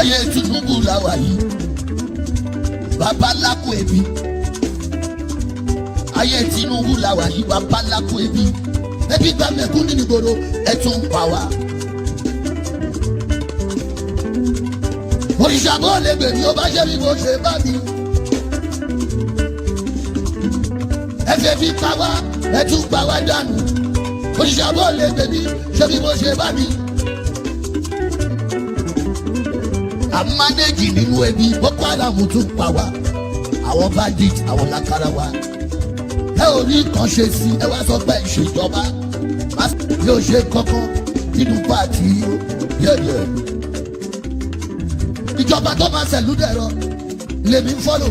ayé Tinubu làwà yìí bàbá lákò ebi ayé Tinubu làwà yìí bàbá lákò ebi gba mẹ̀kúnnù nígboro ẹ tún pa wá. òrìṣàbọ̀ lè gbè ní ó bá ṣe bí mo ṣe bá mi. ẹ fẹ́ fi pa wá ẹ tún pa wá dànù. òrìṣàbọ̀ lè gbè ní ṣe bí mo ṣe bá mi. àmánéjì nínú ẹbí Boko Haram tún pa wá. àwọn bandit àwọn làkàrà wa. ẹ ò rí kan ṣe sí ẹ wá sọ pé ìṣèjọba yóò ṣe kankan nínú pàtì yẹ̀yẹ̀. ìjọba tó máa ṣẹ̀lú dẹ̀rọ lèmi ń fọ́lò.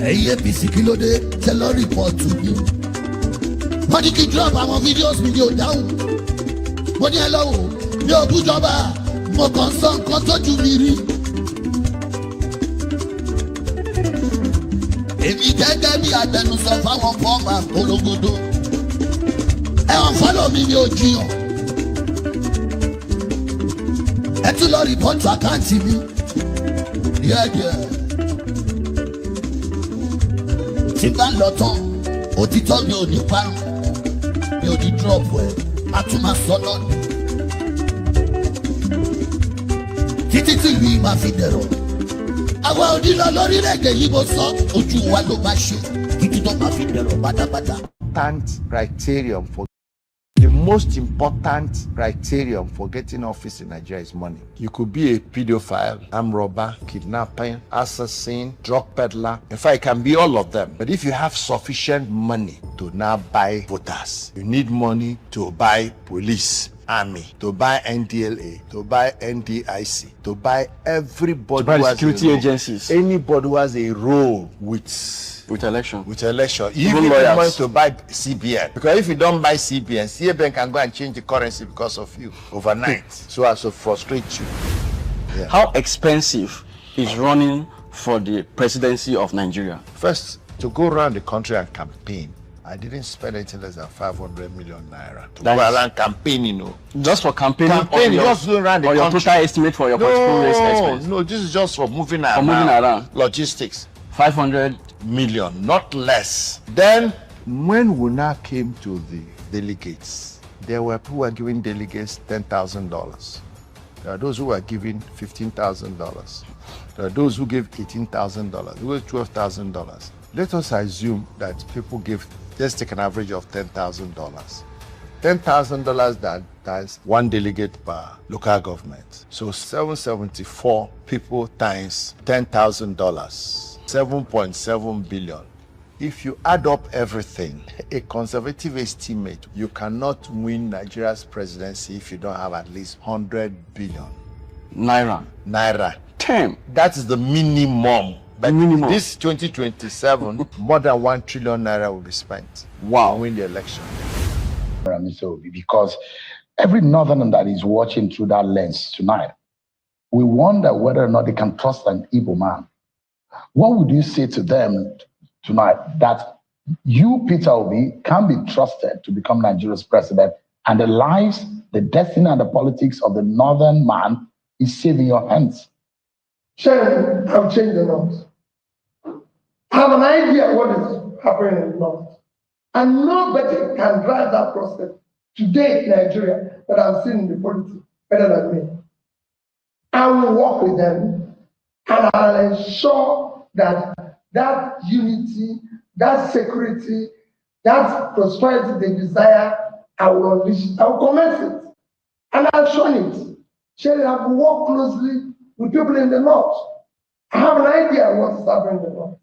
ẹ̀yin APC kí ló dé tẹ́ lọ rìpọ́ọ̀tù mi. wọ́n ní kí drop àwọn fídíòs mi ní ò dáhùn. mo ní ẹ lọ́wọ́ mi ò bújọba mo kàn sọ nǹkan tójú mi rí. èmi gẹ́gẹ́ bí agbẹnusọ fáwọn fọ́ọ̀mà polongodo ẹ̀wọ̀n fọ́lọ̀ mi ni ò jiyàn ẹ tún lọ rìpọ́tù àkáǹtì mi yẹ́yẹ́ tí bá ń lọ tán òtítọ́ mi ò ní parun mi ò ní dúrọ̀pù ẹ̀ a tún máa sọ lọ́nà títí tí ìlú yìí máa fi dẹ̀rọ̀. àwa onílọ lórílẹ̀-èdè yìí mo sọ ojú wa ló máa ṣe títí tó máa fi dẹ̀rọ̀ pátápátá. Criterion for the most important criterion for getting office in Nigeria is money. You could be a pedophile, armed robber, kidnapper, assassin, drug peddler. In fact, it can be all of them. But if you have sufficient money to now buy voters, you need money to buy police, army, to buy NDLA, to buy NDIC, to buy everybody, to buy who has security agencies, anybody who has a role with election. You need money to buy CBN, because if you don't buy CBN, CBN can go and change the currency because of you overnight, so as to frustrate you. Yeah. How expensive is running for the presidency of Nigeria? First, to go around the country and campaign, I didn't spend anything less than 500 million naira to go around campaigning, you know. Just for campaigning? Just go around the country. Or your total estimate for your particular race expense? No, this is just for moving around. For moving around. Logistics. 500 million, not less. Then, when we now came to the delegates, there were people who were giving delegates $10,000. There are those who were giving $15,000. There are those who gave $18,000, who gave $12,000. Let us assume that people give, let's take an average of $10,000. $10,000 that's one delegate per local government. So 774 people times $10,000, 7.7 billion. If you add up everything, a conservative estimate, you cannot win Nigeria's presidency if you don't have at least 100 billion. Naira. 10. That is the minimum. But minimum. This 2027, more than 1 trillion naira will be spent. Wow. To win the election. Because every northerner that is watching through that lens tonight, we wonder whether or not they can trust an Igbo man. What would you say to them tonight that you, Peter Obi, can be trusted to become Nigeria's president, and the lives, the destiny, and the politics of the northern man is safe in your hands? Shame, I've changed the north. I have an idea of what is happening in the north. And nobody can drive that process today in Nigeria that I've seen in the politics better than me. I will work with them, and I'll ensure that that unity, that security, that prosperity they desire, I will unleash, I will commence it. And I've shown it. Sherry, I will work closely with people in the north. I have an idea of what is happening in the north.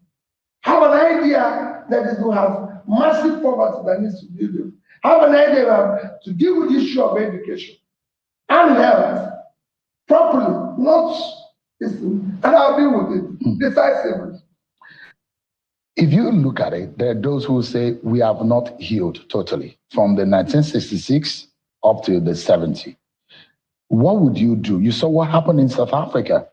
I have an idea that is going to have massive poverty that needs to be dealt with. I have an idea to deal with the issue of education and health properly, not listen, and I'll deal with it decisively. If you look at it, there are those who say we have not healed totally from the 1966 up to the 70. What would you do? You saw what happened in South Africa.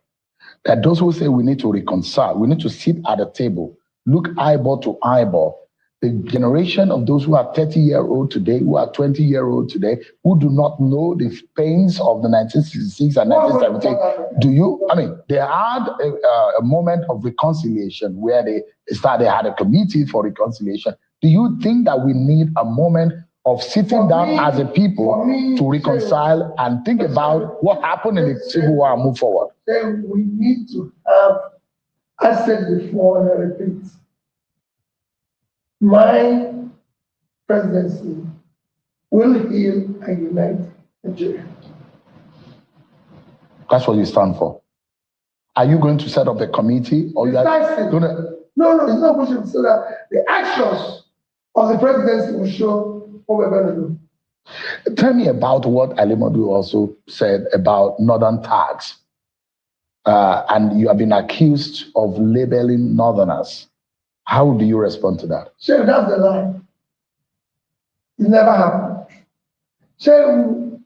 There are those who say we need to reconcile. We need to sit at a table, look eyeball to eyeball, the generation of those who are 30-year-old today, who are 20-year-old today, who do not know the pains of the 1966 and 1970. Do you? I mean, they had a moment of reconciliation where they had a committee for reconciliation. Do you think that we need a moment of sitting down as a people to reconcile and think about what happened in the Civil War and move forward? Then we need to have, I said before and I repeat, my presidency will heal and unite Nigeria. That's what you stand for. Are you going to set up a committee, or you are going to? No, it's not pushing so that the actions of the presidency will show what we're going to do. Tell me about what Alimadu also said about Northern tags. And you have been accused of labeling Northerners. How do you respond to that? Sure, that's the lie. It never happened. Sure,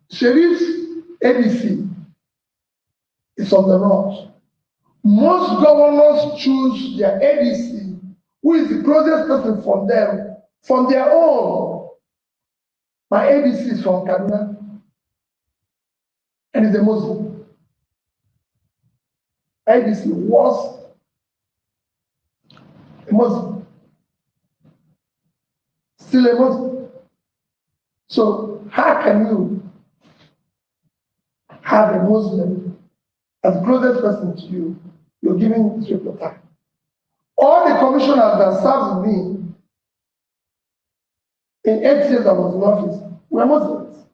Sheriff's ABC is from the north. Most governors choose their ABC, who is the closest person from them, from their own. My ABC is from Kaduna, and is a Muslim. ABC was a Muslim, still a Muslim. So how can you have a Muslim as the closest person to you? You're giving triple time. All the commissioners that served with me in 8 years I was in office were Muslims.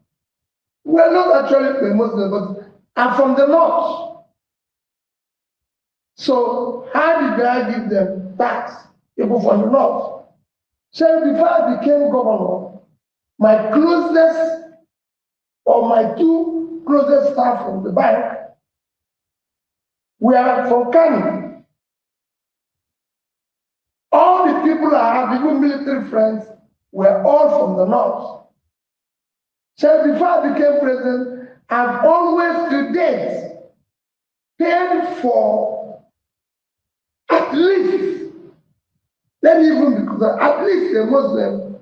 We're not actually Muslims, but I'm from the north. So how did I give them tax? People from the north. So before I became governor, my closest or my 2 closest staff from the bank were from Kano. All the people I have, even military friends, were all from the north. So before I became president, I've always to date paid for at least, let me even because at least a Muslim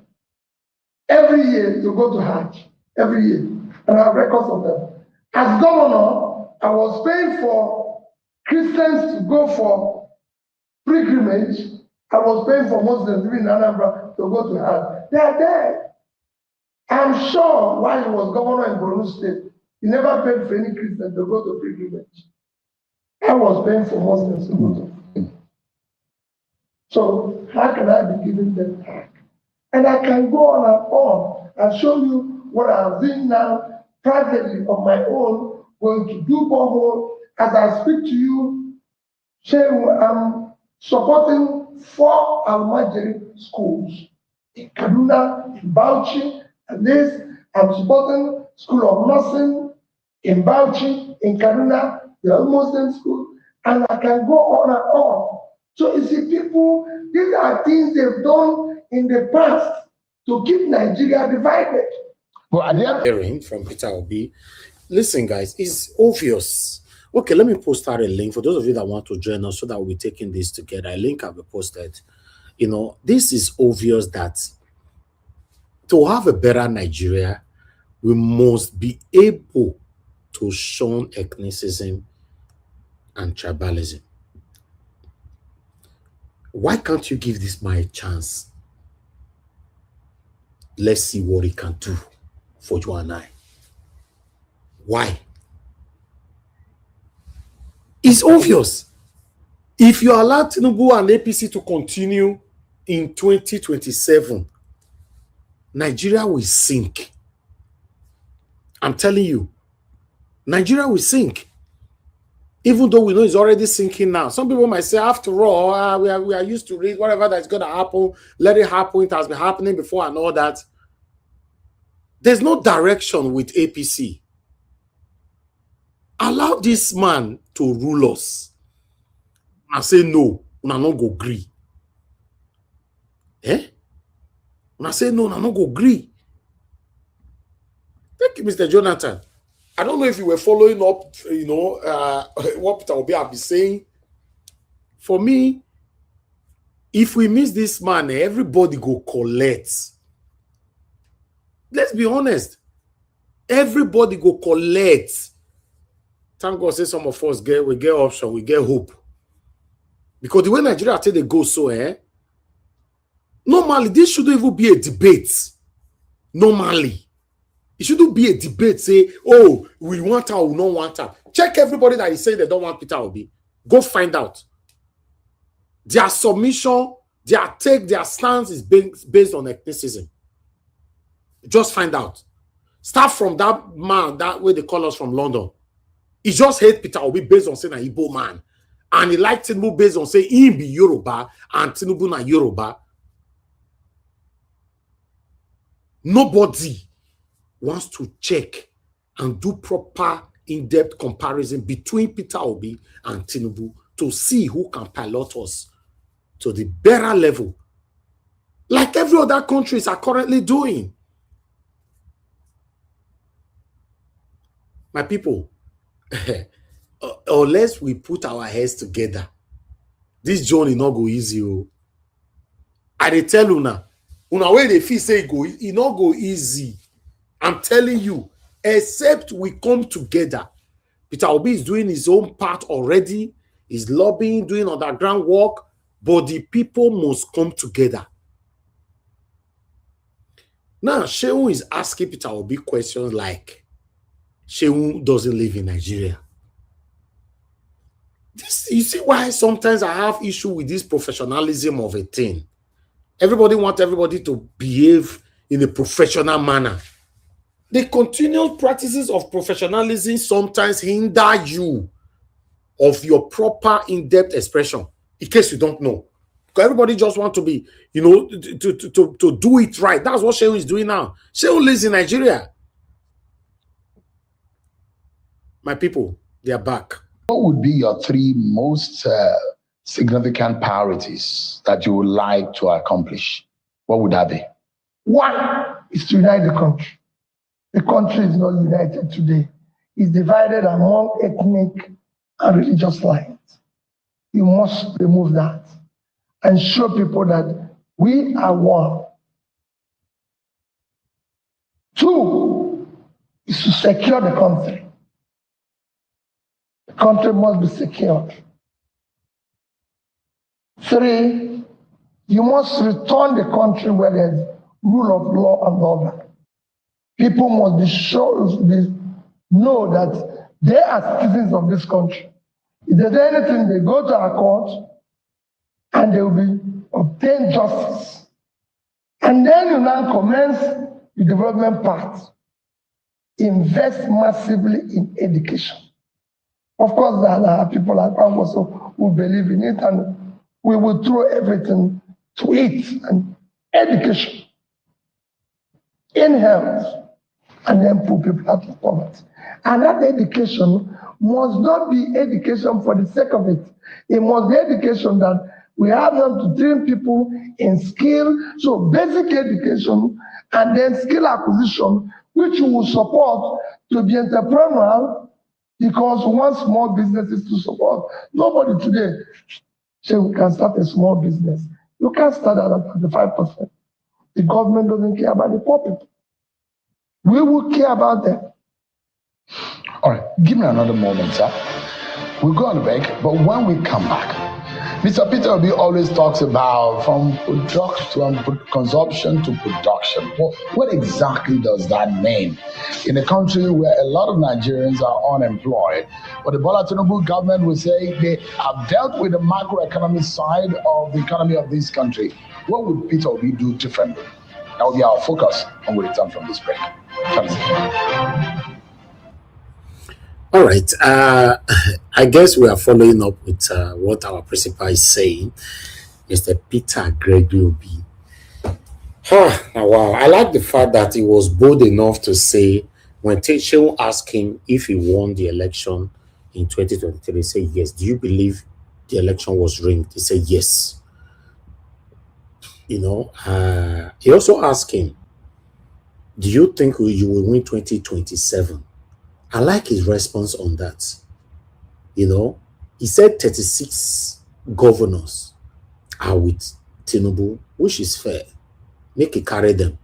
every year to go to Hajj, every year, and I have records of them. As governor, I was paying for Christians to go for pilgrimage. I was paying for Muslims living in Anambra to go to Hajj. They are there. I'm sure while he was governor in Borno State, he never paid for any Christian to go to pilgrimage. I was paying for Muslims to go to. So how can I be giving them back? And I can go on and on and show you what I'm doing now privately on my own, going to do borehole. As I speak to you, I'm supporting 4 Almajiri schools in Kaduna, in Bauchi, and this. I'm supporting School of Nursing in Bauchi, in Kaduna, the Muslim school, and I can go on and on. So you see, people, these are things they've done in the past to keep Nigeria divided. Well, hearing from Peter Obi, listen, guys, it's obvious. Okay, let me post out a link for those of you that want to join us so that we'll be taking this together. A link I'll be posted. You know, this is obvious that to have a better Nigeria, we must be able to shun ethnicism and tribalism. Why can't you give this man a chance? Let's see what he can do for you and I. Why? It's obvious. If you allow Tinubu and APC to continue in 2027, Nigeria will sink. I'm telling you, Nigeria will sink. Even though we know it's already sinking now. Some people might say, after all, we are used to it. Whatever that's going to happen, let it happen. It has been happening before and all that. There's no direction with APC. Allow this man to rule us. I say no, una no go agree. When I say no, una no go agree. Thank you, Mr. Jonathan. I don't know if you were following up, what Peter Obi have been saying. For me, If we miss this man, everybody go collect. Let's be honest. Everybody go collect. Thank God say some of us we get option, we get hope. Because the way Nigeria tell they go so, normally this shouldn't even be a debate. Normally. It shouldn't be a debate, say, oh, we want her or we don't want her. Check everybody that is saying they don't want Peter Obi. Go find out. Their submission, their take, their stance is based on ethnicism. Just find out. Start from that man, that way they call us from London. He just hate Peter Obi based on saying an Igbo man. And he liked Tinubu based on saying he be Yoruba and Tinubu na Yoruba. Nobody wants to check and do proper in-depth comparison between Peter Obi and Tinubu to see who can pilot us to the better level, like every other countries are currently doing. My people, unless we put our heads together, this journey not go easy. I dey tell una way they feel say it not go easy. I'm telling you, except we come together. Peter Obi is doing his own part already. He's lobbying, doing underground work, but the people must come together. Now, Shehu is asking Peter Obi questions like, Shehu doesn't live in Nigeria. You see why sometimes I have issue with this professionalism of a thing. Everybody wants everybody to behave in a professional manner. The continual practices of professionalism sometimes hinder you of your proper in-depth expression, in case you don't know. Because everybody just want to be, to do it right. That's what Shehu is doing now. Shehu lives in Nigeria. My people, they are back. What would be your three most significant priorities that you would like to accomplish? What would that be? One is to unite the country. The country is not united today. It's divided among ethnic and religious lines. You must remove that and show people that we are one. Two is to secure the country. The country must be secured. Three, you must return the country where there's rule of law and order. People must be sure, know that they are citizens of this country. If there's anything, they go to our court and they will obtain justice. And then you now commence the development part. Invest massively in education. Of course, there are people like us also who believe in it, and we will throw everything to it. And education, in health, and then put people out of poverty. And that education must not be education for the sake of it. It must be education that we have them to train people in skill, so basic education, and then skill acquisition, which we will support to be entrepreneurial, because we want small businesses to support. Nobody today say we can start a small business. You can't start at 35%. The government doesn't care about the poor people. We will care about them. All right, give me another moment, sir. We'll go on break, but when we come back, Mr. Peter Obi always talks about from consumption to production. What exactly does that mean? In a country where a lot of Nigerians are unemployed, but the Bola Tinubu government will say they have dealt with the macroeconomic side of the economy of this country. What would Peter Obi do differently? That will be our focus when we return from this break. All right. I guess we are following up with what our principal is saying, Mr. Peter Gregory Obi. Wow. I like the fact that he was bold enough to say, when Shehu asked him if he won the election in 2023, he said yes. Do you believe the election was rigged? He said yes. He also asked him, do you think you will win 2027? I like his response on that. He said 36 governors are with Tinubu, which is fair. Make it carry them.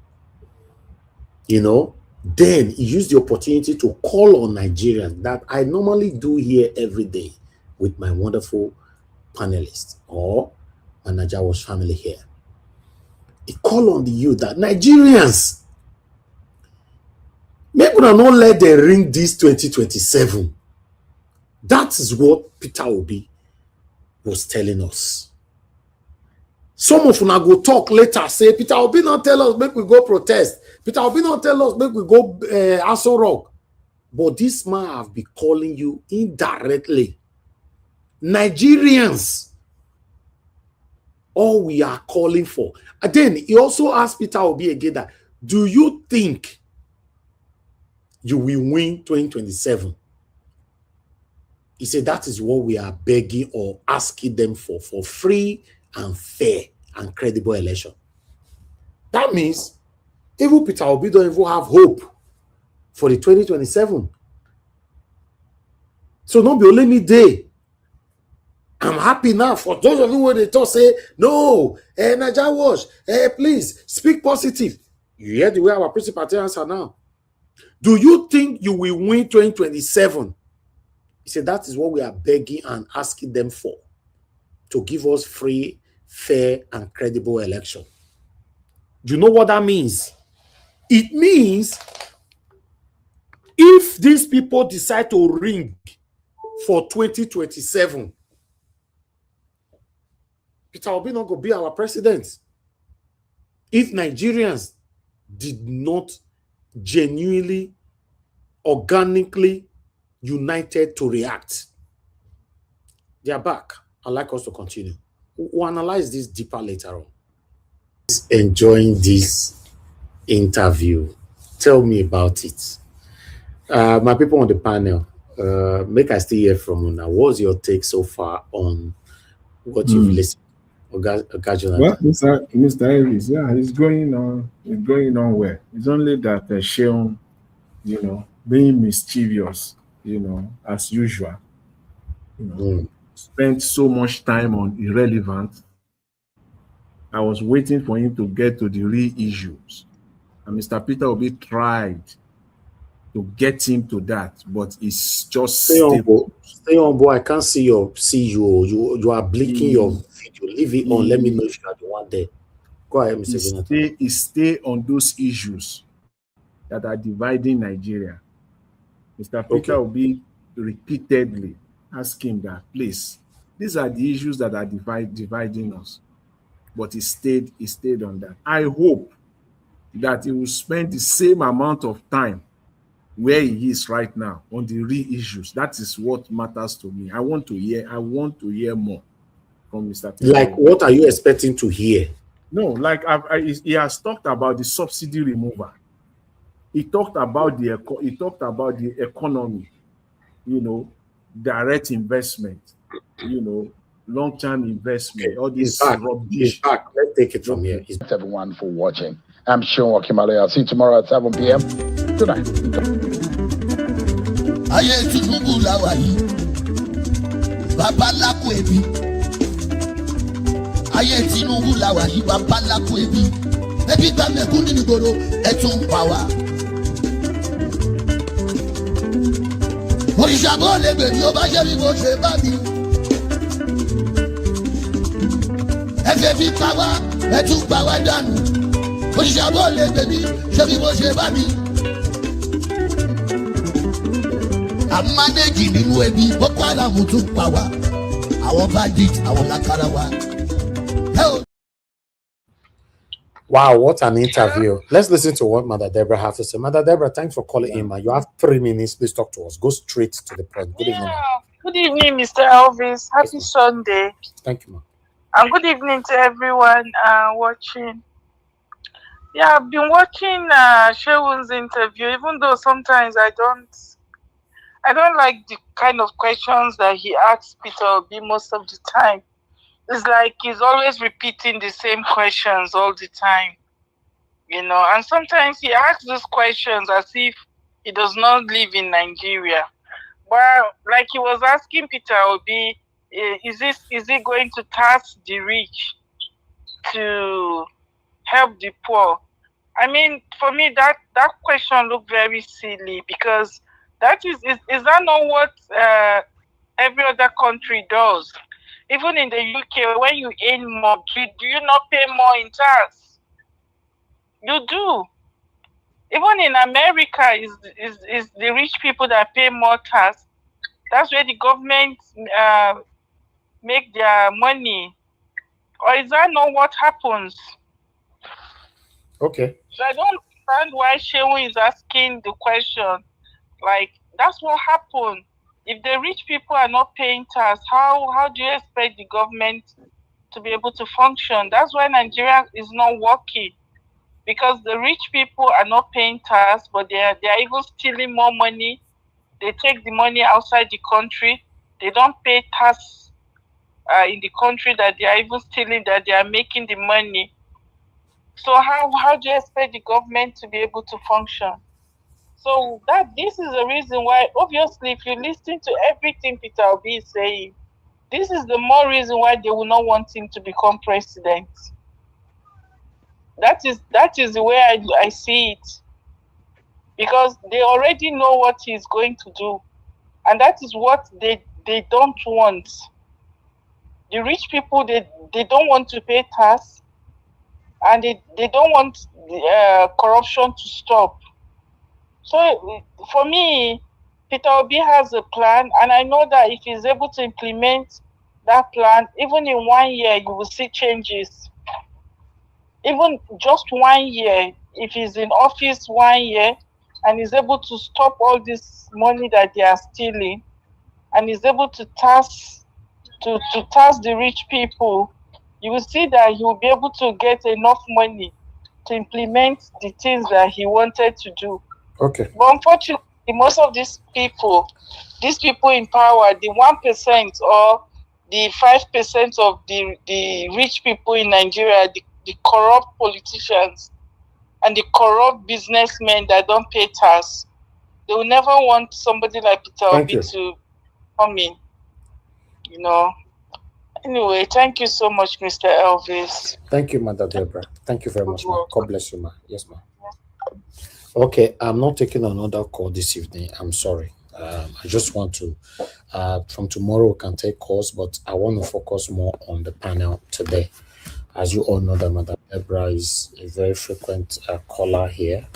You know, then he used the opportunity to call on Nigerians that I normally do here every day with my wonderful panelists or Manager Wash family here. He called on the youth that Nigerians, maybe not let them ring this 2027. That is what Peter Obi was telling us. Some of una go talk later, say, Peter Obi not tell us, make we go protest. Peter Obi not tell us, make we go Aso Rock. But this man have been calling you indirectly. Nigerians, all we are calling for. And then he also asked Peter Obi again that, do you think you will win 2027? He said that is what we are begging or asking them for free and fair and credible election. That means even Peter Obi don't even have hope for the 2027. So not be only me day. I'm happy now for those of you who they talk say, no, Naija Wash, please speak positive. You hear the way our principal answer now. Do you think you will win 2027? He said that is what we are begging and asking them for, to give us free, fair, and credible election. Do you know what that means? It means if these people decide to ring for 2027, Peter Obi not going to be our president. If Nigerians did not genuinely, organically united to react, they are back. I'd like us to continue. We'll analyze this deeper later on. Enjoying this interview. Tell me about it. My people on the panel, make I still hear from you now. What's your take so far on what you've listened? Well, Mr. Ellis, yeah, it's going on. It's going on well. It's only that Sheon, being mischievous, as usual, spent so much time on irrelevant. I was waiting for him to get to the real issues, and Mr. Peter Obi tried to get him to that, but it's just stay on, boy. I can't see you. You are blinking your video. Leave it on. Let me know if you are the one there. Go ahead, Mr. Jonathan. Stay on those issues that are dividing Nigeria. Mr. Peter Obi repeatedly asked him that, please, these are the issues that are dividing us. But he stayed on that. I hope that he will spend the same amount of time where he is right now on the real issues. That is what matters to me. I want to hear more from Mr. Peter. Like, what are you expecting to hear? No, like he has talked about the subsidy removal. He talked about the economy, direct investment, long-term investment, all this rubbish. Let's take it from here. Thanks everyone for watching. I'm Sean Okimale. I'll see you tomorrow at 7 p.m. Good night. Ayé Tinubu làwà yìí, bàbá lákò ebi. Ayé Tinubu làwà yìí, bàbá lákò ebi. Ebi gba mẹ̀kún nínú ìgboro, ẹ tún pa wá. Òrìṣà bó lè gbèrú, ó bá ṣe bí mo ṣe bá mi. Ẹ fẹ́ fi pa wá, ẹ tún pa wá dànù. Òrìṣà bó lè gbèrú, ṣe bí mo ṣe bá mi. Àmánéjì nínú ẹbí Boko Haram tún pa wá. Àwọn bandit, àwọn lákàrà wá. Wow, what an interview. Let's listen to what Mother Deborah has to say. Mother Deborah, thanks for calling in, man. You have 3 minutes. Please talk to us. Go straight to the point. Good evening. Good evening, Mr. Elvis. Happy Sunday. Thank you, ma'am. And good evening to everyone watching. Yeah, I've been watching Shewun's interview, even though sometimes I don't like the kind of questions that he asks Peter Obi most of the time. It's like he's always repeating the same questions all the time, and sometimes he asks these questions as if he does not live in Nigeria. But like he was asking Peter Obi, is he going to tax the rich? to help the poor? I mean, for me, that question looked very silly, because that is that not what every other country does? Even in the UK, when you earn more, do you not pay more in tax? You do. Even in America, is the rich people that pay more tax. That's where the government make their money. Or is that not what happens? Okay. So I don't understand why Shehu is asking the question. Like, that's what happened. If the rich people are not paying tax, how do you expect the government to be able to function? That's why Nigeria is not working, because the rich people are not paying tax, but they are even stealing more money. They take the money outside the country. They don't pay tax in the country that they are even stealing, that they are making the money. So how do you expect the government to be able to function? So this is the reason why, obviously, if you listen to everything Peter Obi is saying, this is the more reason why they will not want him to become president. That is the way I see it, because they already know what he's going to do, and that is what they don't want. The rich people, they don't want to pay tax, and they don't want corruption to stop. So for me, Peter Obi has a plan, and I know that if he's able to implement that plan, even in 1 year, you will see changes. Even just 1 year, if he's in office 1 year and he's able to stop all this money that they are stealing, and is able to tax the rich people, you will see that he will be able to get enough money to implement the things that he wanted to do. Okay. But unfortunately, most of these people in power, the 1% or the 5% of the rich people in Nigeria, the corrupt politicians and the corrupt businessmen that don't pay tax, they will never want somebody like Peter Obi to come in. Anyway, thank you so much, Mr. Elvis. Thank you, Mother Deborah. Thank you very much, ma. God bless you, ma. Yes, ma. Okay, I'm not taking another call this evening. I'm sorry. I just want to, from tomorrow we can take calls, but I want to focus more on the panel today. As you all know, that Mother Deborah is a very frequent caller here.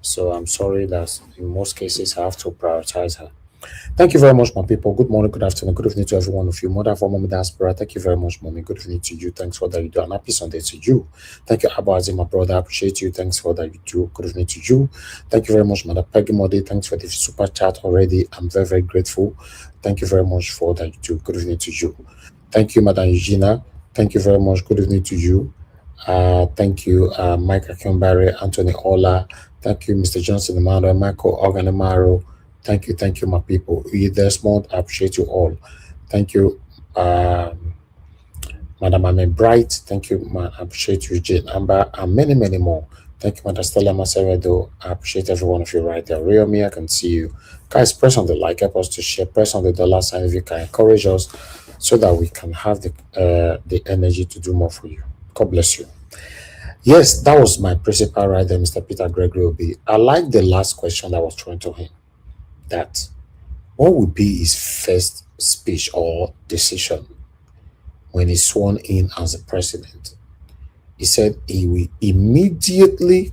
So I'm sorry that in most cases I have to prioritize her. Thank you very much, my people. Good morning, good afternoon, good evening to every one of you. Mother for Mommy Diaspora, thank you very much, Mommy. Good evening to you. Thanks for that you do. And happy Sunday to you. Thank you, Abba Azim, my brother. I appreciate you. Thanks for that you do. Good evening to you. Thank you very much, Mother Peggy Modi. Thanks for the super chat already. I'm very, very grateful. Thank you very much for that you do. Good evening to you. Thank you, Madam Eugenia. Thank you very much. Good evening to you. Thank you, Mike Akimbari, Anthony Ola. Thank you, Mr. Johnson Emmanuel, Michael Organamaro. Thank you, my people. Desmond, I appreciate you all. Thank you, Madam Ame Bright. Thank you, I appreciate you, Jane Amber, and many, many more. Thank you, Madam Stella Maseredo. I appreciate every one of you right there. Real me, I can see you. Guys, press on the like, help us to share, press on the dollar sign if you can encourage us so that we can have the energy to do more for you. God bless you. Yes, that was my principal right there, Mr. Peter Gregory Obi. I like the last question that was thrown to him. That what would be his first speech or decision when he's sworn in as a president? He said he will immediately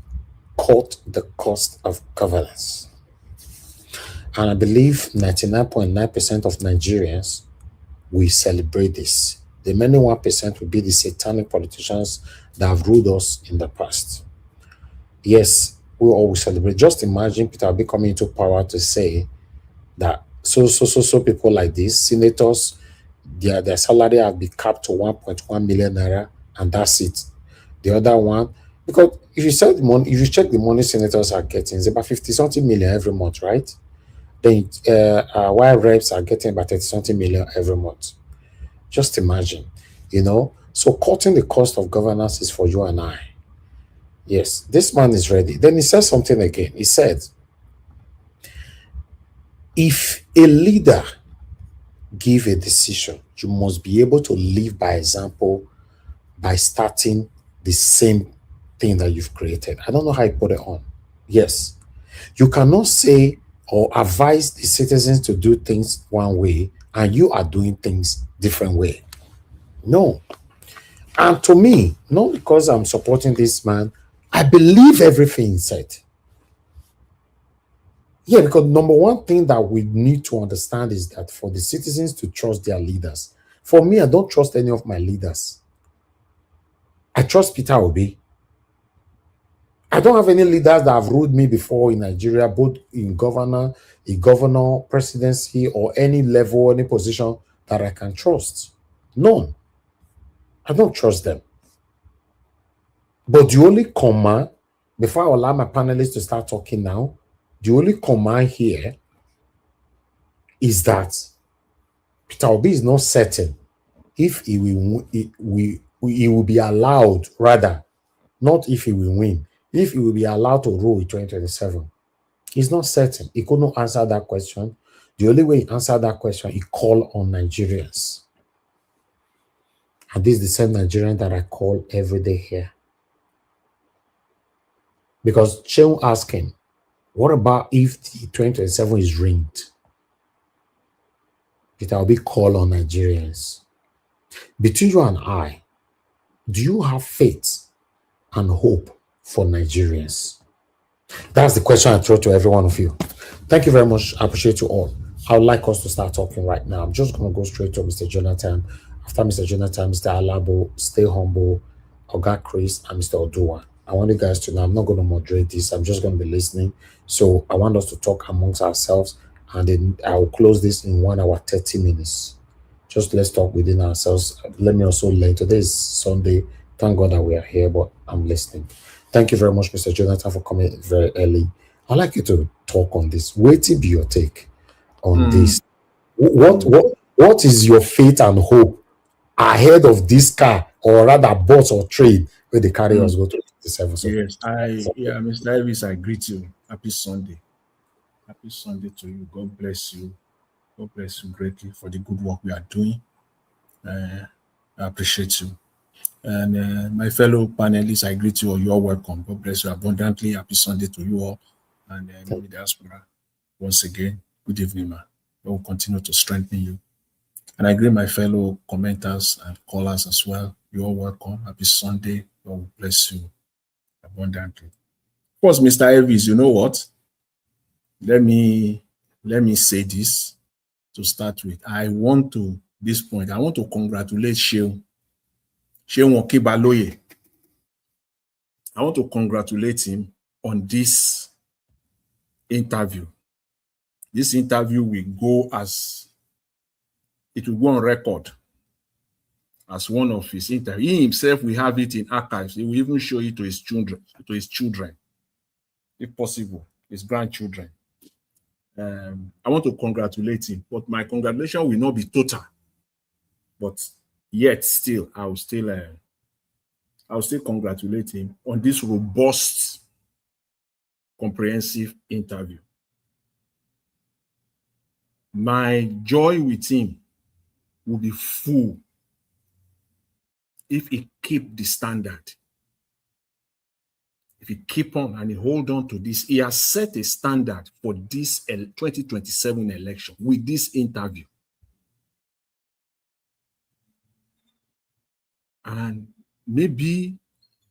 cut the cost of governance. And I believe 99.9% of Nigerians will celebrate this. The remaining 1% will be the satanic politicians that have ruled us in the past. Yes, we always celebrate. Just imagine Peter Obi coming into power to say that so people like this, senators, their salary have been capped to 1.1 million naira, and that's it. The other one, because if you check the money senators are getting, it's about 50-something million every month, right? Then while reps are getting about 30-something million every month. Just imagine, So cutting the cost of governance is for you and I. Yes, this man is ready. Then he says something again. He said, if a leader give a decision, you must be able to live by example by starting the same thing that you've created. I don't know how you put it on. Yes. You cannot say or advise the citizens to do things one way and you are doing things different way. No. And to me, not because I'm supporting this man, I believe everything he said. Yeah, because number one thing that we need to understand is that for the citizens to trust their leaders. For me, I don't trust any of my leaders. I trust Peter Obi. I don't have any leaders that have ruled me before in Nigeria, both in governor, presidency, or any level, any position that I can trust. None. I don't trust them. But the only command, before I allow my panelists to start talking now, the only command here is that Peter Obi is not certain if he will be allowed, rather, not if he will win, if he will be allowed to rule in 2027. He's not certain. He could not answer that question. The only way he answered that question, he called on Nigerians. And this is the same Nigerian that I call every day here. Because Cheung asked him, what about if the 2027 is rigged? Peter Obi call on Nigerians. Between you and I, do you have faith and hope for Nigerians? That's the question I throw to every one of you. Thank you very much. I appreciate you all. I would like us to start talking right now. I'm just going to go straight to Mr. Jonathan. After Mr. Jonathan, Mr. Alabo, Stay Humble, Oga Chris, and Mr. Odua. I want you guys to know I'm not going to moderate this. I'm just going to be listening. So I want us to talk amongst ourselves, and then I will close this in 1 hour, 30 minutes. Just let's talk within ourselves. Let me also learn. Today is Sunday. Thank God that we are here, but I'm listening. Thank you very much, Mr. Jonathan, for coming very early. I'd like you to talk on this. Wait till be your take on this. What is your faith and hope ahead of this car, or rather bus or train where the carry us go to 57? So, yes, Mr. Elvis, I greet you. Happy Sunday. Happy Sunday to you. God bless you. God bless you greatly for the good work we are doing. I appreciate you. And my fellow panelists, I greet you all. You are welcome. God bless you abundantly. Happy Sunday to you all. And the diaspora, once again, good evening, man. I will continue to strengthen you. And I greet my fellow commenters and callers as well. You are welcome. Happy Sunday. God will bless you abundantly. Of course, Mr. Elvis, you know what? Let me say this to start with. I want to congratulate Sheung Okibaloye. I want to congratulate him on this interview. This interview will go on record as one of his interviews. He himself will have it in archives. He will even show it to his children, if possible, his grandchildren. I want to congratulate him, but my congratulation will not be total. But yet, still, I will still congratulate him on this robust, comprehensive interview. My joy with him will be full if he keep the standard. If he keep on and he hold on to this, he has set a standard for this 2027 election with this interview. And maybe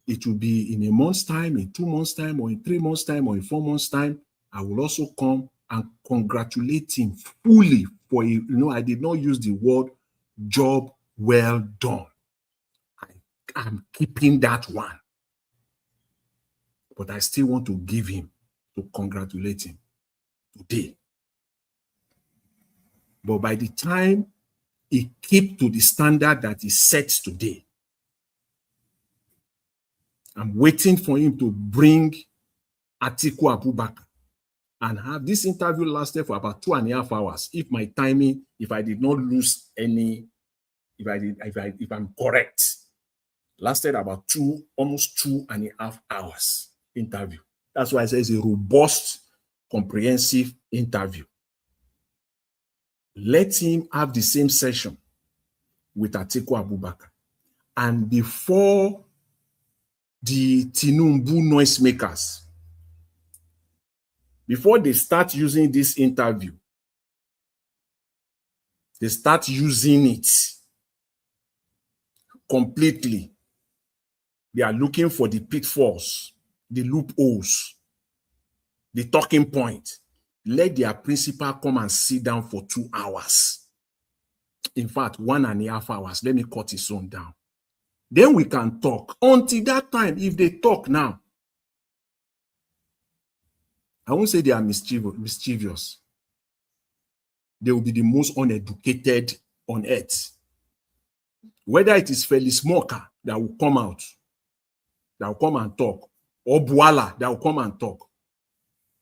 it will be in a month's time, in 2 months' time, or in 3 months' time, or in 4 months' time. I will also come and congratulate him fully for, I did not use the word job well done. I'm keeping that one. But I still want to give him, to congratulate him today. But by the time he keep to the standard that he sets today, I'm waiting for him to bring Atiku Abubakar and have this interview lasted for about 2.5 hours. If my timing, if I did not lose any, if I'm correct, lasted about almost 2.5 hours interview. That's why I say it's a robust, comprehensive interview. Let him have the same session with Atiku Abubakar. and before the Tinubu noisemakers, before they start using this interview, they start using it completely. They are looking for the pitfalls, the loopholes, the talking point. Let their principal come and sit down for 2 hours. In fact, 1.5 hours. Let me cut his own down. Then we can talk. Until that time, if they talk now, I won't say they are mischievous. They will be the most uneducated on earth. Whether it is Felix Moka that will come out, that will come and talk, or Buala that will come and talk,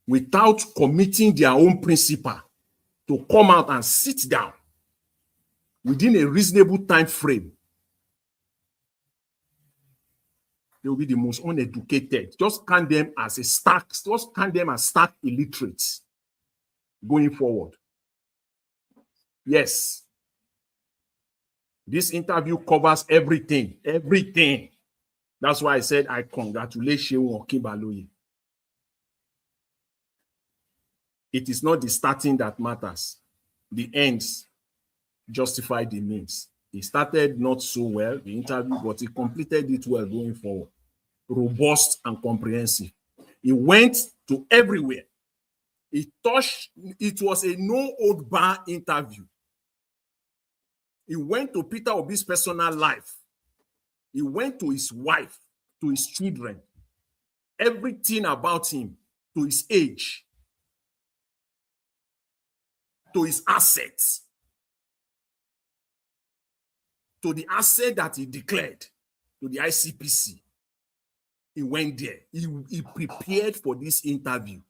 without committing their own principle to come out and sit down within a reasonable time frame, they will be the most uneducated. Just count them as stark illiterates going forward. Yes. This interview covers everything. Everything. That's why I said I congratulate Shehu Okinbaloye. It is not the starting that matters. The ends justify the means. He started not so well, the interview, but he completed it well going forward. Robust and comprehensive. He went to everywhere. He touched, it was a no-hold-bar interview. He went to Peter Obi's personal life. He went to his wife, to his children, everything about him, to his age, to his assets, to the asset that he declared to the ICPC. He went there. He prepared for this interview.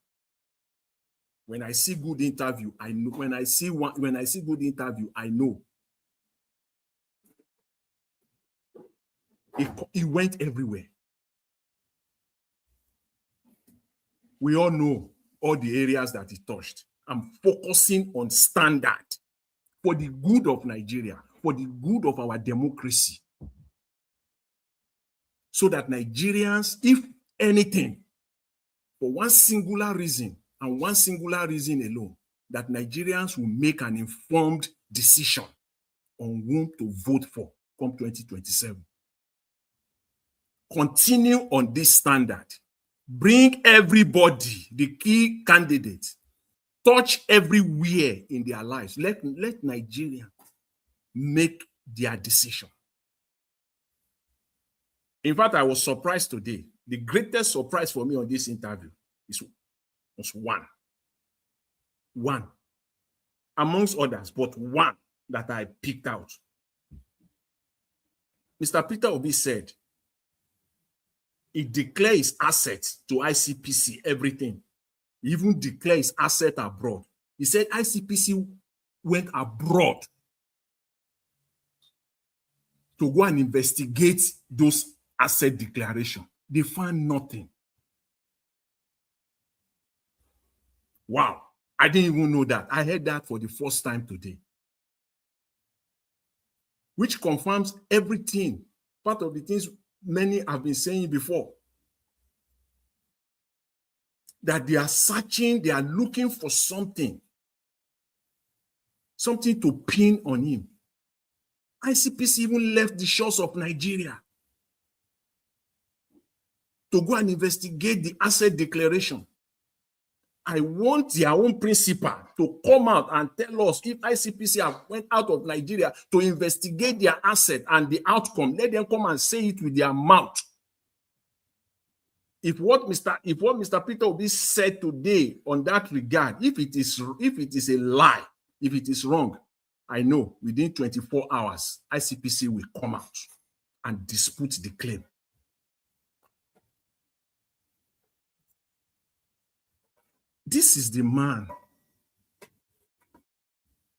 When I see good interview, I know. When I see good interview, I know. He went everywhere. We all know all the areas that he touched. I'm focusing on standard for the good of Nigeria, for the good of our democracy. So that Nigerians, if anything, for one singular reason and one singular reason alone, that Nigerians will make an informed decision on whom to vote for come 2027. Continue on this standard. Bring everybody, the key candidates, touch everywhere in their lives. Let Nigerians make their decision. In fact, I was surprised today. The greatest surprise for me on this interview was one. One. Amongst others, but one that I picked out. Mr. Peter Obi said, he declared his assets to ICPC, everything. He even declared his asset abroad. He said ICPC went abroad to go and investigate those asset declaration. They found nothing. Wow. I didn't even know that. I heard that for the first time today. Which confirms everything. Part of the things many have been saying before. That they are searching, they are looking for something. Something to pin on him. ICPC even left the shores of Nigeria to go and investigate the asset declaration. I want their own principal to come out and tell us if ICPC have went out of Nigeria to investigate their asset and the outcome. Let them come and say it with their mouth. If what Mr. Peter Obi said today on that regard, if it is a lie, if it is wrong, I know within 24 hours, ICPC will come out and dispute the claim. This is the man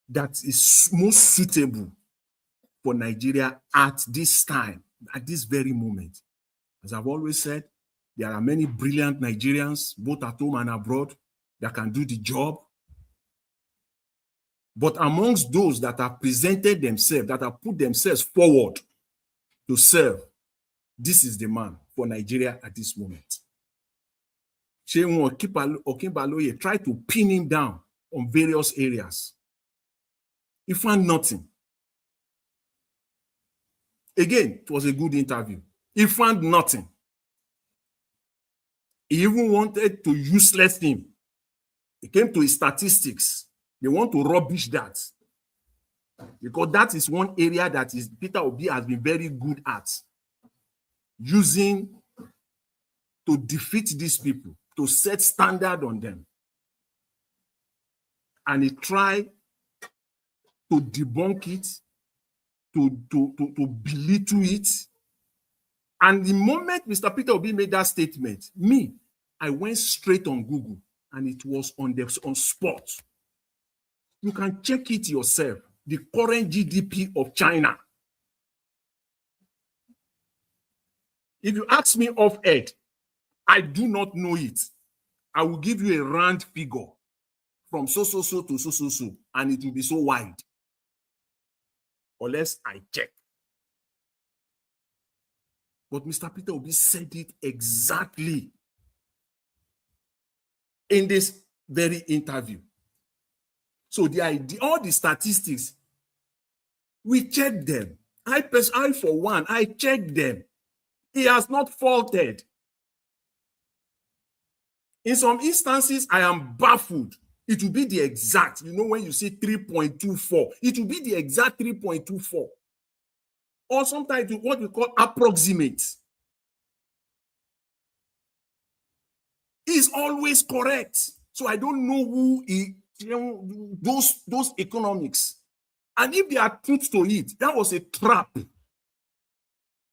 that is most suitable for Nigeria at this time, at this very moment. As I've always said, there are many brilliant Nigerians, both at home and abroad, that can do the job. But amongst those that have presented themselves, that have put themselves forward to serve, this is the man for Nigeria at this moment. Shehu Okinbaloye tried to pin him down on various areas. He found nothing. Again, it was a good interview. He found nothing. He even wanted to useless him. He came to his statistics. They want to rubbish that. Because that is one area that is Peter Obi has been very good at. Using to defeat these people, to set standard on them. And he tried to debunk it, to belittle it. And the moment Mr. Peter Obi made that statement, I went straight on Google and it was on spot. You can check it yourself. The current GDP of China. If you ask me off-head, I do not know it. I will give you a round figure from so to so, and it will be so wide. Unless I check. But Mr. Peter Obi said it exactly in this very interview. So the idea, all the statistics, we checked them. I for one, I checked them. He has not faulted. In some instances, I am baffled. It will be the exact, when you see 3.24, it will be the exact 3.24. Or sometimes what we call approximate. He's always correct. So I don't know who those economics. And if they are truth to it, that was a trap.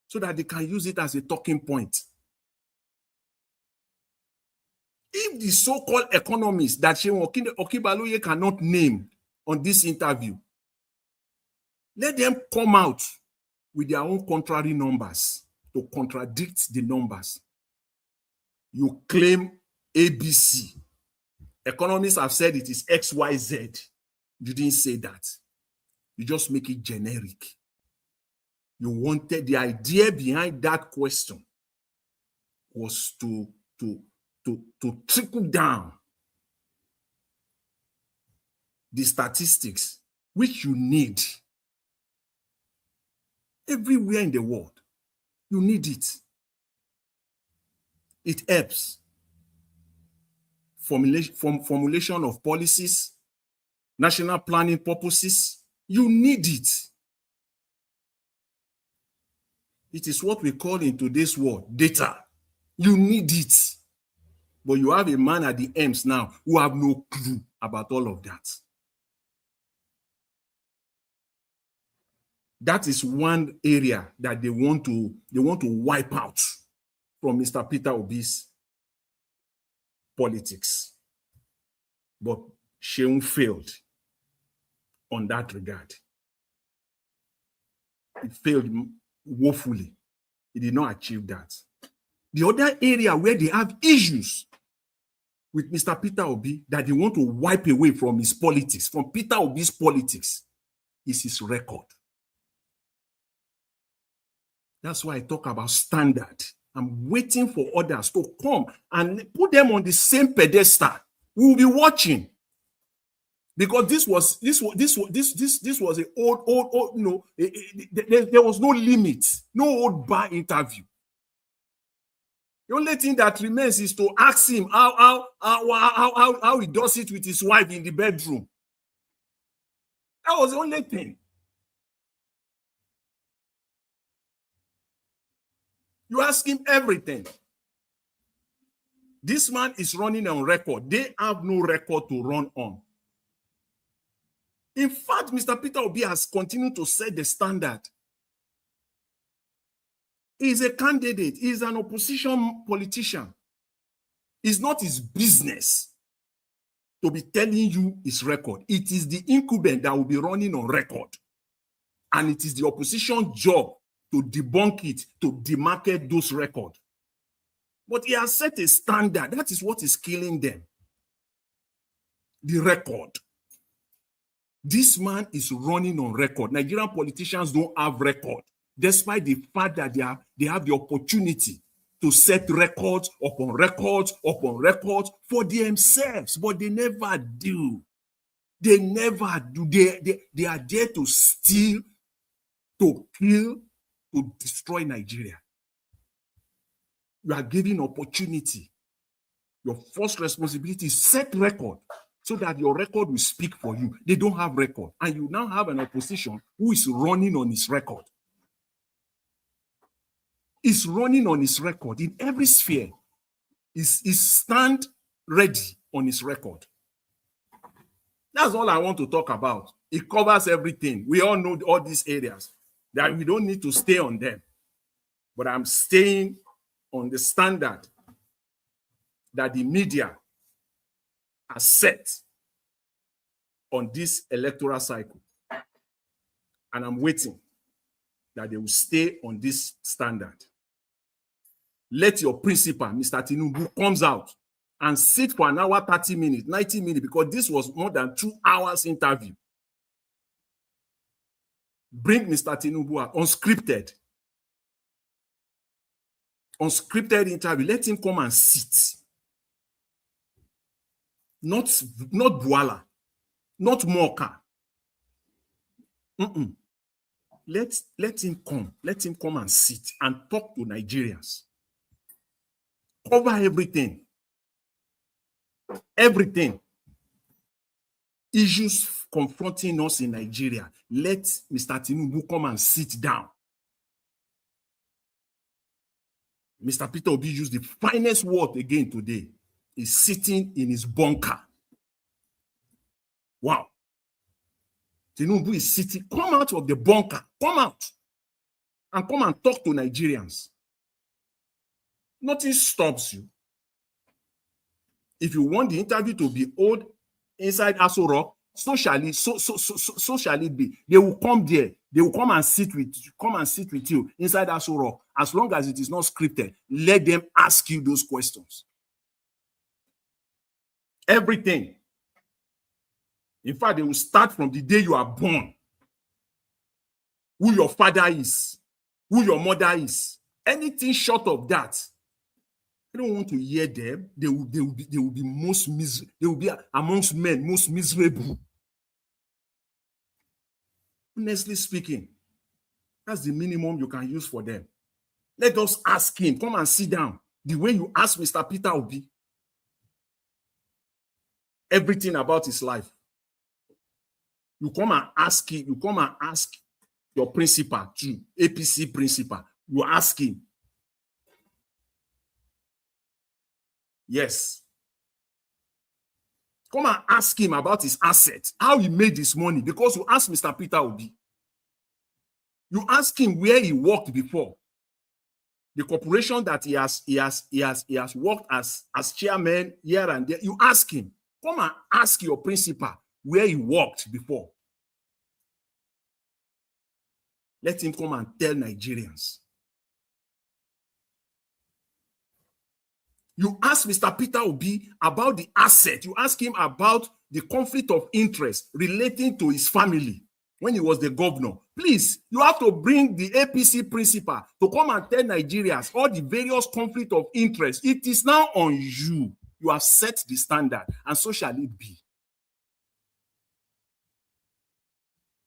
So that they can use it as a talking point. If the so-called economists that Shehu Okinbaloye cannot name on this interview, let them come out with their own contrary numbers to contradict the numbers. You claim ABC. Economists have said it is XYZ. You didn't say that. You just make it generic. You wanted, the idea behind that question was to trickle down the statistics which you need everywhere in the world. You need it. It helps. Formulation of policies, national planning purposes. You need it. It is what we call in today's world data. You need it. But you have a man at the ends now who have no clue about all of that. That is one area that they want to wipe out from Mr. Peter Obi's politics. But Shehu failed on that regard. It failed woefully. He did not achieve that. The other area where they have issues with Mr. Peter Obi that they want to wipe away from his politics, from Peter Obi's politics, is his record. That's why I talk about standard. I'm waiting for others to come and put them on the same pedestal. We will be watching. Because this was an old, there was no limit, no old bar interview. The only thing that remains is to ask him how he does it with his wife in the bedroom. That was the only thing. You ask him everything. This man is running on record. They have no record to run on. In fact, Mr. Peter Obi has continued to set the standard. He's a candidate. He's an opposition politician. It's not his business to be telling you his record. It is the incumbent that will be running on record. And it is the opposition job to debunk it, to demarcate those records. But he has set a standard. That is what is killing them. The record. This man is running on record. Nigerian politicians don't have record. despite the fact that they have the opportunity to set records upon records upon records for themselves, but they never do. They never do. They are there to steal, to kill, to destroy Nigeria. You are given opportunity. Your first responsibility is set record so that your record will speak for you. They don't have record. And you now have an opposition who is running on his record. Is running on his record in every sphere. Is stand ready on his record. That's all I want to talk about. It covers everything. We all know all these areas that we don't need to stay on them. But I'm staying on the standard that the media are set on this electoral cycle. And I'm waiting that they will stay on this standard. Let your principal, Mr. Tinubu, comes out and sit for an hour, 30 minutes, 90 minutes, because this was more than 2 hours interview. Bring Mr. Tinubu out, unscripted. Unscripted interview. Let him come and sit. Not Buala, not Moka. Let him come. Let him come and sit and talk to Nigerians. Cover everything. Everything. Issues confronting us in Nigeria. Let Mr. Tinubu come and sit down. Mr. Peter Obi used the finest word again today. He's sitting in his bunker. Wow. Tinubu is sitting. Come out of the bunker. Come out. And come and talk to Nigerians. Nothing stops you. If you want the interview to be old inside Aso Rock, so shall it be. They will come there. They will come and sit with you inside Aso Rock. As long as it is not scripted, let them ask you those questions. Everything. In fact, they will start from the day you are born. Who your father is, who your mother is. Anything short of that, I don't want to hear them. They will be amongst men most miserable. Honestly speaking, that's the minimum you can use for them. Let us ask him, come and sit down. The way you ask Mr. Peter Obi everything about his life. You come and ask him, you come and ask your principal too, APC principal. You ask him. Yes. Come and ask him about his assets, how he made his money, because you ask Mr. Peter Obi. You ask him where he worked before. The corporation that he has worked as chairman here and there. You ask him. Come and ask your principal where he worked before. Let him come and tell Nigerians. You ask Mr. Peter Obi about the asset. You ask him about the conflict of interest relating to his family when he was the governor. Please, you have to bring the APC principal to come and tell Nigerians all the various conflict of interest. It is now on you. You have set the standard, and so shall it be.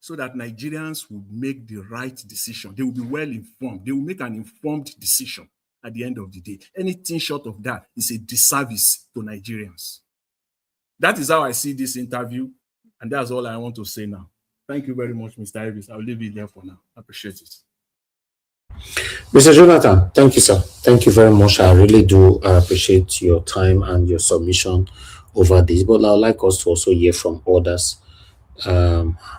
So that Nigerians will make the right decision. They will be well informed. They will make an informed decision at the end of the day. Anything short of that is a disservice to Nigerians. That is how I see this interview, and that's all I want to say now. Thank you very much, Mr. Ivis. I'll leave it there for now. I appreciate it. Mr. Jonathan, thank you, sir. Thank you very much. I really do appreciate your time and your submission over this. But I'd like us to also hear from others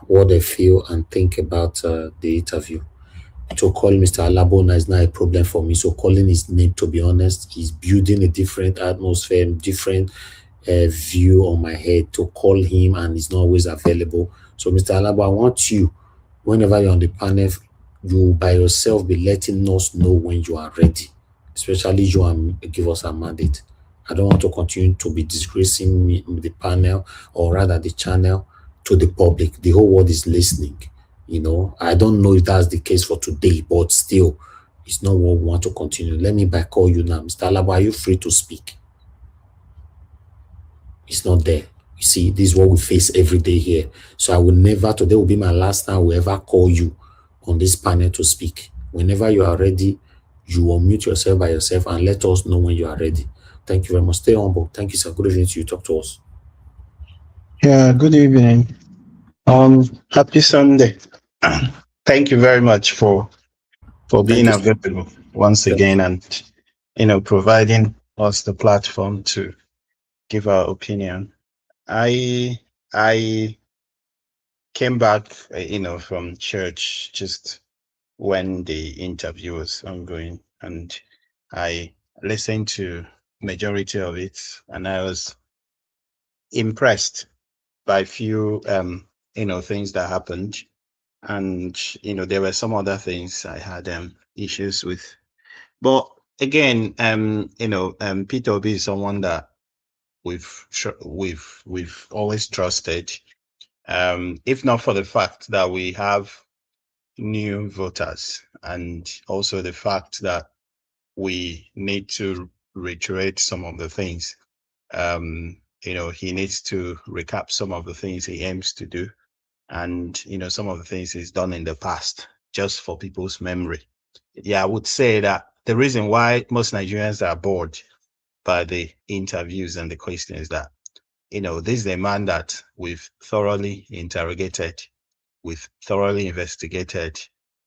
what they feel and think about the interview. To call Mr. Alabona is not a problem for me. So calling his name, to be honest, is building a different atmosphere, different view on my head. To call him and he's not always available. So Mr. Alabo, I want you, whenever you're on the panel, you by yourself be letting us know when you are ready, especially you and give us a mandate. I don't want to continue to be disgracing me, the panel, or rather the channel, to the public. The whole world is listening. You know, I don't know if that's the case for today, but still, it's not what we want to continue. Let me back call you now. Mr. Alaba, are you free to speak? It's not there. You see, this is what we face every day here. So I will never, today will be my last time I will ever call you on this panel to speak. Whenever you are ready, you unmute yourself by yourself and let us know when you are ready. Thank you very much. Stay humble. Thank you, sir. Good evening to you. Talk to us. Yeah, good evening. Happy Sunday. Thank you very much for being Thank you, sir. available once again and providing us the platform to give our opinion. I came back from church just when the interview was ongoing, and I listened to majority of it, and I was impressed by few things that happened. And there were some other things I had issues with. But again, Peter Obi is someone that we've always trusted. If not for the fact that we have new voters, and also the fact that we need to reiterate some of the things. He needs to recap some of the things he aims to do, and some of the things he's done in the past, just for people's memory. Yeah, I would say that the reason why most Nigerians are bored by the interviews and the questions is that this is a man that we've thoroughly interrogated, we've thoroughly investigated,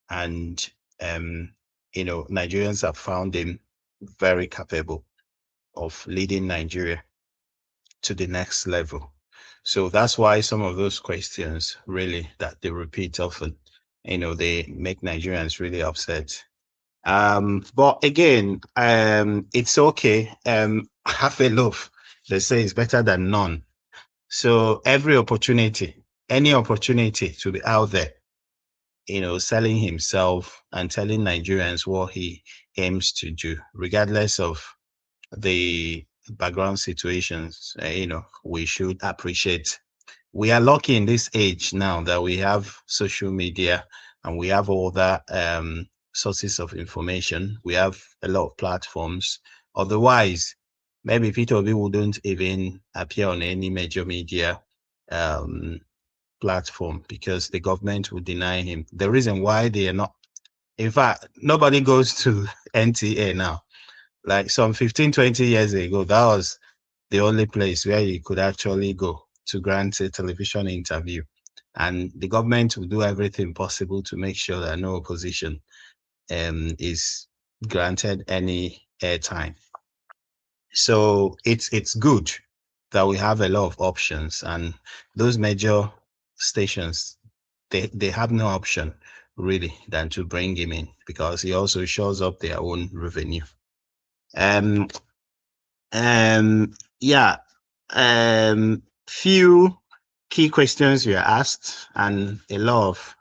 and Nigerians have found him very capable of leading Nigeria to the next level. So that's why some of those questions really that they repeat often, they make Nigerians really upset. But again, it's okay. Half a loaf, they say, is better than none. So every opportunity, any opportunity to be out there, selling himself and telling Nigerians what he aims to do, regardless of the background situations, we should appreciate. We are lucky in this age now that we have social media and we have all that sources of information. We have a lot of platforms. Otherwise, maybe Peter Obi wouldn't even appear on any major media platform, because the government would deny him. The reason why they are not, in fact, nobody goes to NTA now. Like some 15, 20 years ago, that was the only place where you could actually go to grant a television interview. And the government will do everything possible to make sure that no opposition is granted any airtime. So it's good that we have a lot of options, and those major stations, they have no option really than to bring him in, because he also shows up their own revenue. Yeah, few key questions were asked, and a lot of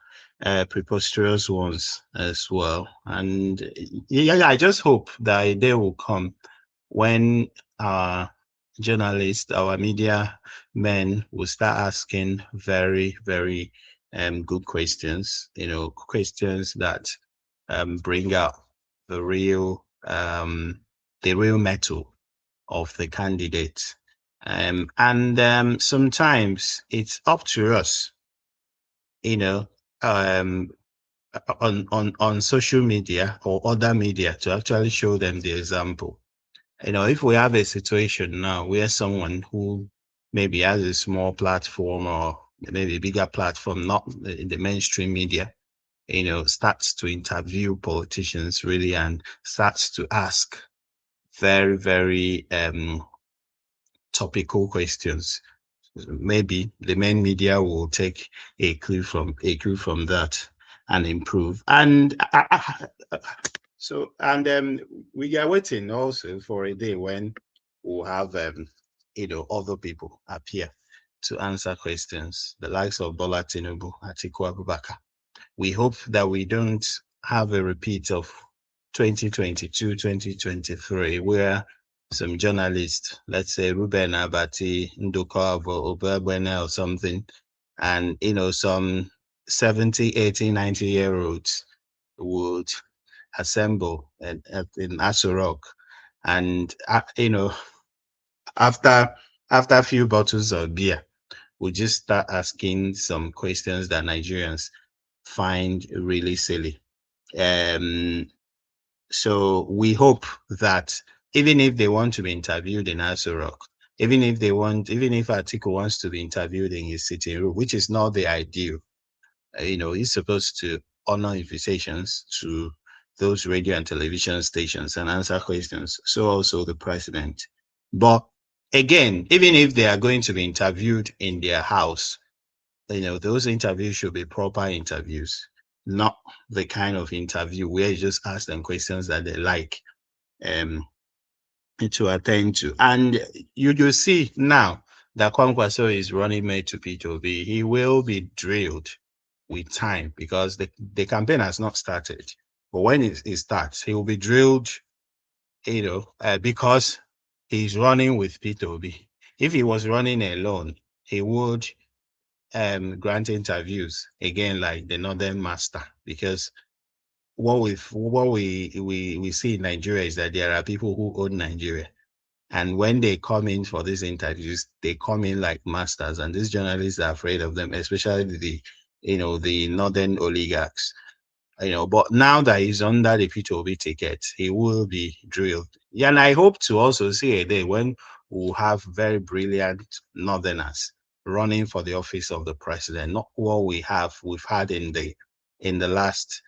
preposterous ones as well. And yeah, I just hope that a day will come when our journalists, our media men, will start asking very, very good questions. Questions that bring out the real metal of the candidate. And sometimes it's up to us, on social media or other media, to actually show them the example. If we have a situation now where someone who maybe has a small platform or maybe a bigger platform, not in the mainstream media, starts to interview politicians really and starts to ask very, very topical questions, maybe the main media will take a clue from that and improve. And we are waiting also for a day when we'll have other people appear to answer questions, the likes of Bola Tinubu, Atiku Abubakar. We hope that we don't have a repeat of 2022, 2023, where some journalists, let's say Ruben Abati, Nduko Obegbene or something, and some 70, 80, 90-year-olds would assemble in Aso Rock, and after a few bottles of beer, we just start asking some questions that Nigerians find really silly. So we hope that even if they want to be interviewed in Aso Rock, even if Atiku wants to be interviewed in his sitting room, which is not the ideal, he's supposed to honor invitations to those radio and television stations and answer questions. So also the president. But again, even if they are going to be interviewed in their house, those interviews should be proper interviews, not the kind of interview where you just ask them questions that they like to attend to. And you see now that Kwankwaso is running mate to P2B, he will be drilled with time because the campaign has not started. But when it starts, he will be drilled, because he's running with P2B. If he was running alone, he would grant interviews again like the Northern Master, because what we see in Nigeria is that there are people who own Nigeria. And when they come in for these interviews, they come in like masters, and these journalists are afraid of them, especially the northern oligarchs. But now that he's under the P2B ticket, he will be drilled. Yeah, and I hope to also see a day when we'll have very brilliant northerners running for the office of the president, not what we've had in the last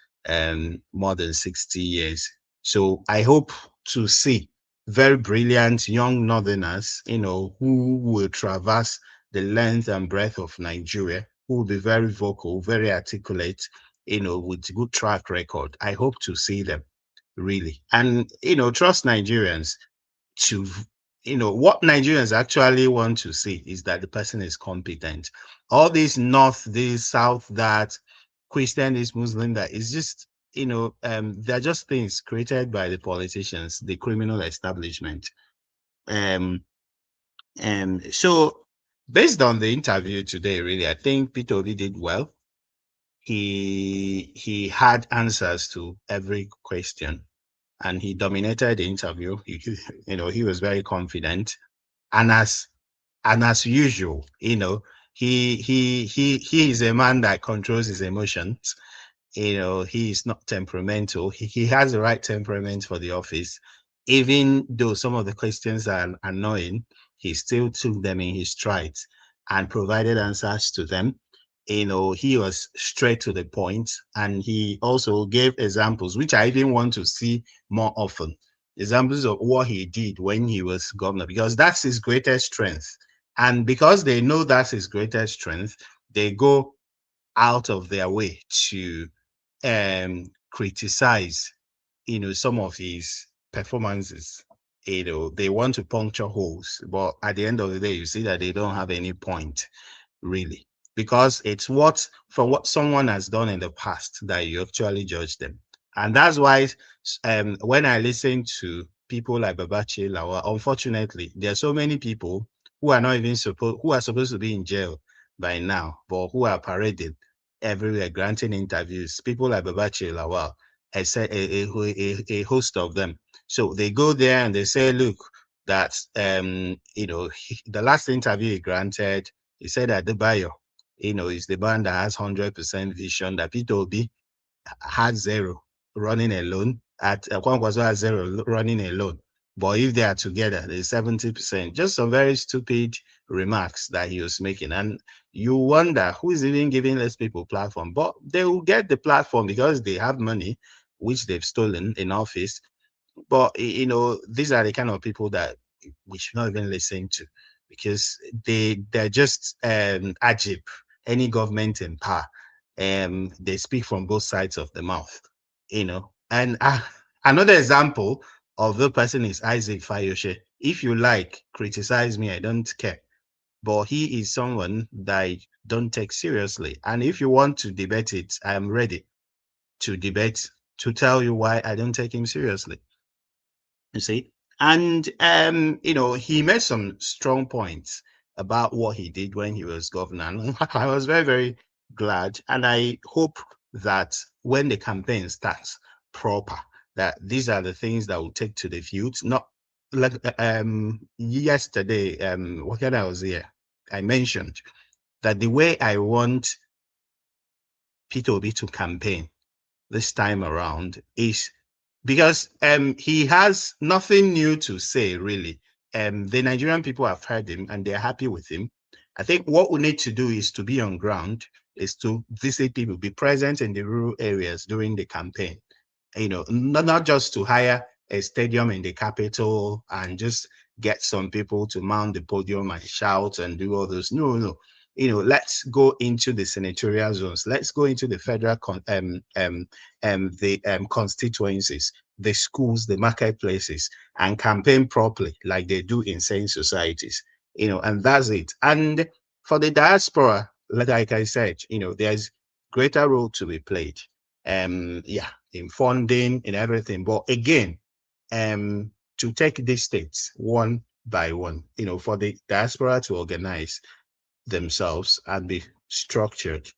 more than 60 years. So I hope to see very brilliant young northerners, who will traverse the length and breadth of Nigeria, who will be very vocal, very articulate, with good track record. I hope to see them really. And, trust Nigerians to, what Nigerians actually want to see is that the person is competent. All this north, this south, that Christian, this Muslim, that is just, they're just things created by the politicians, the criminal establishment. So based on the interview today, really, I think Peter Obi did well. He had answers to every question, and he dominated the interview. He was very confident, and as usual, he is a man that controls his emotions. He is not temperamental. He has the right temperament for the office. Even though some of the questions are annoying, he still took them in his strides and provided answers to them. He was straight to the point, and he also gave examples, which I even want to see more often. Examples of what he did when he was governor, because that's his greatest strength. And because they know that's his greatest strength, they go out of their way to criticize, some of his performances. They want to puncture holes, but at the end of the day, you see that they don't have any point, really, because it's what someone has done in the past that you actually judge them. And that's why when I listen to people like Babachi Lawa, unfortunately, there are so many people who are not even who are supposed to be in jail by now, but who are paraded everywhere granting interviews. People like Babachi Lawal, a host of them. So they go there and they say, look, that the last interview he granted, he said that the buyer, is the man that has 100% vision, that P2B had zero running alone, at Kwankwaso has zero running alone. But if they are together, there's 70%. Just some very stupid remarks that he was making. And you wonder who is even giving these people platform. But they will get the platform because they have money, which they've stolen in office. But, these are the kind of people that we should not even listen to, because they're just ajib, any government in power. They speak from both sides of the mouth, And another example of the person is Isaac Fayoshe. If you like, criticize me, I don't care. But he is someone that I don't take seriously. And if you want to debate it, I am ready to debate, to tell you why I don't take him seriously. You see? And, he made some strong points about what he did when he was governor. And I was very, very glad, and I hope that when the campaign starts proper, that these are the things that will take to the field. Not like yesterday, when I was here, I mentioned that the way I want Peter Obi to campaign this time around is because he has nothing new to say, really. The Nigerian people have heard him and they're happy with him. I think what we need to do is to be on ground, is to visit people, be present in the rural areas during the campaign. Not just to hire a stadium in the capital and just get some people to mount the podium and shout and do all those. No. Let's go into the senatorial zones. Let's go into the federal constituencies, the schools, the marketplaces, and campaign properly like they do in sane societies. And that's it. And for the diaspora, like I said, there's greater role to be played. In funding, in everything. But again, to take these states one by one, for the diaspora to organize themselves and be structured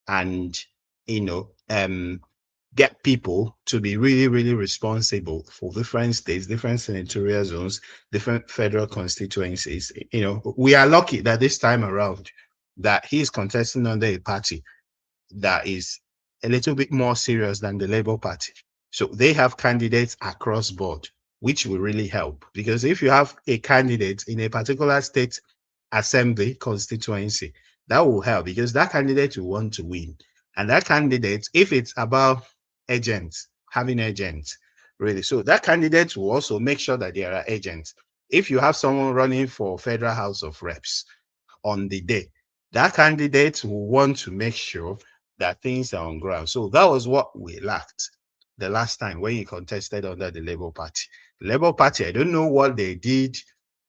and, get people to be really, really responsible for different states, different senatorial zones, different federal constituencies. We are lucky that this time around that he's contesting under a party that is a little bit more serious than the Labour Party. So they have candidates across board, which will really help. Because if you have a candidate in a particular state assembly constituency, that will help because that candidate will want to win. And that candidate, if it's about agents, having agents, really. So that candidate will also make sure that there are agents. If you have someone running for Federal House of Reps on the day, that candidate will want to make sure that things are on ground. So that was what we lacked the last time when he contested under the Labour Party. The Labour Party, I don't know what they did,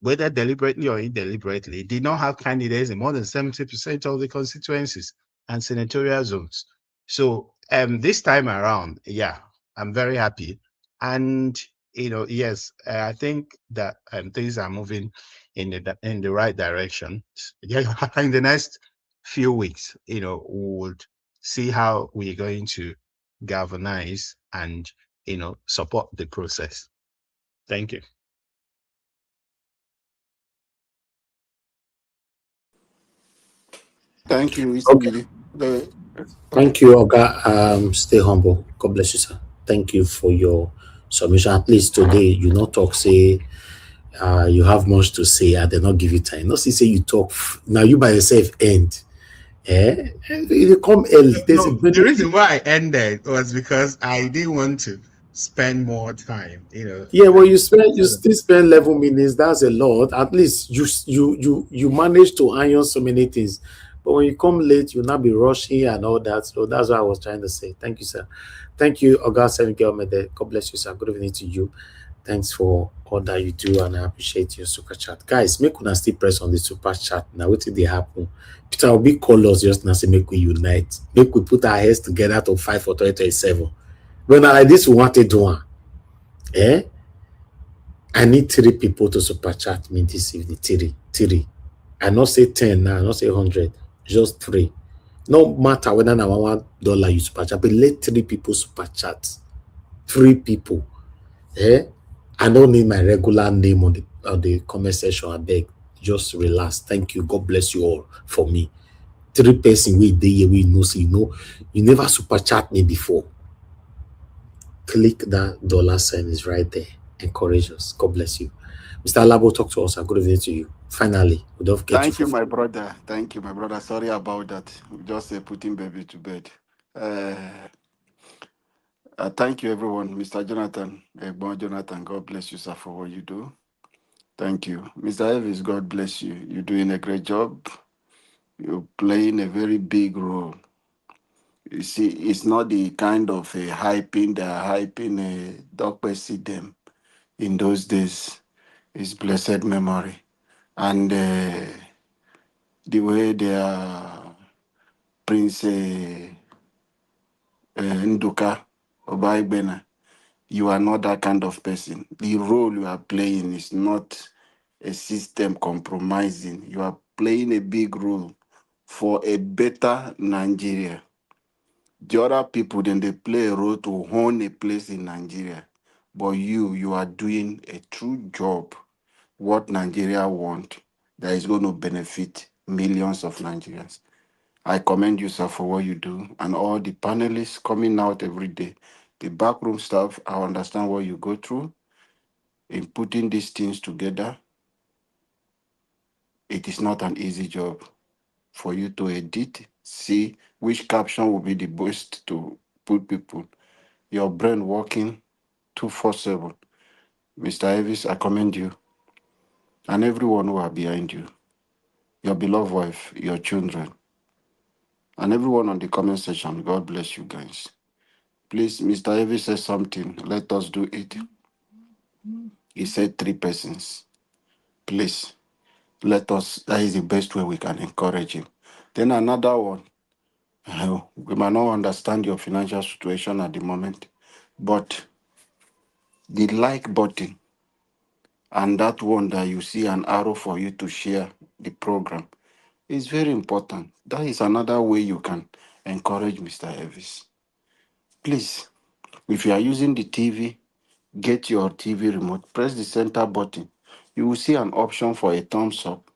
whether deliberately or indeliberately, did not have candidates in more than 70% of the constituencies and senatorial zones. So this time around, I'm very happy. And, yes, I think that things are moving in the right direction. Yeah, in the next few weeks, we would see how we're going to galvanize and, support the process. Thank you. Thank you, Mr. Okay. Thank you, Oga. Stay humble. God bless you, sir. Thank you for your submission. At least today, you not talk, say, you have much to say, and they not give you time. Not say you talk, now you by yourself end. You come early. The reason why I ended was because I didn't want to spend more time, Yeah, well, you still spend 11 minutes. That's a lot. At least you manage to iron so many things. But when you come late, you'll not be rushing and all that. So that's what I was trying to say. Thank you, sir. Thank you, Oga Seven. God bless you, sir. Good evening to you. Thanks for all that you do, and I appreciate your super chat. Guys, make una still press on the super chat. Now, what did they happen? Peter will be call us just now, say make we unite. Make we put our heads together to fight for 2027. When like this, we want to do one. I need 3 people to super chat me this evening. 3. I not say 10 now, I not say 100. Just 3. No matter whether now $1 you super chat, but let 3 people super chat. 3 people. I don't need my regular name on the comment section. I beg. Just relax. Thank you. God bless you all for me. 3 person we day we know, so you never super chat me before. Click that $sign is right there. Encourage us. God bless you. Mr. Labo, talk to us. Good evening to you. Finally, we don't get Thank you, my brother. Thank you, my brother. Sorry about that. Just putting baby to bed. Thank you, everyone. Mr. Jonathan, Jonathan, God bless you, sir, for what you do. Thank you. Mr. Elvis, God bless you. You're doing a great job. You're playing a very big role. You see, it's not the kind of hyping a Dr. See them in those days. It's blessed memory. And the way they are Prince Nduka Obaigbena, you are not that kind of person. The role you are playing is not a system compromising. You are playing a big role for a better Nigeria. The other people, then they play a role to own a place in Nigeria. But you are doing a true job. What Nigeria want, that is going to benefit millions of Nigerians. I commend you, sir, for what you do, and all the panelists coming out every day. The backroom staff, I understand what you go through in putting these things together. It is not an easy job for you to edit, see which caption will be the best to put people. Your brain working 247. Mr. Evis, I commend you and everyone who are behind you, your beloved wife, your children, and everyone on the comment section. God bless you guys. Please, Mr. Evis said something. Let us do it. He said 3 persons. Please, let us. That is the best way we can encourage him. Then another one. We might not understand your financial situation at the moment, but the like button and that one that you see an arrow for you to share the program is very important. That is another way you can encourage Mr. Evis. Please, if you are using the TV, get your TV remote, press the center button. You will see an option for a thumbs up.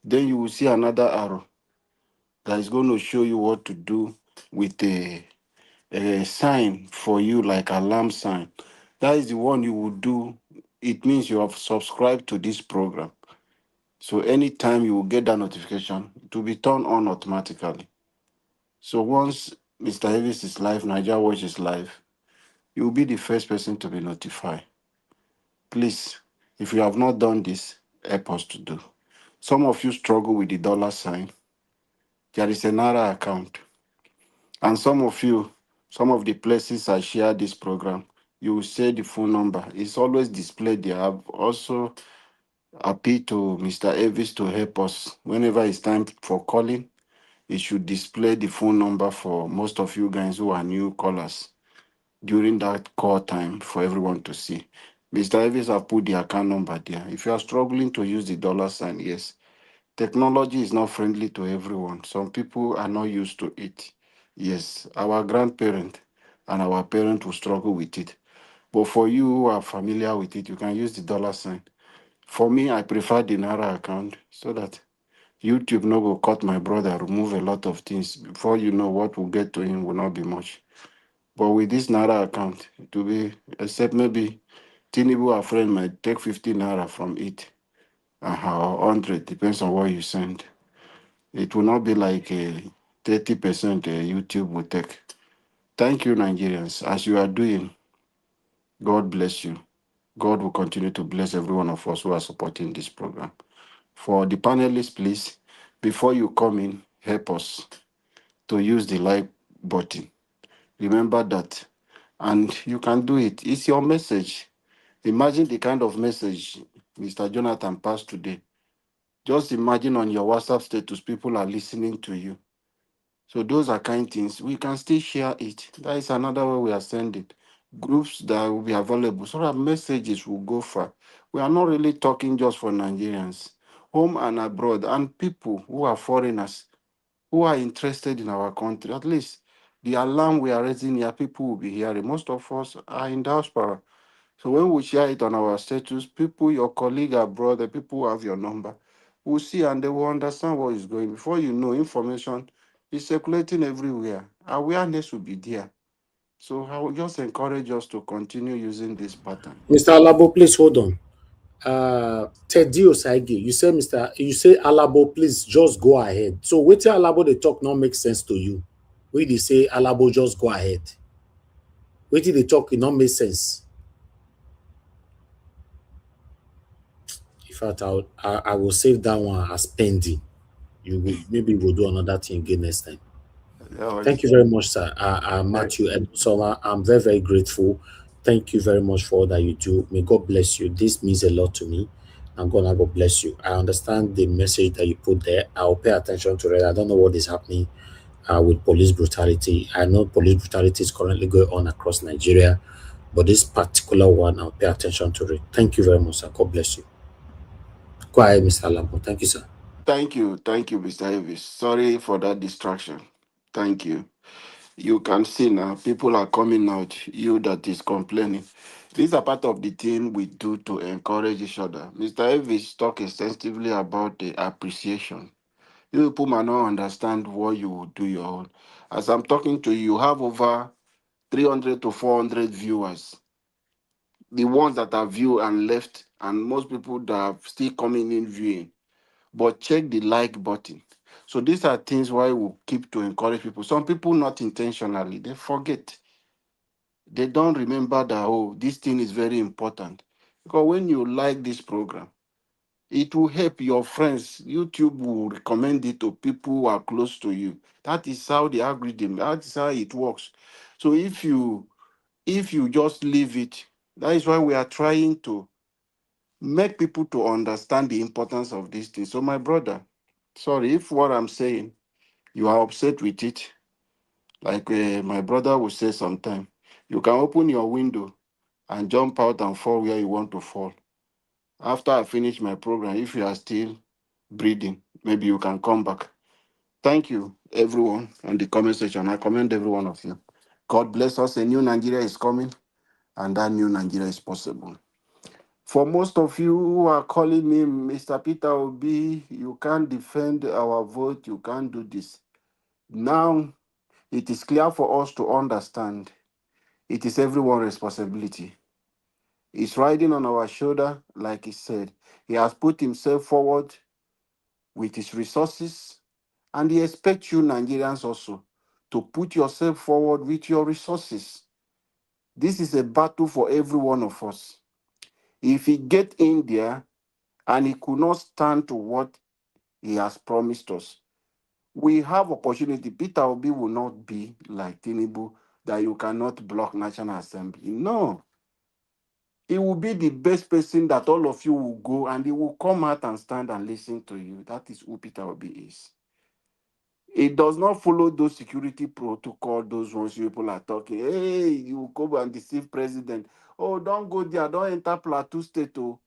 Then you will see another arrow that is going to show you what to do with a sign for you, like alarm sign. That is the one you will do. It means you have subscribed to this program. So anytime you will get that notification, it will be turned on automatically. So once Mr. Davis is live, Nigeria Watch is live, you will be the first person to be notified. Please, if you have not done this, help us to do. Some of you struggle with the dollar sign. There is another account. And some of you, some of the places I share this program, you will say the phone number. It's always displayed there. I've also appealed to Mr. Evis to help us. Whenever it's time for calling, it should display the phone number for most of you guys who are new callers during that call time for everyone to see. Mr. Evis have put the account number there. If you are struggling to use the dollar sign, yes, technology is not friendly to everyone. Some people are not used to it. Yes, our grandparent and our parent will struggle with it. But for you who are familiar with it, you can use the dollar sign. For me, I prefer the Naira account so that YouTube no go cut my brother, remove a lot of things. Before you know, what will get to him will not be much. But with this Naira account, it will be, except maybe Tinubu, our friend, might take 50 Naira from it. Or 100, depends on what you send. It will not be like a 30% YouTube will take. Thank you, Nigerians. As you are doing, God bless you. God will continue to bless every one of us who are supporting this program. For the panelists, please, before you come in, help us to use the like button. Remember that. And you can do it. It's your message. Imagine the kind of message Mr. Jonathan passed today. Just imagine on your WhatsApp status, people are listening to you. So those are kind things. We can still share it. That is another way we are sending. Groups that will be available so that messages will go far. We are not really talking just for Nigerians, home and abroad, and people who are foreigners, who are interested in our country. At least the alarm we are raising here, people will be hearing. Most of us are in diaspora. So when we share it on our status, people, your colleague abroad, the people who have your number, will see and they will understand what is going. Before you know, information is circulating everywhere. Awareness will be there. So I will just encourage us to continue using this pattern. Mr. Alabo, please hold on. Teddy Osaige, you say Alabo, please just go ahead. So wait till Alabo they talk not make sense to you. We they say Alabo just go ahead. Wait till they talk it not make sense. In fact, I will save that one as pending. Maybe we'll do another thing again next time. Yeah, Thank you very much, sir. Matthew and Soma, I'm very, very grateful. Thank you very much for all that you do. May God bless you. This means a lot to me. And God bless you. I understand the message that you put there. I'll pay attention to it. I don't know what is happening with police brutality. I know police brutality is currently going on across Nigeria, but this particular one, I'll pay attention to it. Thank you very much, sir. God bless you. Go ahead, Mr. Lambo. Thank you, sir. Thank you, Mr. Davis. Sorry for that distraction. Thank you. You can see now people are coming out. You that is complaining. These are part of the thing we do to encourage each other. Mr. Davis talk extensively about the appreciation. You people might not understand what you will do your own. As I'm talking to you, you have over 300 to 400 viewers. The ones that are viewed and left, and most people that are still coming in viewing. But check the like button. So these are things why we keep to encourage people. Some people not intentionally, they forget. They don't remember that, oh, this thing is very important. Because when you like this program, it will help your friends. YouTube will recommend it to people who are close to you. That is how the algorithm, that is how it works. So if you just leave it, that is why we are trying to make people to understand the importance of this thing. So my brother, sorry if what I'm saying, you are upset with it, like my brother will say sometime, you can open your window and jump out and fall where you want to fall. After I finish my program, if you are still breathing, maybe you can come back. Thank you, everyone, on the comment section. I commend every one of you. God bless us. A new Nigeria is coming, and that new Nigeria is possible. For most of you who are calling me Mr. Peter Obi, you can't defend our vote, you can't do this. Now, it is clear for us to understand it is everyone's responsibility. It's riding on our shoulder, like he said. He has put himself forward with his resources, and he expects you Nigerians also to put yourself forward with your resources. This is a battle for every one of us. If he get in there and he could not stand to what he has promised us, we have opportunity. Peter Obi will not be like Tinubu, that you cannot block National Assembly. No. He will be the best person that all of you will go, and he will come out and stand and listen to you. That is who Peter Obi is. It does not follow those security protocol, those ones people are talking. Hey, you go and deceive president. Oh, don't go there. Don't enter Plateau State. Oh,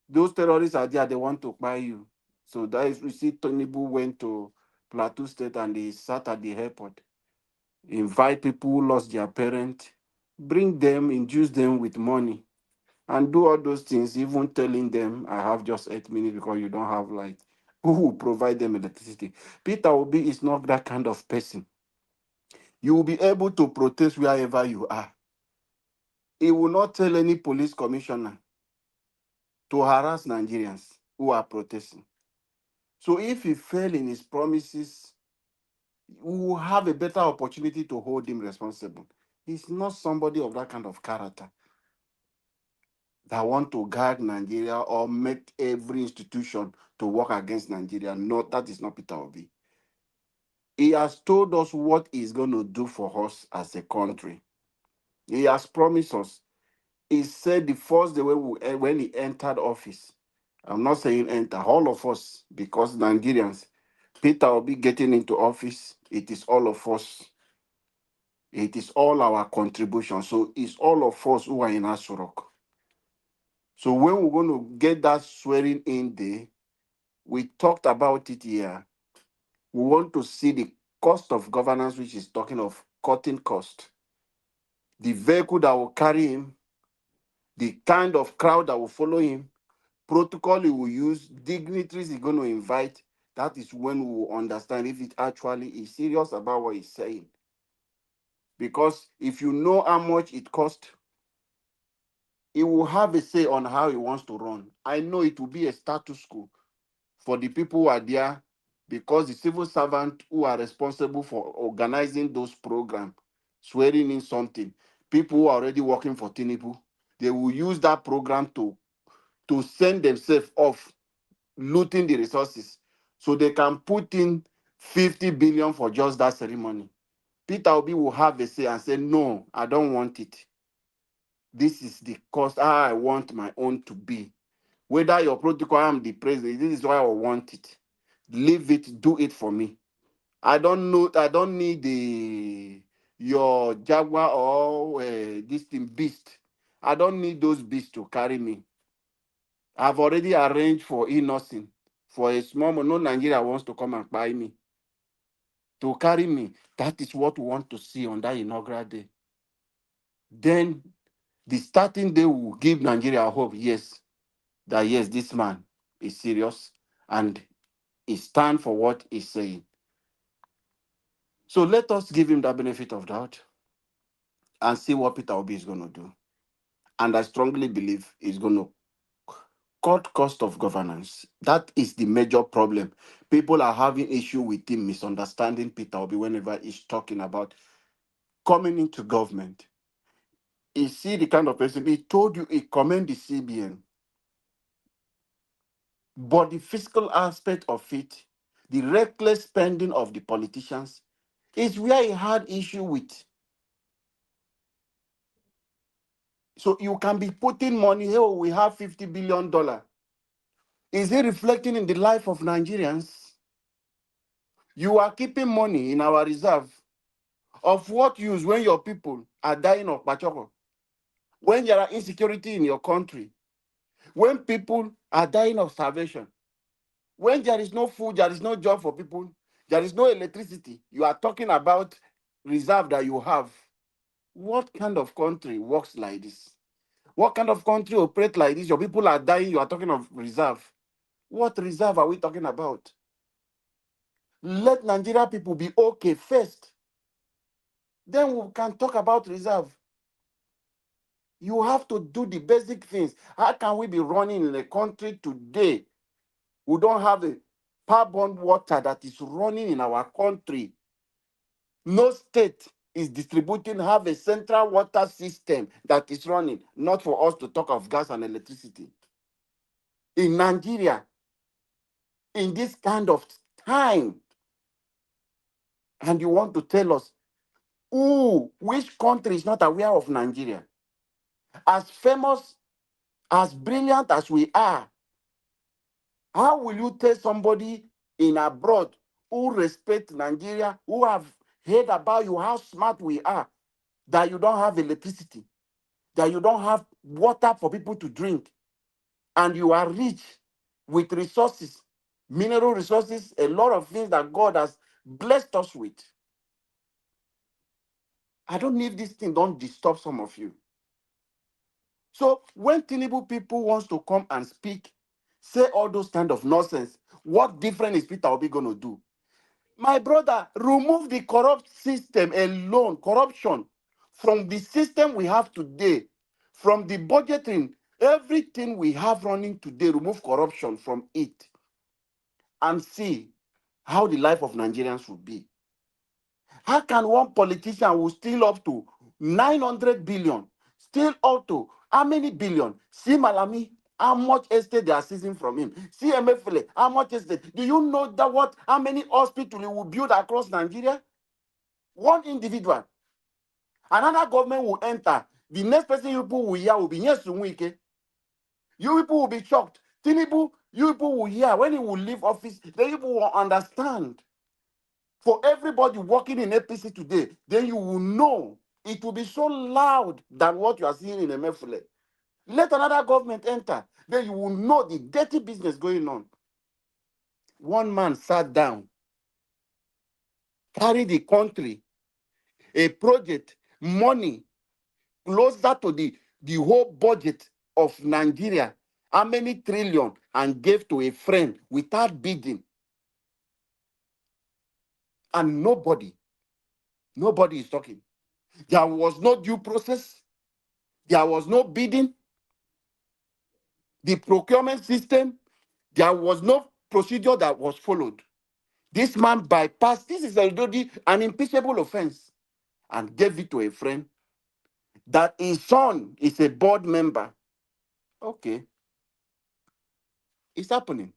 those terrorists are there. They want to buy you. So that is, we see Tinubu went to Plateau State and he sat at the airport. Invite people who lost their parent, bring them, induce them with money, and do all those things, even telling them, I have just 8 minutes because you don't have light. Who will provide them electricity? Peter Obi is not that kind of person. You will be able to protest wherever you are. He will not tell any police commissioner to harass Nigerians who are protesting. So if he fail in his promises, we will have a better opportunity to hold him responsible. He's not somebody of that kind of character that want to guard Nigeria or make every institution to work against Nigeria. No, that is not Peter Obi. He has told us what he's going to do for us as a country. He has promised us. He said the first day when he entered office, I'm not saying enter, all of us, because Nigerians, Peter Obi getting into office, it is all of us. It is all our contribution. So it's all of us who are in Asurok. So when we're going to get that swearing in day, we talked about it here. We want to see the cost of governance, which is talking of cutting cost, the vehicle that will carry him, the kind of crowd that will follow him, protocol he will use, dignitaries he's going to invite. That is when we will understand if it actually is serious about what he's saying. Because if you know how much it costs, he will have a say on how he wants to run. I know it will be a status quo for the people who are there, because the civil servants who are responsible for organizing those programs, swearing in something, people who are already working for Tinubu, they will use that program to send themselves off, looting the resources, so they can put in 50 billion for just that ceremony. Peter Obi will have a say and say, no, I don't want it. This is the cost I want my own to be. Whether your protocol, I'm the president, this is why I want it. Leave it, do it for me. I don't know, I don't need your Jaguar or this thing beast. I don't need those beasts to carry me. I've already arranged for e-nursing for a small money. No Nigeria wants to come and buy me, to carry me. That is what we want to see on that inaugural day. Then the starting day will give Nigeria hope, yes, that yes, this man is serious and he stand for what he's saying. So let us give him the benefit of doubt and see what Peter Obi is going to do. And I strongly believe he's going to cut cost of governance. That is the major problem. People are having issue with him misunderstanding Peter Obi whenever he's talking about coming into government. You see the kind of person, he told you he commend the CBN. But the fiscal aspect of it, the reckless spending of the politicians, is where he had issue with. So you can be putting money, hey, we have $50 billion. Is it reflecting in the life of Nigerians? You are keeping money in our reserve. Of what use when your people are dying of Pachoko? When there are insecurity in your country? When people are dying of starvation? When there is no food, there is no job for people, there is no electricity, you are talking about reserve that you have. What kind of country works like this? What kind of country operates like this? Your people are dying, you are talking of reserve. What reserve are we talking about? Let Nigeria people be okay first. Then we can talk about reserve. You have to do the basic things. How can we be running in a country today? We don't have a carbon water that is running in our country. No state is distributing, have a central water system that is running, not for us to talk of gas and electricity. In Nigeria, in this kind of time, and you want to tell us, which country is not aware of Nigeria? As famous, as brilliant as we are, how will you tell somebody in abroad who respect Nigeria, who have heard about you, how smart we are, that you don't have electricity, that you don't have water for people to drink, and you are rich with resources, mineral resources, a lot of things that God has blessed us with? I don't know if this thing don't disturb some of you. So when Tinubu people wants to come and speak, say all those kind of nonsense, what different is Peter Obi going to do? My brother, remove the corrupt system alone, corruption, from the system we have today, from the budgeting, everything we have running today, remove corruption from it and see how the life of Nigerians will be. How can one politician who steal up to 900 billion, steal up to how many billion? See Malami, how much estate they are seizing from him. See Emefiele, how much estate? Do you know that how many hospitals he will build across Nigeria? One individual. Another government will enter. The next person you people will hear will be yes, Wike. You people will be shocked. Tinubu, you people will hear when he will leave office, then you people will understand. For everybody working in APC today, then you will know it will be so loud than what you are seeing in Emefiele. Let another government enter, then you will know the dirty business going on. One man sat down, carried the country, a project, money, closer to the whole budget of Nigeria, how many trillion, and gave to a friend without bidding. And nobody is talking. There was no due process. There was no bidding. The procurement system, there was no procedure that was followed. This man bypassed, this is already an impeachable offense, and gave it to a friend that his son is a board member. Okay, it's happening.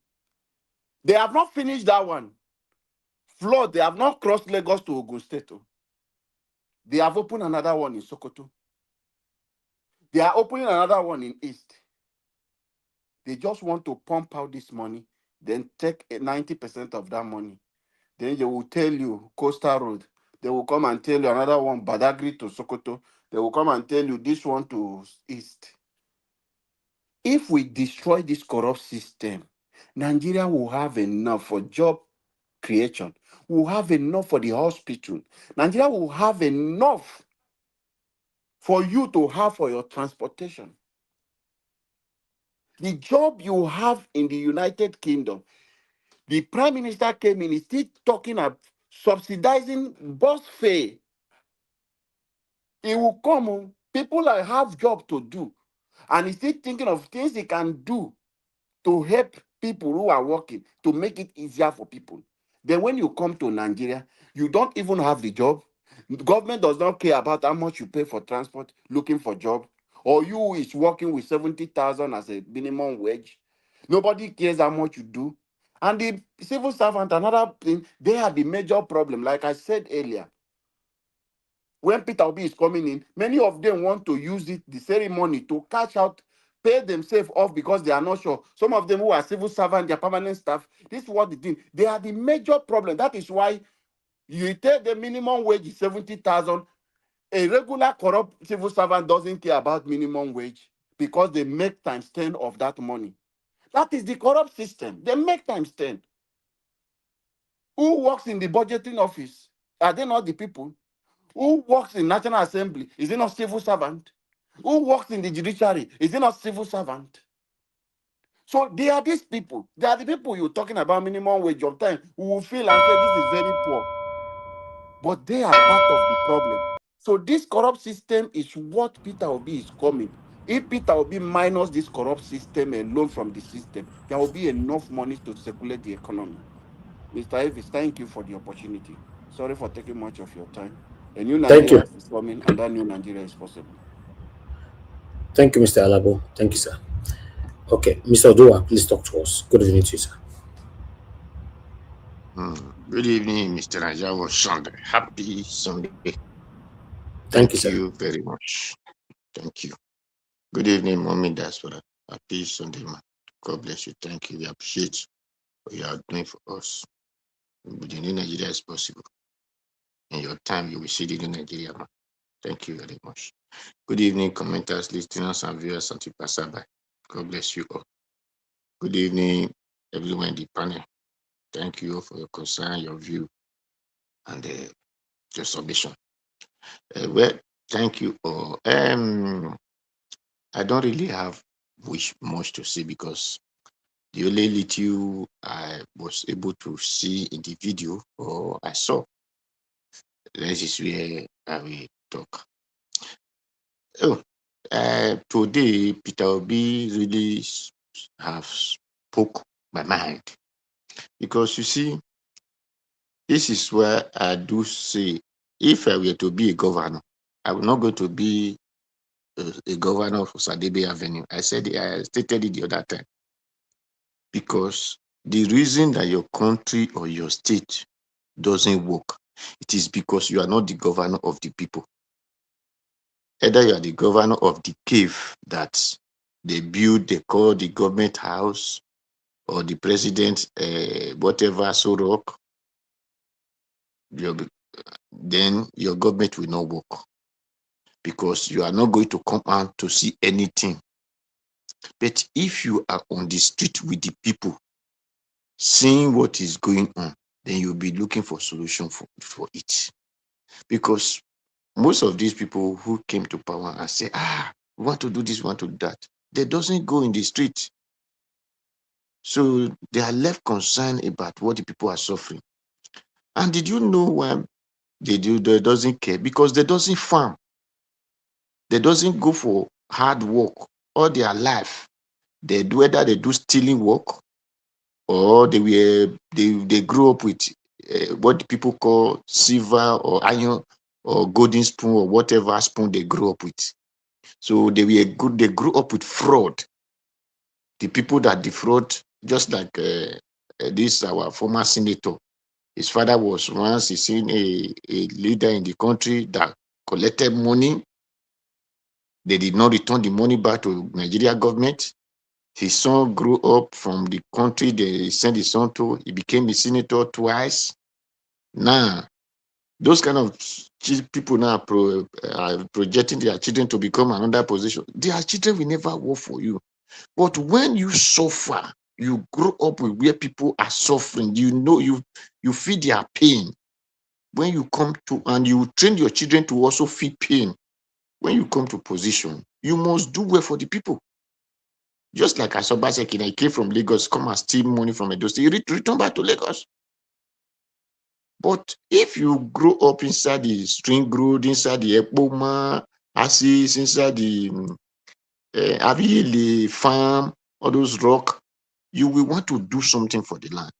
They have not finished that one. Flood, they have not crossed Lagos to Ogun State. They have opened another one in Sokoto. They are opening another one in East. They just want to pump out this money, then take 90% of that money. Then they will tell you Coastal Road. They will come and tell you another one, Badagry to Sokoto. They will come and tell you this one to East. If we destroy this corrupt system, Nigeria will have enough for job creation. We'll have enough for the hospital. Nigeria will have enough for you to have for your transportation. The job you have in the United Kingdom, the Prime Minister came in, he's still talking about subsidizing bus fare. He will come, people that have job to do, and he's still thinking of things he can do to help people who are working, to make it easier for people. Then when you come to Nigeria, you don't even have the job. The government does not care about how much you pay for transport, looking for job, or you is working with 70,000 as a minimum wage. Nobody cares how much you do. And the civil servant, another thing, they are the major problem. Like I said earlier, when Peter Obi is coming in, many of them want to use it, the ceremony, to cash out, pay themselves off because they are not sure. Some of them who are civil servants, their permanent staff, this is what they do. They are the major problem. That is why you take the minimum wage is 70,000. A regular corrupt civil servant doesn't care about minimum wage because they make times 10 of that money. That is the corrupt system. They make times 10. Who works in the budgeting office? Are they not the people? Who works in National Assembly? Is it not civil servant? Who works in the judiciary? Is it not civil servant? So they are these people. They are the people you're talking about minimum wage of time who will feel and say this is very poor. But they are part of the problem. So this corrupt system is what Peter Obi is coming. If Peter Obi minus this corrupt system alone from the system, there will be enough money to circulate the economy. Mr. Evis, thank you for the opportunity. Sorry for taking much of your time. A new Thank Nigeria you. is coming, and that new Nigeria is possible. Thank you, Mr. Alabo. Thank you, sir. Okay, Mr. Odoa, please talk to us. Good evening to you, sir. Good evening, Mr. Najawo Sunday. Happy Sunday. Thank you, Thank sir. you very much. Thank you. Good evening, Mommy Diaspora. Happy Sunday, man. God bless you. Thank you. We appreciate what you are doing for us. The new Nigeria is possible. In your time, you will see the new Nigeria, man. Thank you very much. Good evening, commenters, listeners, and viewers and passerby. God bless you all. Good evening, everyone in the panel. Thank you for your concern, your view, and your submission. Well, thank you all. I don't really have much to say because the only little I was able to see in the video or I saw, this is where I will talk. Oh, today Peter Obi really have spoke my mind because you see, this is where I do say, if I were to be a governor, I will not go to be a governor of Sadebe Avenue. I stated it the other time. Because the reason that your country or your state doesn't work, it is because you are not the governor of the people. Either you are the governor of the cave that they build, they call the government house, or the president, whatever, so rock, then your government will not work. Because you are not going to come out to see anything. But if you are on the street with the people, seeing what is going on, then you'll be looking for solution for it. Because most of these people who came to power and say, we want to do this, we want to do that, they doesn't go in the street. So they are left concerned about what the people are suffering. And did you know why they doesn't care? Because they doesn't farm. They doesn't go for hard work all their life. Whether they do stealing work or they grew up with what the people call silver or iron or golden spoon or whatever spoon they grew up with. So they grew up with fraud. The people that defraud, just like this our former senator, his father was once seen a leader in the country that collected money. They did not return the money back to Nigeria government. His son grew up from the country they sent his son to. He became a senator twice. Now, those kind of people now are projecting their children to become another position. Their children will never work for you. But when you suffer, you grow up with where people are suffering, you know, you feel their pain. When you come to, and you train your children to also feel pain, when you come to position, you must do well for the people. Just like Asobaseki, I came from Lagos, come and steal money from Edo State, return back to Lagos. But if you grow up inside the string road, inside the Ekpoma, Assis, inside the Aviele farm, all those rock, you will want to do something for the land.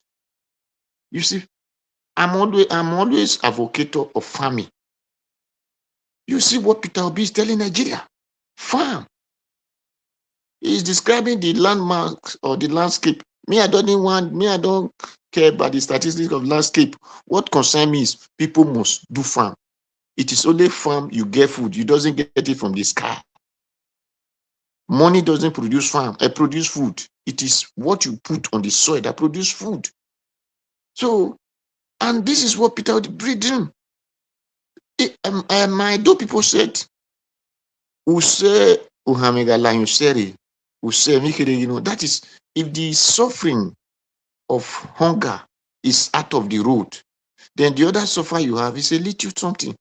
You see, I'm always advocate of farming. You see what Peter Obi is telling Nigeria? Farm. He's describing the landmarks or the landscape. I don't care about the statistics of landscape. What concerns me is people must do farm. It is only farm you get food. You doesn't get it from the sky. Money doesn't produce farm. I produce food. It is what you put on the soil that produce food. So, and this is what Peter Obi breeding. My do people said, Use Uhamegala Yuseri, Use Mikere, you know, that is if the suffering of hunger is out of the road, then the other suffer you have is a little something.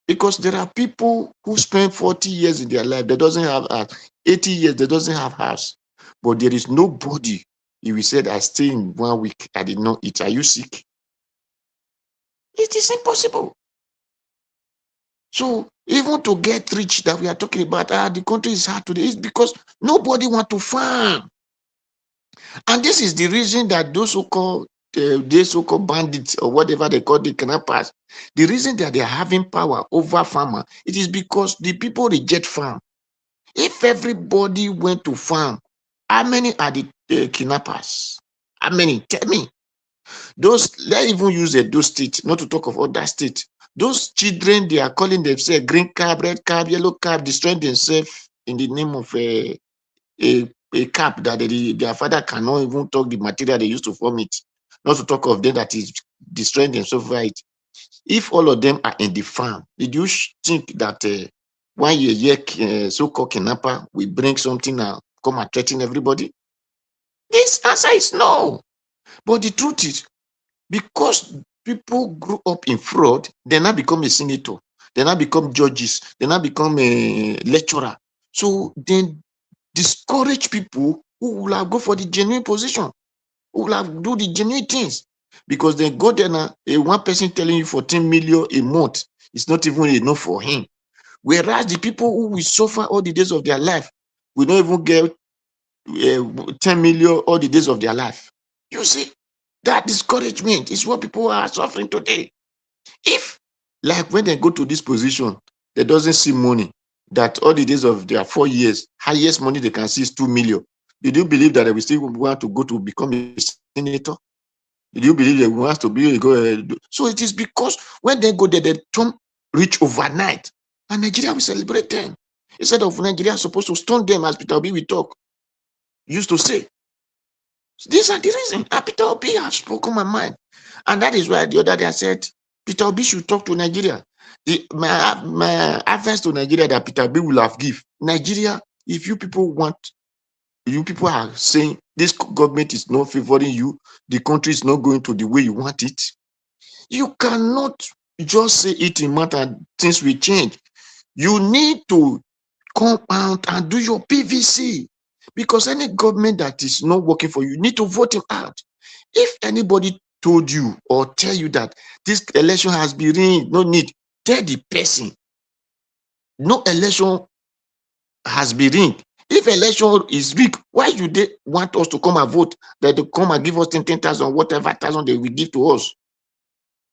Because there are people who spend 40 years in their life, they doesn't have house, 80 years, they doesn't have house. But there is nobody, if we said, I stay in 1 week, I did not eat. Are you sick? It is impossible. So even to get rich that we are talking about, the country is hard today. It's because nobody want to farm. And this is the reason that those so-called bandits or whatever they call the kidnappers, the reason that they are having power over farmer, it is because the people reject farm. If everybody went to farm, how many are the kidnappers? How many? Tell me. Let's even use those states, not to talk of other states. Those children, they are calling themselves green cab, red cab, yellow cab, destroying themselves in the name of a cap that their father cannot even talk the material they used to form it. Not to talk of them that is destroying themselves right. If all of them are in the farm, did you think that 1 year so-called kidnapper will bring something and come and threaten everybody? This answer is no. But the truth is, because people grew up in fraud, they now become a senator, they now become judges, they now become a lecturer. So then discourage people who will have go for the genuine position, who will have do the genuine things. Because they go there now, one person telling you 14 million a month is not even enough for him. Whereas the people who will suffer all the days of their life will not even get 10 million all the days of their life. You see, that discouragement is what people are suffering today. If, like when they go to this position, they doesn't see money, that all the days of their 4 years, highest money they can see is 2 million. Did you believe that they will still want to go to become a senator? Did you believe they want to be so it is because when they go there, they turn rich overnight, and Nigeria will celebrate them. Instead of Nigeria supposed to stone them, as Peter Obi we talk used to say. These are the reasons. Peter Obi has spoken my mind. And that is why the other day I said, Peter Obi should talk to Nigeria. My advice to Nigeria that Peter Obi will have give. Nigeria, if you people are saying this government is not favoring you, the country is not going to the way you want it, you cannot just say it in matter and things will change. You need to come out and do your PVC. Because any government that is not working for you, you need to vote him out. If anybody told you or tell you that this election has been rigged, no need, tell the person, no election has been rigged. If election is rigged, why do they want us to come and vote? That they come and give us 10,000, whatever thousand they will give to us.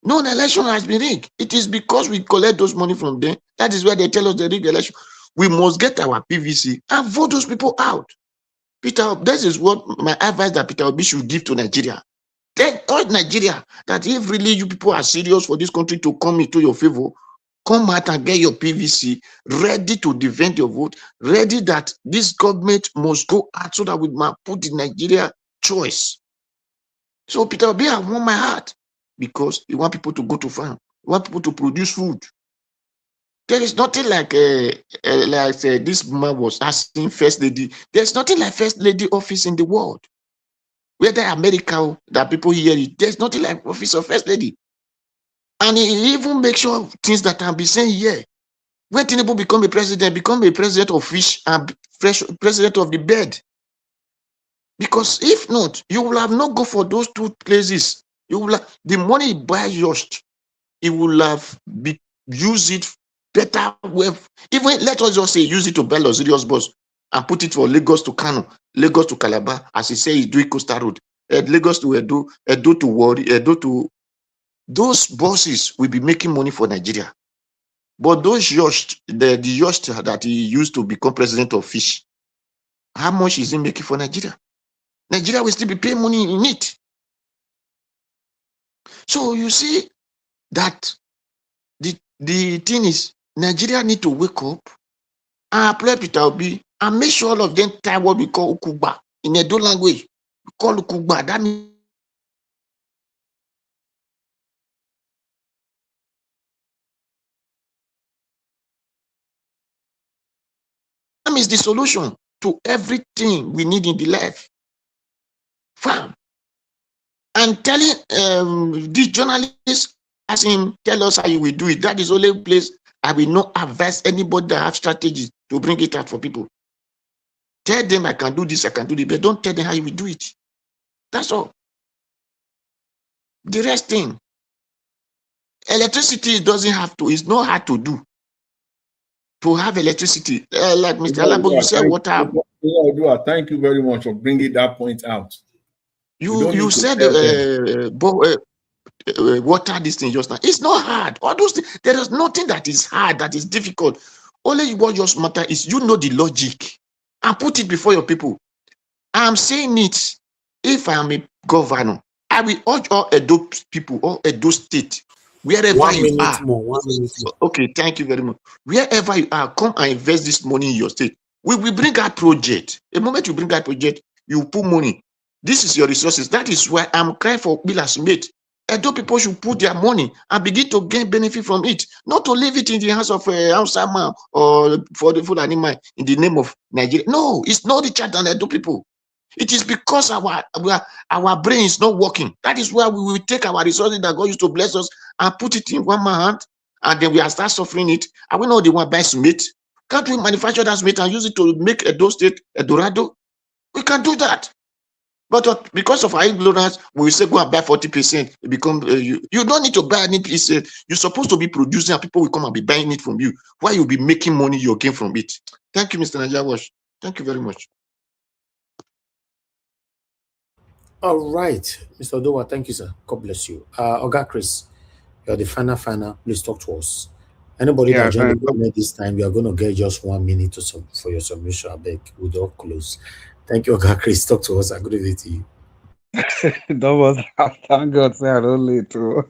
No election has been rigged. It is because we collect those money from them. That is why they tell us they rigged election. We must get our PVC and vote those people out. Peter, this is what my advice that Peter Obi should give to Nigeria. Tell Nigeria that if really you people are serious for this country to come into your favor, come out and get your PVC, ready to defend your vote, ready that this government must go out so that we might put the Nigeria choice. So Peter Obi, I want my heart because you want people to go to farm, you want people to produce food. There is nothing like this man was asking First Lady. There's nothing like First Lady office in the world. Whether America, that people hear it, there's nothing like office of first lady. And he even makes sure things that can be saying here. When Tinubu become a president of fish and president of the bird. Because if not, you will have not go for those two places. You will have, the money he buys just, he will have use it better. Even let us just say use it to buy luxurious bus and put it for Lagos to Kano, Lagos to Calabar, as he say he's doing Coastal Road, Lagos to Edo, Edo to Warri, Edo to those buses will be making money for Nigeria. But those yachts, the yachts that he used to become president of fish, how much is he making for Nigeria? Nigeria will still be paying money in it. So you see that the thing is, Nigeria need to wake up and apply Peter Obi and make sure all of them tie what we call Ukugba in Edo language. We call Ukugba. That means the solution to everything we need in the life. Farm. And telling the journalists, ask him, tell us how you will do it. That is the only place I will not advise anybody that have strategies to bring it out for people. Tell them I can do this, I can do this, but don't tell them how you will do it. That's all. The rest thing, electricity doesn't have to, it's not hard to do. To have electricity, like Mr. Alabo, you said water. Thank you very much for bringing that point out. You said water this thing just now. It's not hard. All those things, there is nothing that is hard, that is difficult. Only what just matter is you know the logic and put it before your people. I'm saying it. If I am a governor, I will urge all Edo people, all Edo state, wherever 1 you minute are. more, 1 minute more. Okay, thank you very much. Wherever you are, come and invest this money in your state. We will bring out project. The moment you bring out project, you put money. This is your resources. That is why I'm crying for Bill Mate. Edo people should put their money and begin to gain benefit from it, not to leave it in the hands of Hausa man or for the full animal in the name of Nigeria. No, it's not the child and Edo people. It is because our brain is not working. That is why we will take our resources that God used to bless us and put it in one man hand, and then we are start suffering it. And we know they want to buy cement. Can't we manufacture that cement and use it to make Edo State Eldorado? We can do that. But because of our ignorance, we will say go and buy 40%. It become you don't need to buy any piece. You're supposed to be producing, and people will come and be buying it from you. Why you'll be making money you gain from it? Thank you, Mr. Nigeria Wash. Thank you very much. All right, Mr. Odowa, thank you, sir. God bless you. Oga Chris, you're the final. Please talk to us. Anybody Yeah, that joined the comment this time, you are going to get just 1 minute for your submission. I beg, we don't close. Thank you, Oga Chris. Talk to us. A good evening to you. that was thank God say I don't late too.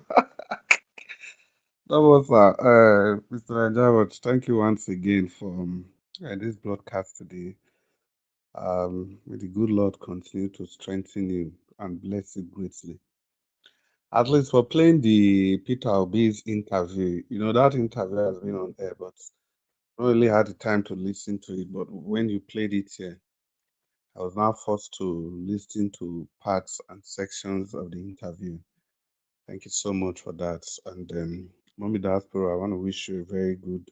That was Mr. Najawat. Thank you once again for this broadcast today. May the good Lord continue to strengthen you and bless you greatly. At least for playing the Peter Obi's interview, that interview has been on air, but I not really had the time to listen to it. But when you played it here, I was now forced to listen to parts and sections of the interview. Thank you so much for that. And Mommy Diaspora, I want to wish you a very good,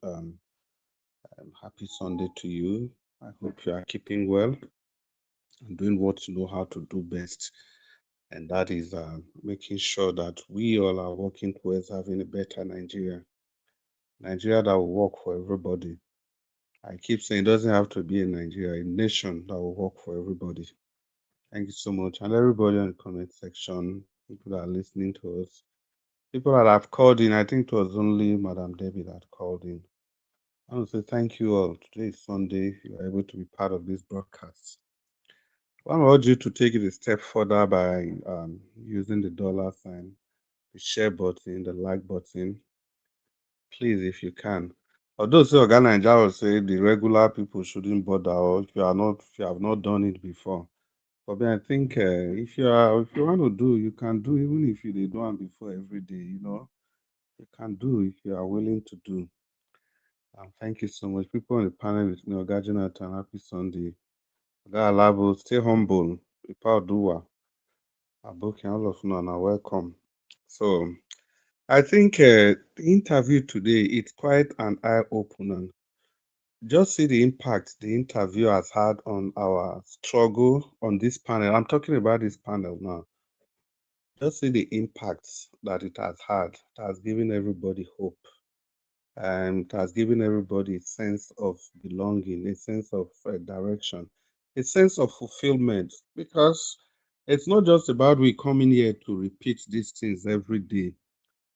happy Sunday to you. I hope you are keeping well and doing what you know how to do best. And that is making sure that we all are working towards having a better Nigeria. Nigeria that will work for everybody. I keep saying it doesn't have to be a Nigeria, a nation that will work for everybody. Thank you so much. And everybody in the comment section, people that are listening to us, people that have called in. I think it was only Madam Debbie that called in. I want to say thank you all. Today is Sunday. You are able to be part of this broadcast. I want to urge you to take it a step further by using the dollar sign, the share button, the like button. Please, if you can. Although Oga Nigeria will say the regular people shouldn't bother, or if you have not done it before. But I think if you want to do, you can do, even if you did one before every day. You can do if you are willing to do. Thank you so much. People on the panel with me, Oga Jonathan, happy Sunday. Oga Alabo, stay humble. Oduwa. Aboki, all of you are welcome. So I think the interview today it's quite an eye opener. Just see the impact the interview has had on our struggle on this panel. I'm talking about this panel now. Just see the impacts that it has had. It has given everybody hope. And it has given everybody a sense of belonging, a sense of direction, a sense of fulfillment. Because it's not just about we coming here to repeat these things every day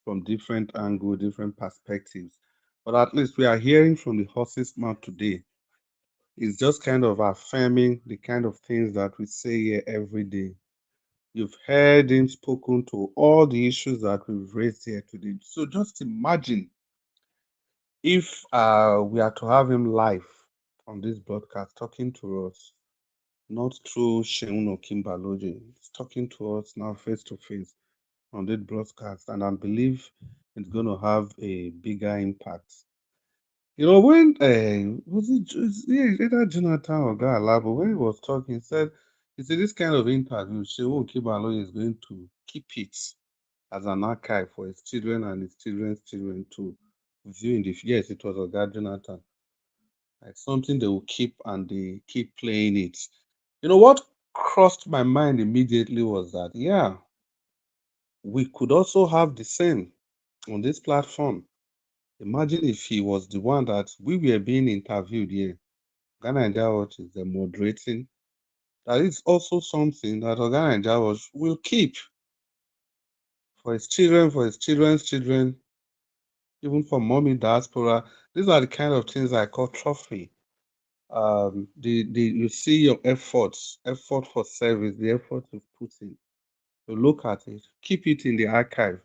from different angles, different perspectives. But at least we are hearing from the horse's mouth today. It's just kind of affirming the kind of things that we say here every day. You've heard him spoken to all the issues that we've raised here today. So just imagine if we are to have him live on this broadcast talking to us, not through Sheun or Kimbaloji, he's talking to us now face to face on this broadcast, and I believe it's going to have a bigger impact. You know, when was it yeah, either Jonathan or Galabo, when he was talking, he said, he said this kind of interview, Sheun Kimbaloji is going to keep it as an archive for his children and his children's children to view in the yes, it was Oga Jonathan. Like something they will keep and they keep playing it. You know what crossed my mind immediately was that yeah, we could also have the same on this platform. Imagine if he was the one that we were being interviewed here. Ghana Naija Watch is the moderating. That is also something that Ghana Naija Watch will keep for his children, for his children's children, even for mommy diaspora. These are the kind of things I call trophy. The you see your efforts, effort for service, the effort you've put in. You look at it, keep it in the archive.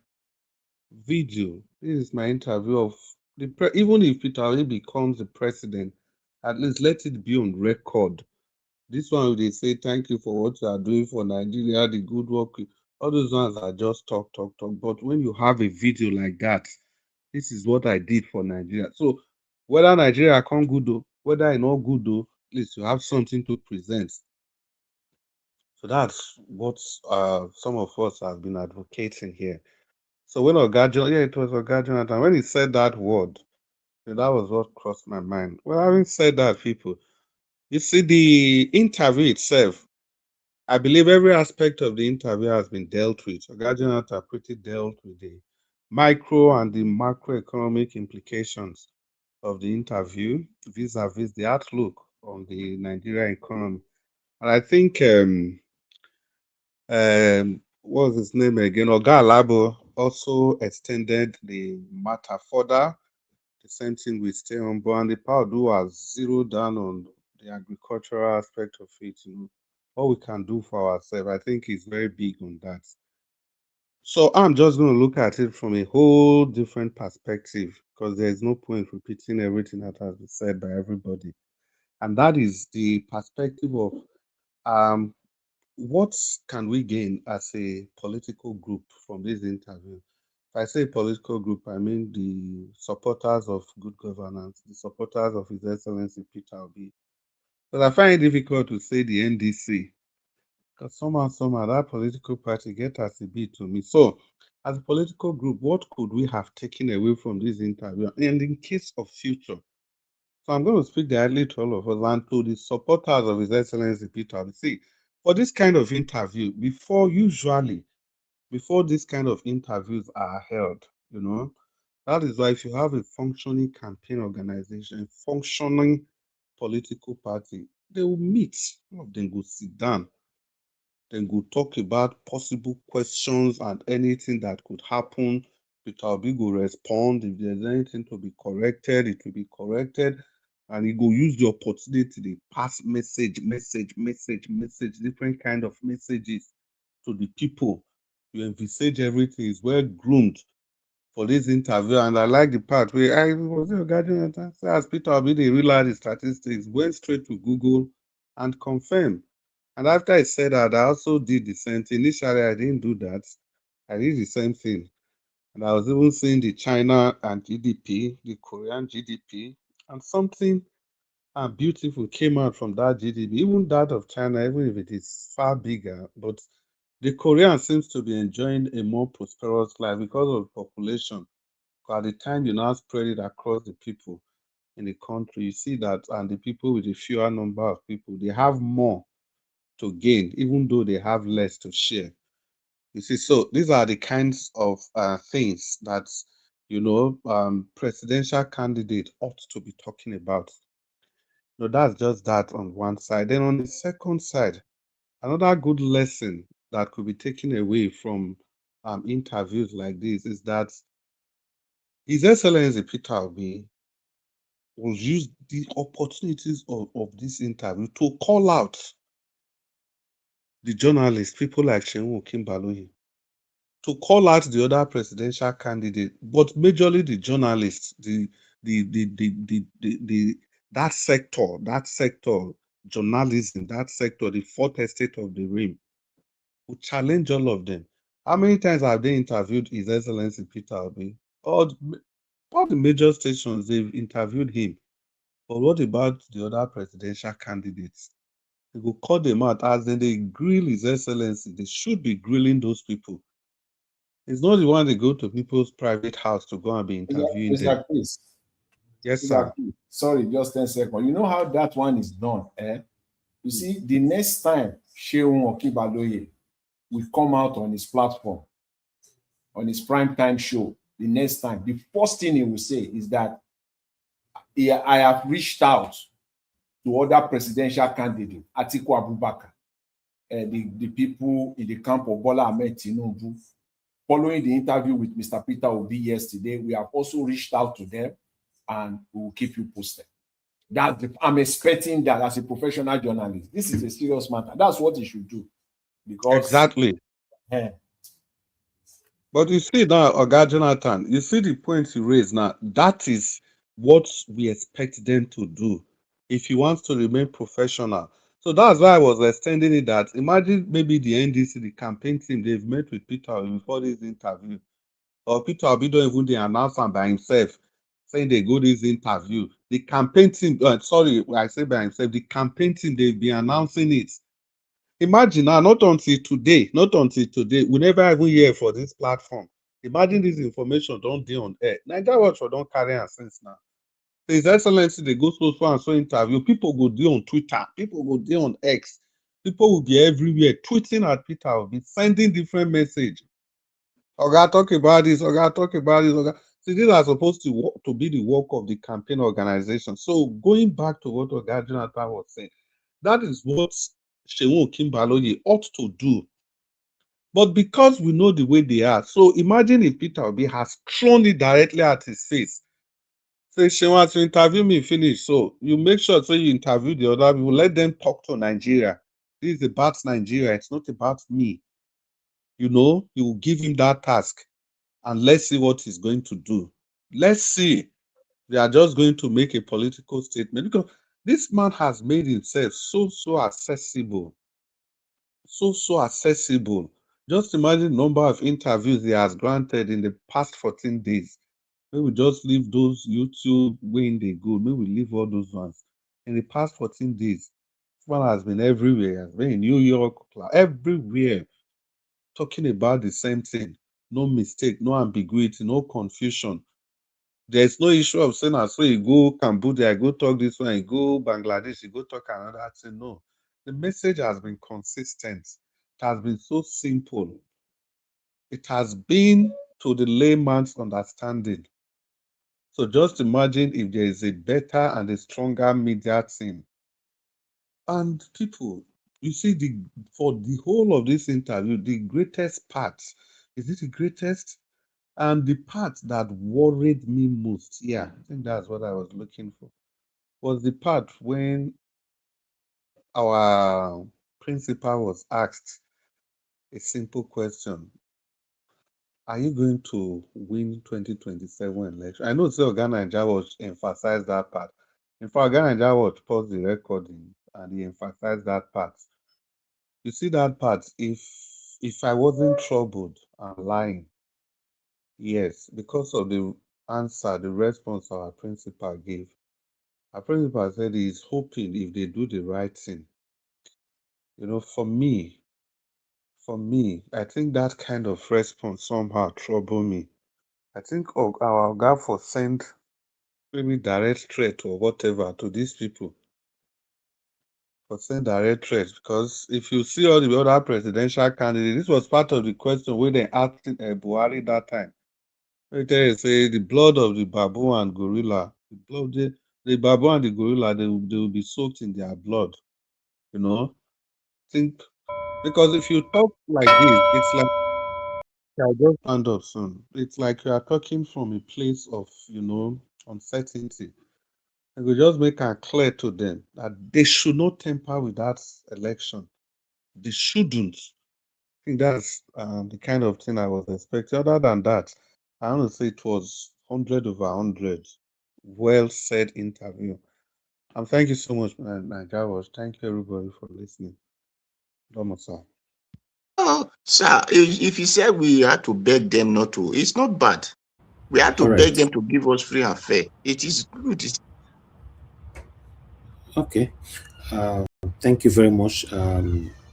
Video. This is my interview of even if Peter Obi becomes the president, at least let it be on record. This one they say thank you for what you are doing for Nigeria, the good work. All those ones are just talk, talk, talk. But when you have a video like that, this is what I did for Nigeria. So whether Nigeria come good though, whether I not good though, at least you have something to present. So that's what some of us have been advocating here. So when Ogajon, yeah, it was Ogajon, when he said that word, that was what crossed my mind. Well, having said that, people, you see the interview itself, I believe every aspect of the interview has been dealt with. Ogajon pretty dealt with the micro and the macroeconomic implications of the interview vis-a-vis the outlook on the Nigerian economy. And I think what was his name again? Oga Alabo also extended the matter further. The same thing with Stay On Board, and the Padu has zeroed down on the agricultural aspect of it, what we can do for ourselves. I think he's very big on that. So I'm just going to look at it from a whole different perspective because there's no point repeating everything that has been said by everybody. And that is the perspective of um, what can we gain as a political group from this interview? If I say political group, I mean the supporters of good governance, the supporters of His Excellency Peter Obi. But I find it difficult to say the NDC because somehow that political party get as a bit to me. So, as a political group, what could we have taken away from this interview? And in case of future, so I'm going to speak directly to all of us and to the supporters of His Excellency Peter Obi. See, for this kind of interview, before this kind of interviews are held, that is why if you have a functioning campaign organization, functioning political party, they will meet. All of them go sit down. Then go talk about possible questions and anything that could happen. Peter Obi go respond. If there's anything to be corrected, it will be corrected. And he go use the opportunity to pass message, different kind of messages to the people. You envisage everything is well groomed for this interview. And I like the part where I was regarding as Peter Obi, they realized the statistics, went straight to Google and confirmed. And after I said that, I also did the same thing. Initially, I didn't do that. I did the same thing. And I was even seeing the China and GDP, the Korean GDP, and something beautiful came out from that GDP, even that of China, even if it is far bigger. But The Korean seems to be enjoying a more prosperous life because of population. At the time you now spread it across the people in the country, you see that, and the people with a fewer number of people, they have more to gain, even though they have less to share. You see, so these are the kinds of things that presidential candidate ought to be talking about. No, that's just that on one side. Then on the second side, another good lesson that could be taken away from interviews like this is that His Excellency Peter Obi will use the opportunities of this interview to call out the journalists, people like Shehu Kimbaloyi, to call out the other presidential candidate, but majorly the journalists, the that sector, journalism, that sector, the fourth estate of the realm, will challenge all of them. How many times have they interviewed His Excellency Peter Obi? All the major stations, they've interviewed him. But what about the other presidential candidates? They will call them out as then they grill His Excellency. They should be grilling those people. It's not the one they go to people's private house to go and be interviewing them. Mr. Chris. Yes, sir. Sorry, just 10 seconds. You know how that one is done, eh? You see, the next time Shehu Okibaloye will come out on his platform, on his primetime show, the next time, the first thing he will say is that I have reached out to other presidential candidates, Atiku Abubakar, the people in the camp of Bola Ahmed Tinubu. Following the interview with Mr. Peter Obi yesterday, we have also reached out to them and we will keep you posted. I'm expecting that as a professional journalist. This is a serious matter. That's what he should do. Because exactly. But you see now, Oga Jonathan, you see the point you raised now. That is what we expect them to do if he wants to remain professional. So that's why I was extending it that imagine maybe the NDC, the campaign team, they've met with Peter Obi before this interview. Or Peter Obi don't even announce him by himself, saying they go this interview. The campaign team, sorry, I say by himself, the campaign team, they've been announcing it. Imagine now, not until today, we never even hear for this platform. Imagine this information don't be on air. Nigeria Watch don't carry on since now. His Excellency, they go so and so interview. People go do on Twitter, people go do on X, people will be everywhere tweeting at Peter, will be sending different message. Oga talk about this, Oga talk about this, Oga. See, these are supposed to be the work of the campaign organization. So going back to what Oga Jonathan was saying, that is what Shehu Kimbaloyi ought to do. But because we know the way they are, so imagine if Peter Obi has thrown it directly at his face. Say, Shehu wants to interview me, finish. So you make sure so you interview the other people, let them talk to Nigeria. This is about Nigeria, it's not about me. You will give him that task and let's see what he's going to do. Let's see. They are just going to make a political statement because this man has made himself so accessible. So accessible. Just imagine the number of interviews he has granted in the past 14 days. Maybe we just leave those YouTube when they go. Maybe we leave all those ones. In the past 14 days, this man has been everywhere. Has been in New York, everywhere, talking about the same thing. No mistake, no ambiguity, no confusion. There's no issue of saying, so you go Cambodia, go talk this one, you go Bangladesh, you go talk another thing. No. The message has been consistent. It has been so simple. It has been to the layman's understanding. So just imagine if there is a better and a stronger media team. And people, you see, for the whole of this interview, the greatest part, is it the greatest? And the part that worried me most, yeah, I think that's what I was looking for, was the part when our principal was asked a simple question. Are you going to win 2027 election? I know Oga Naija was emphasized that part. In fact, Oga Naija was paused the recording and he emphasized that part. You see that part, if I wasn't troubled and lying, yes, because of the answer, the response our principal gave. Our principal said he's hoping if they do the right thing. For me, for me, I think that kind of response somehow trouble me. I think our Oga for send maybe direct threat or whatever to these people. For send direct threat, because if you see all the other presidential candidates, this was part of the question when they asked Buhari that time. They say the blood of the baboon and gorilla, the baboon and the gorilla, they will be soaked in their blood. You know, think because if you talk like this, it's like I'll just stand up soon. It's like you are talking from a place of, uncertainty. I will just make it clear to them that they should not tamper with that election. They shouldn't. I think that's the kind of thing I was expecting. Other than that, I want to say it was 100 over 100. Well said interview. And thank you so much, Nigel. Thank you, everybody, for listening. Domosa. Oh, sir, if you said we had to beg them not to, it's not bad. We had to All beg right. them to give us free and fair. It is good. Okay. Thank you very much.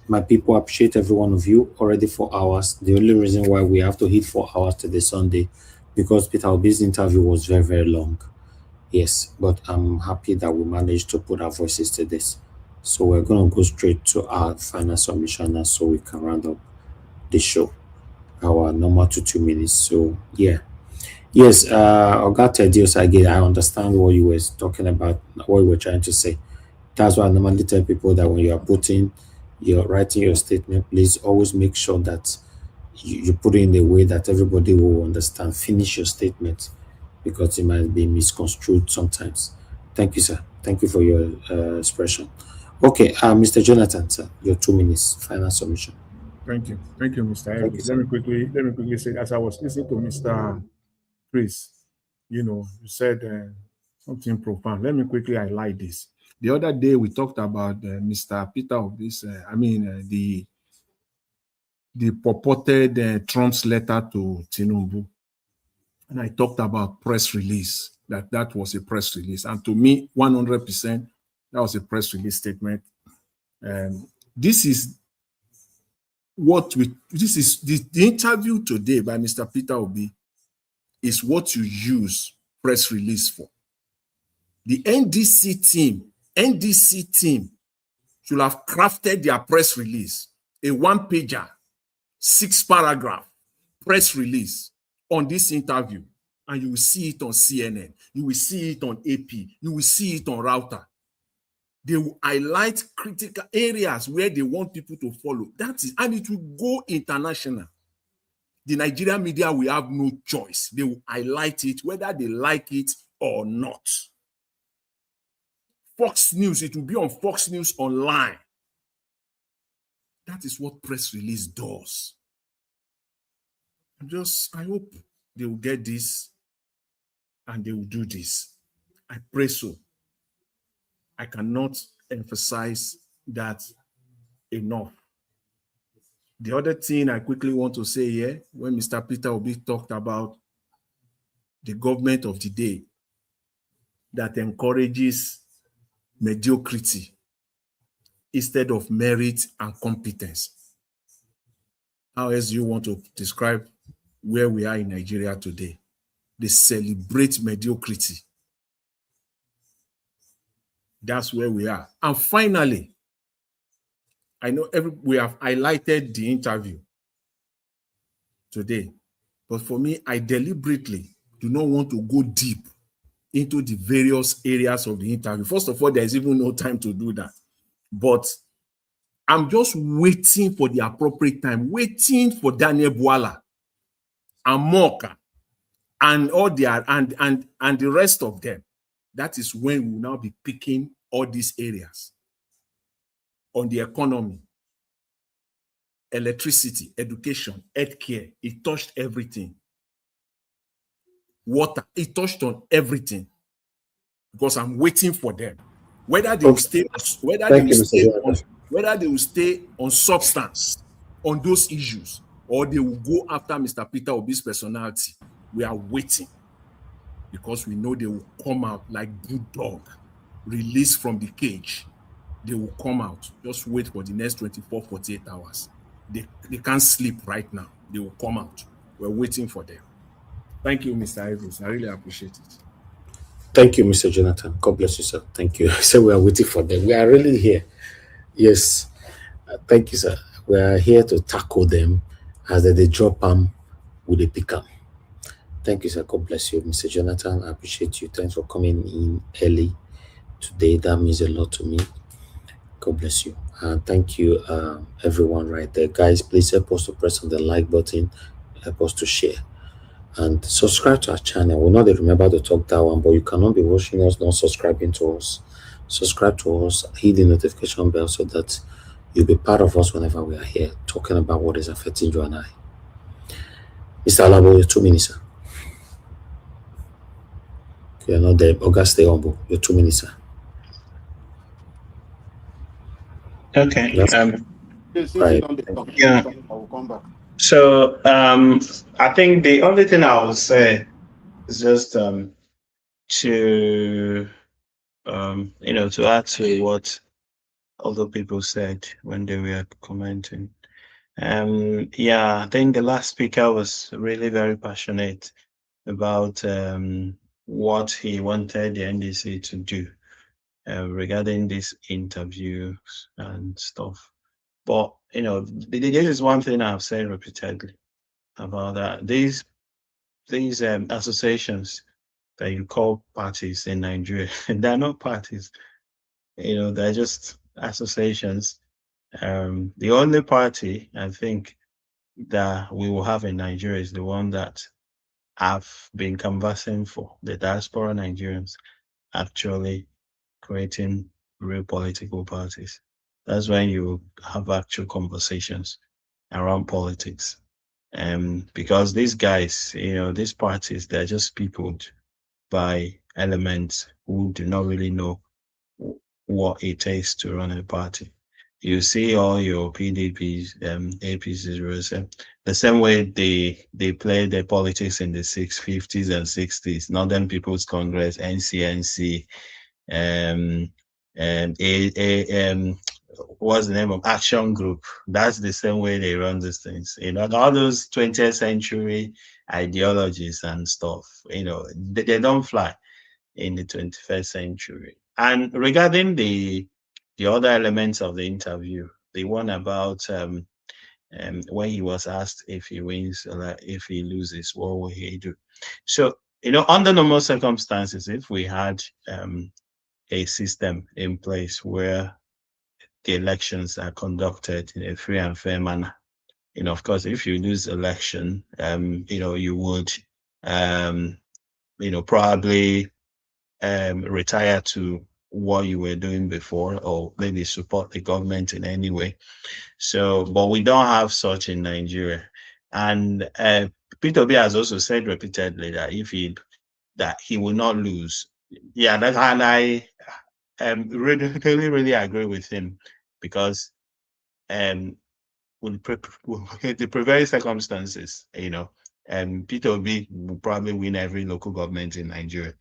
My people appreciate every one of you already 4 hours. The only reason why we have to hit 4 hours today, Sunday, because Peter Obi's interview was very, very long. Yes, but I'm happy that we managed to put our voices to this. So we're going to go straight to our final submission now so we can round up the show. Our normal 2 minutes. So, yeah. Yes, Oga Tedios, again, I understand what you were talking about, what you were trying to say. That's why I normally tell people that when you're writing your statement, please always make sure that you put it in a way that everybody will understand. Finish your statement because it might be misconstrued sometimes. Thank you, sir. Thank you for your expression. Okay, Mr. Jonathan, sir, your 2 minutes, final submission. Thank you. Thank you, Mr. Thank you, Evans. sir. Let me quickly say, as I was listening to Mr. Chris, you said something profound. Let me quickly highlight this. The other day we talked about Mr. Peter of this, the purported Trump's letter to Tinubu, and I talked about press release. That was a press release, and to me, 100%, that was a press release statement. This is the interview today by Mr. Peter Obi is what you use press release for. The NDC team should have crafted their press release, a 1-pager, 6-paragraph press release on this interview. And you will see it on CNN. You will see it on AP. You will see it on Router. They will highlight critical areas where they want people to follow. And it will go international. The Nigerian media will have no choice. They will highlight it, whether they like it or not. Fox News, it will be on Fox News Online. That is what press release does. I hope they will get this and they will do this. I pray so. I cannot emphasize that enough. The other thing I quickly want to say here, when Mr. Peter Obi talked about the government of the day that encourages mediocrity instead of merit and competence. How else do you want to describe where we are in Nigeria today? They celebrate mediocrity. That's where we are. And finally, I know we have highlighted the interview today, but for me, I deliberately do not want to go deep into the various areas of the interview. First of all, there's even no time to do that. But I'm just waiting for the appropriate time, waiting for Daniel Bwala and Moka and all their and the rest of them. That is when we will now be picking all these areas on the economy, electricity, education, healthcare. It touched everything. Water, it touched on everything. Because I'm waiting for them. Whether they will stay, whether they will stay on substance on those issues, or they will go after Mr. Peter Obi's personality. We are waiting because we know they will come out like bulldog, released from the cage. They will come out. Just wait for the next 24, 48 hours. they can't sleep right now. They will come out. We're waiting for them. Thank you, Mr. Evans. I really appreciate it. Thank you, Mr. Jonathan. God bless you, sir. Thank you. So we are waiting for them. We are really here. Yes. Thank you, sir. We are here to tackle them as they drop them with a pick up. Thank you, sir. God bless you, Mr. Jonathan. I appreciate you. Thanks for coming in early today. That means a lot to me. God bless you. Thank you, everyone right there. Guys, please help us to press on the like button, help us to share, and subscribe to our channel. We know that remember to talk that one, but you cannot be watching us, not subscribing to us. Subscribe to us, hit the notification bell so that you'll be part of us whenever we are here talking about what is affecting you and I. Mr. Alabo, your 2 minutes, sir. You're not there. August, stay humble. Your 2 minutes, sir. Okay. Yes. Right. Yeah. I will come back. So I think the only thing I will say is just to to add to what other people said when they were commenting. Yeah, I think the last speaker was really very passionate about what he wanted the NDC to do regarding these interviews and stuff. But this is one thing I've said repeatedly about that. These associations that you call parties in Nigeria, they're not parties. They're just associations. The only party I think that we will have in Nigeria is the one that I've been conversing for, the diaspora Nigerians actually creating real political parties. That's when you have actual conversations around politics. Because these guys, these parties, they're just peopled by elements who do not really know what it takes to run a party. You see all your PDPs, APCs, the same way they played their politics in the 50s and 60s, Northern People's Congress, NCNC, and what's the name of Action Group. That's the same way they run these things. All those 20th century ideologies and stuff, they don't fly in the 21st century. And regarding the other elements of the interview, the one about when he was asked if he wins or if he loses, what will he do? So, under normal circumstances, if we had a system in place where the elections are conducted in a free and fair manner, of course, if you lose election, you would, probably retire to what you were doing before, or maybe support the government in any way. So, but we don't have such in Nigeria. And Peter B has also said repeatedly that that he will not lose. Yeah, and I really agree with him, because with the prevailing circumstances, Peter Obi will probably win every local government in Nigeria.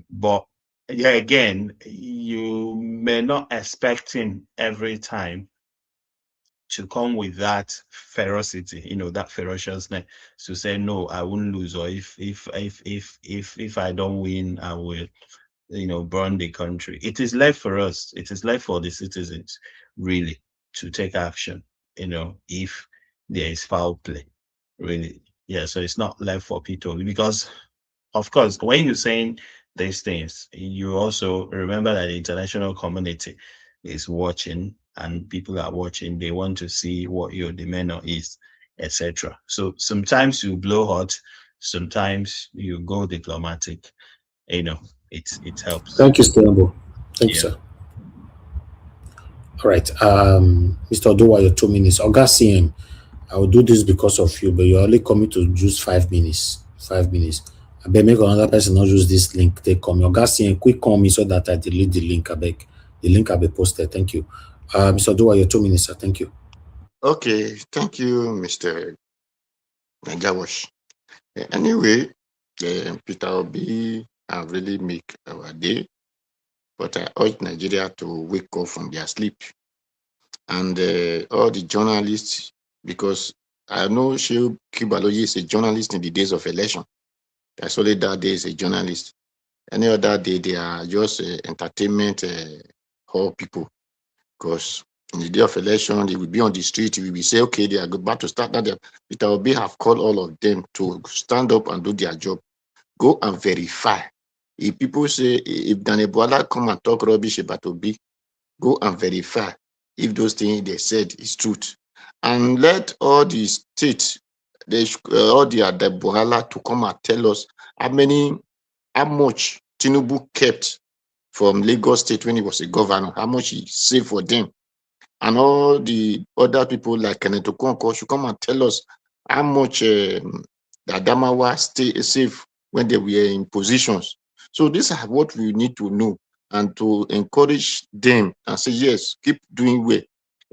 But yeah, again, you may not expect him every time to come with that ferocity, that ferociousness, to say no, I won't lose, or if I don't win, I will, burn the country. It is left for us. It is left for the citizens, really, to take action. If there is foul play, really. Yeah. So it's not left for people, because, of course, when you're saying these things, you also remember that the international community is watching, and people are watching. They want to see what your demeanor is, etc. So sometimes you blow hot, sometimes you go diplomatic. It helps. Thank you, Stembo. Thank you, sir. All right. Mr. Oduwa, your 2 minutes. August CM, I will do this because of you, but you're only coming to use 5 minutes. 5 minutes. I beg make another person not use this link. They come. August CM, quick call me so that I delete the link. I beg. The link will be posted. Thank you. Mr. Oduwa, your 2 minutes, sir. Thank you. Okay, thank you, Mr. Najawash. Anyway, Peter Obi have really make our day, but I urge Nigeria to wake up from their sleep and all the journalists, because I know Shehu Kibaloyi is a journalist in the days of election. That's only that day is a journalist. Any other day, they are just entertainment hall people. Because in the day of election, they will be on the street. We will say, okay, they are about to start. Now, Peter Obi have called all of them to stand up and do their job. Go and verify. If people say, if Daniel Boala come and talk rubbish about Obi, go and verify if those things they said is truth. And let all the states, all the Boala to come and tell us how much Tinubu kept from Lagos State when he was a governor, how much he saved for them. And all the other people like Kenneth Okonkwo should come and tell us how much the Adamawa stay safe when they were in positions. So these are what we need to know and to encourage them and say, yes, keep doing well.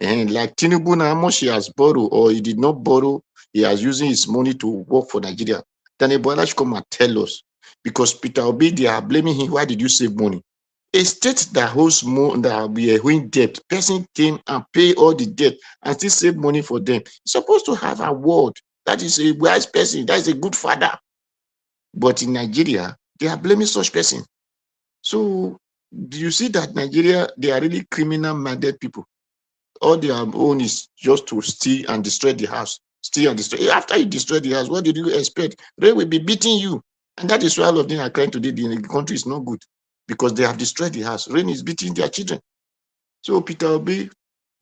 And like Tinubu, now, how much he has borrowed or he did not borrow, he has using his money to work for Nigeria. Then Ebola should come and tell us. Because Peter Obi, they are blaming him. Why did you save money? A state that holds more, that we are owing debt, person came and pay all the debt and still save money for them. It's supposed to have a word. That is a wise person. That is a good father. But in Nigeria, they are blaming such person. So do you see that Nigeria, they are really criminal-minded people? All their own is just to steal and destroy the house. Steal and destroy. After you destroy the house, what did you expect? They will be beating you. And that is why all of them are crying today. The country is not good because they have destroyed the house. Rain is beating their children. So Peter Obi,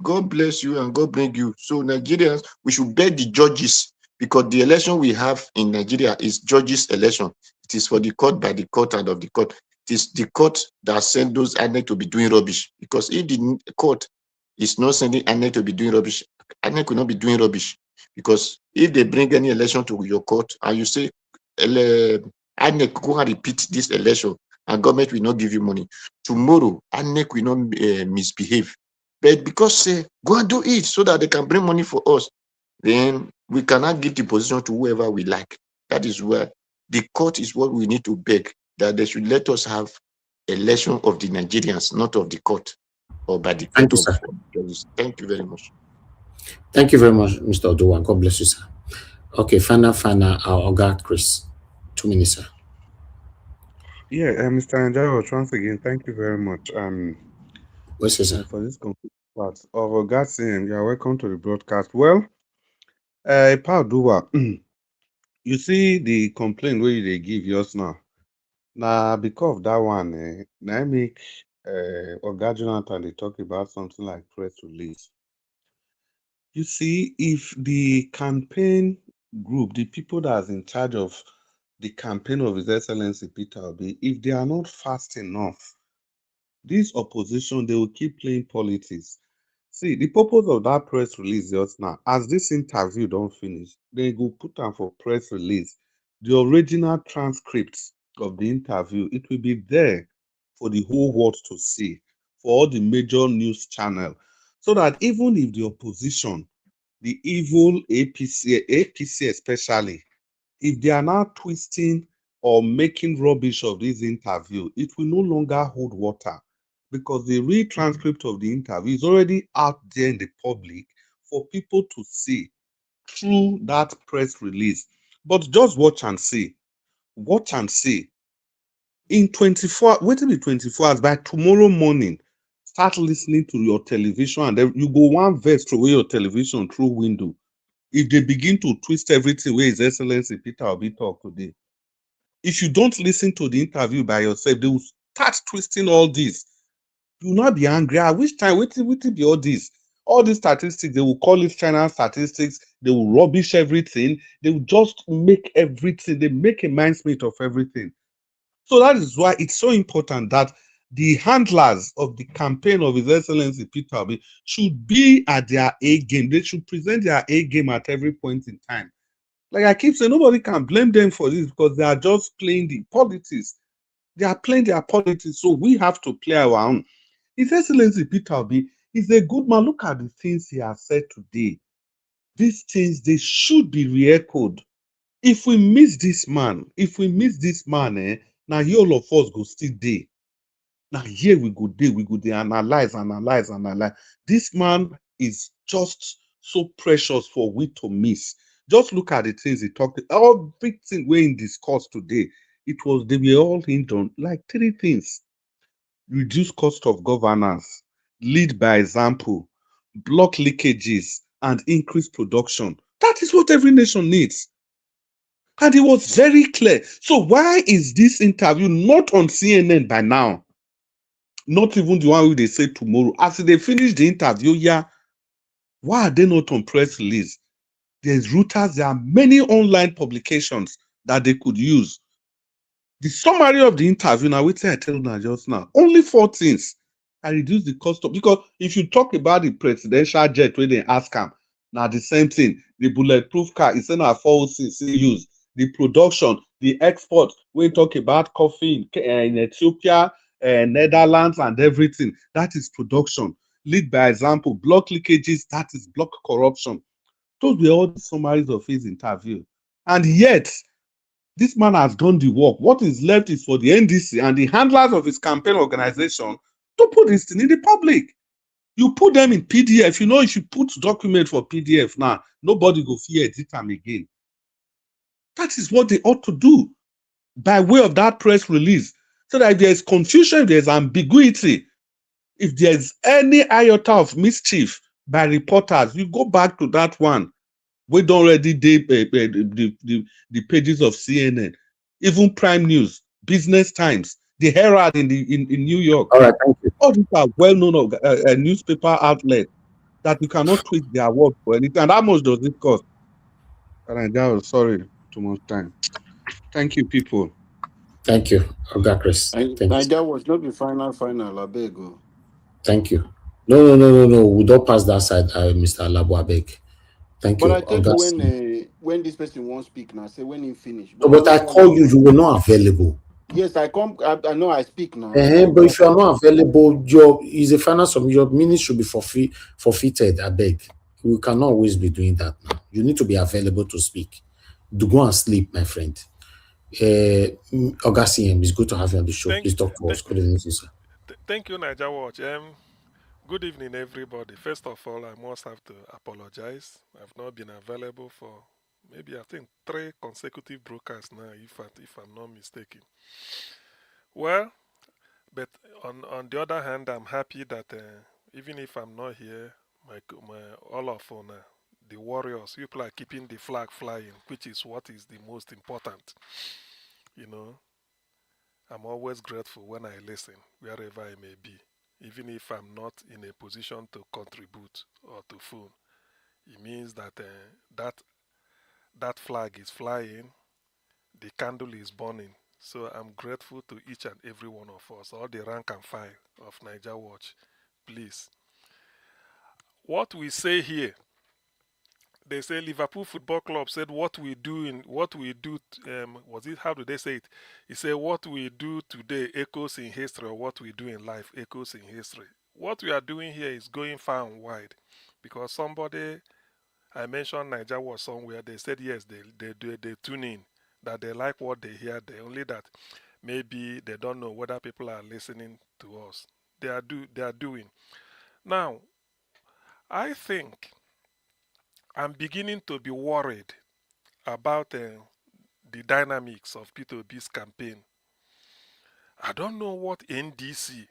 God bless you and God bring you. So Nigerians, we should beg the judges because the election we have in Nigeria is judges' election. It is for the court by the court and of the court. It is the court that send those INEC to be doing rubbish. Because if the court is not sending INEC to be doing rubbish, INEC will not be doing rubbish. Because if they bring any election to your court and you say, INEC go and repeat this election and government will not give you money, tomorrow INEC will not misbehave. But because go and do it so that they can bring money for us, then we cannot give the position to whoever we like. That is where the court is what we need to beg, that they should let us have election of the Nigerians, not of the court or by the Thank court you, of sir. judges. Thank you very much. Thank you very much, Mr. Oduwa. God bless you, sir. Okay, final, our Oga Chris. 2 minutes, sir. Yeah, Mr. Anjaro, once again, thank you very much What's it, sir? for this complete part of Ogatsim. You are welcome to the broadcast. Well, Pa Oduwa, you see the complaint where they give yours now. Now, because of that one, now I make Oga Jonathan they talk about something like press release. You see, if the campaign group, the people that are in charge of the campaign of His Excellency Peter Obi, if they are not fast enough, this opposition, they will keep playing politics. See, the purpose of that press release just now, as this interview don't finish, they go put them for press release. The original transcripts of the interview, it will be there for the whole world to see, for all the major news channel, so that even if the opposition, the evil APC especially, if they are now twisting or making rubbish of this interview, it will no longer hold water because the real transcript of the interview is already out there in the public for people to see through that press release. But just watch and see. Watch and see. In 24, wait till be 24 hours, by tomorrow morning, start listening to your television and then you go one verse through your television through window. If they begin to twist everything where His Excellency Peter Obi talk today, if you don't listen to the interview by yourself, they will start twisting all this. You will not be angry. At which time, wait be all this. All these statistics, they will call it China statistics. They will rubbish everything. They will just make everything. They make a mincemeat of everything. So that is why it's so important that the handlers of the campaign of His Excellency Peter Obi should be at their A game. They should present their A game at every point in time. Like I keep saying, nobody can blame them for this because they are just playing the politics. They are playing their politics, so we have to play our own. His Excellency Peter Obi is a good man. Look at the things he has said today. These things, they should be re-echoed. If we miss this man, now here all of us go still day. Now here we go day, analyze. This man is just so precious for we to miss. Just look at the things he talked. Everything we in discussed today, they were all hinged on like three things: reduce cost of governance, lead by example, block leakages, and increase production. That is what every nation needs. And it was very clear. So why is this interview not on CNN by now? Not even the one who they say tomorrow. As they finish the interview, yeah, why are they not on press release? There's Reuters, there are many online publications that they could use. The summary of the interview, now, wait till I tell you just now. Only 4 things. I reduce the cost of, because if you talk about the presidential jet when they ask him, now the same thing. The bulletproof car is in our 406 use. The production, the export, we talk about coffee in Ethiopia, Netherlands, and everything. That is production. Lead by example, block leakages, that is block corruption. Those were all the summaries of his interview. And yet, this man has done the work. What is left is for the NDC and the handlers of his campaign organization to put this thing in the public. You put them in PDF. You know, if you put document for PDF now, nobody go fear edit them again. That is what they ought to do by way of that press release. So that if there's confusion, if there's ambiguity, if there's any iota of mischief by reporters, you go back to that one. We don't already did the pages of CNN, even Prime News, Business Times, the Herald in New York. All right, thank you. All these are well-known newspaper outlets that you cannot tweet their work for anything. And how much does it cost? Sorry, too much time. Thank you, people. Thank you, Oga Chris. Thank you. Naija was not the final, I beg. Thank you. No. We don't pass that side, Mr. Alabo, I beg. Thank But you, I tell Oga. you when this person won't speak now, say when he finish. No, But you but no I call call him. you were not available. Yes, I come. I know I speak now. But if you are not available, your is a final sum. Your minutes should be forfeited. I beg. We cannot always be doing that now. You need to be available to speak. Do go and sleep, my friend. Oga CM, it's good to have you on the show. Please talk to us. Good evening, sir. Thank you, Niger Watch. Good evening, everybody. First of all, I must have to apologize. I've not been available for maybe I think 3 consecutive broadcasts now, if I'm not mistaken. Well, but on the other hand, I'm happy that even if I'm not here, my all of the warriors, people are keeping the flag flying, which is what is the most important. You know, I'm always grateful when I listen, wherever I may be, even if I'm not in a position to contribute or to phone. It means that that flag is flying, the candle is burning. So I'm grateful to each and every one of us, all the rank and file of Niger Watch. Please, what we say here, they say Liverpool Football Club said what we do was it, how do they say it? He said what we do today echoes in history, or what we do in life echoes in history. What we are doing here is going far and wide, because somebody, I mentioned Niger was somewhere, they said yes, they tune in, that they like what they hear, they only that maybe they don't know whether people are listening to us. They are doing. Now, I think I'm beginning to be worried about the dynamics of Peter Ob's campaign. I don't know what NDC,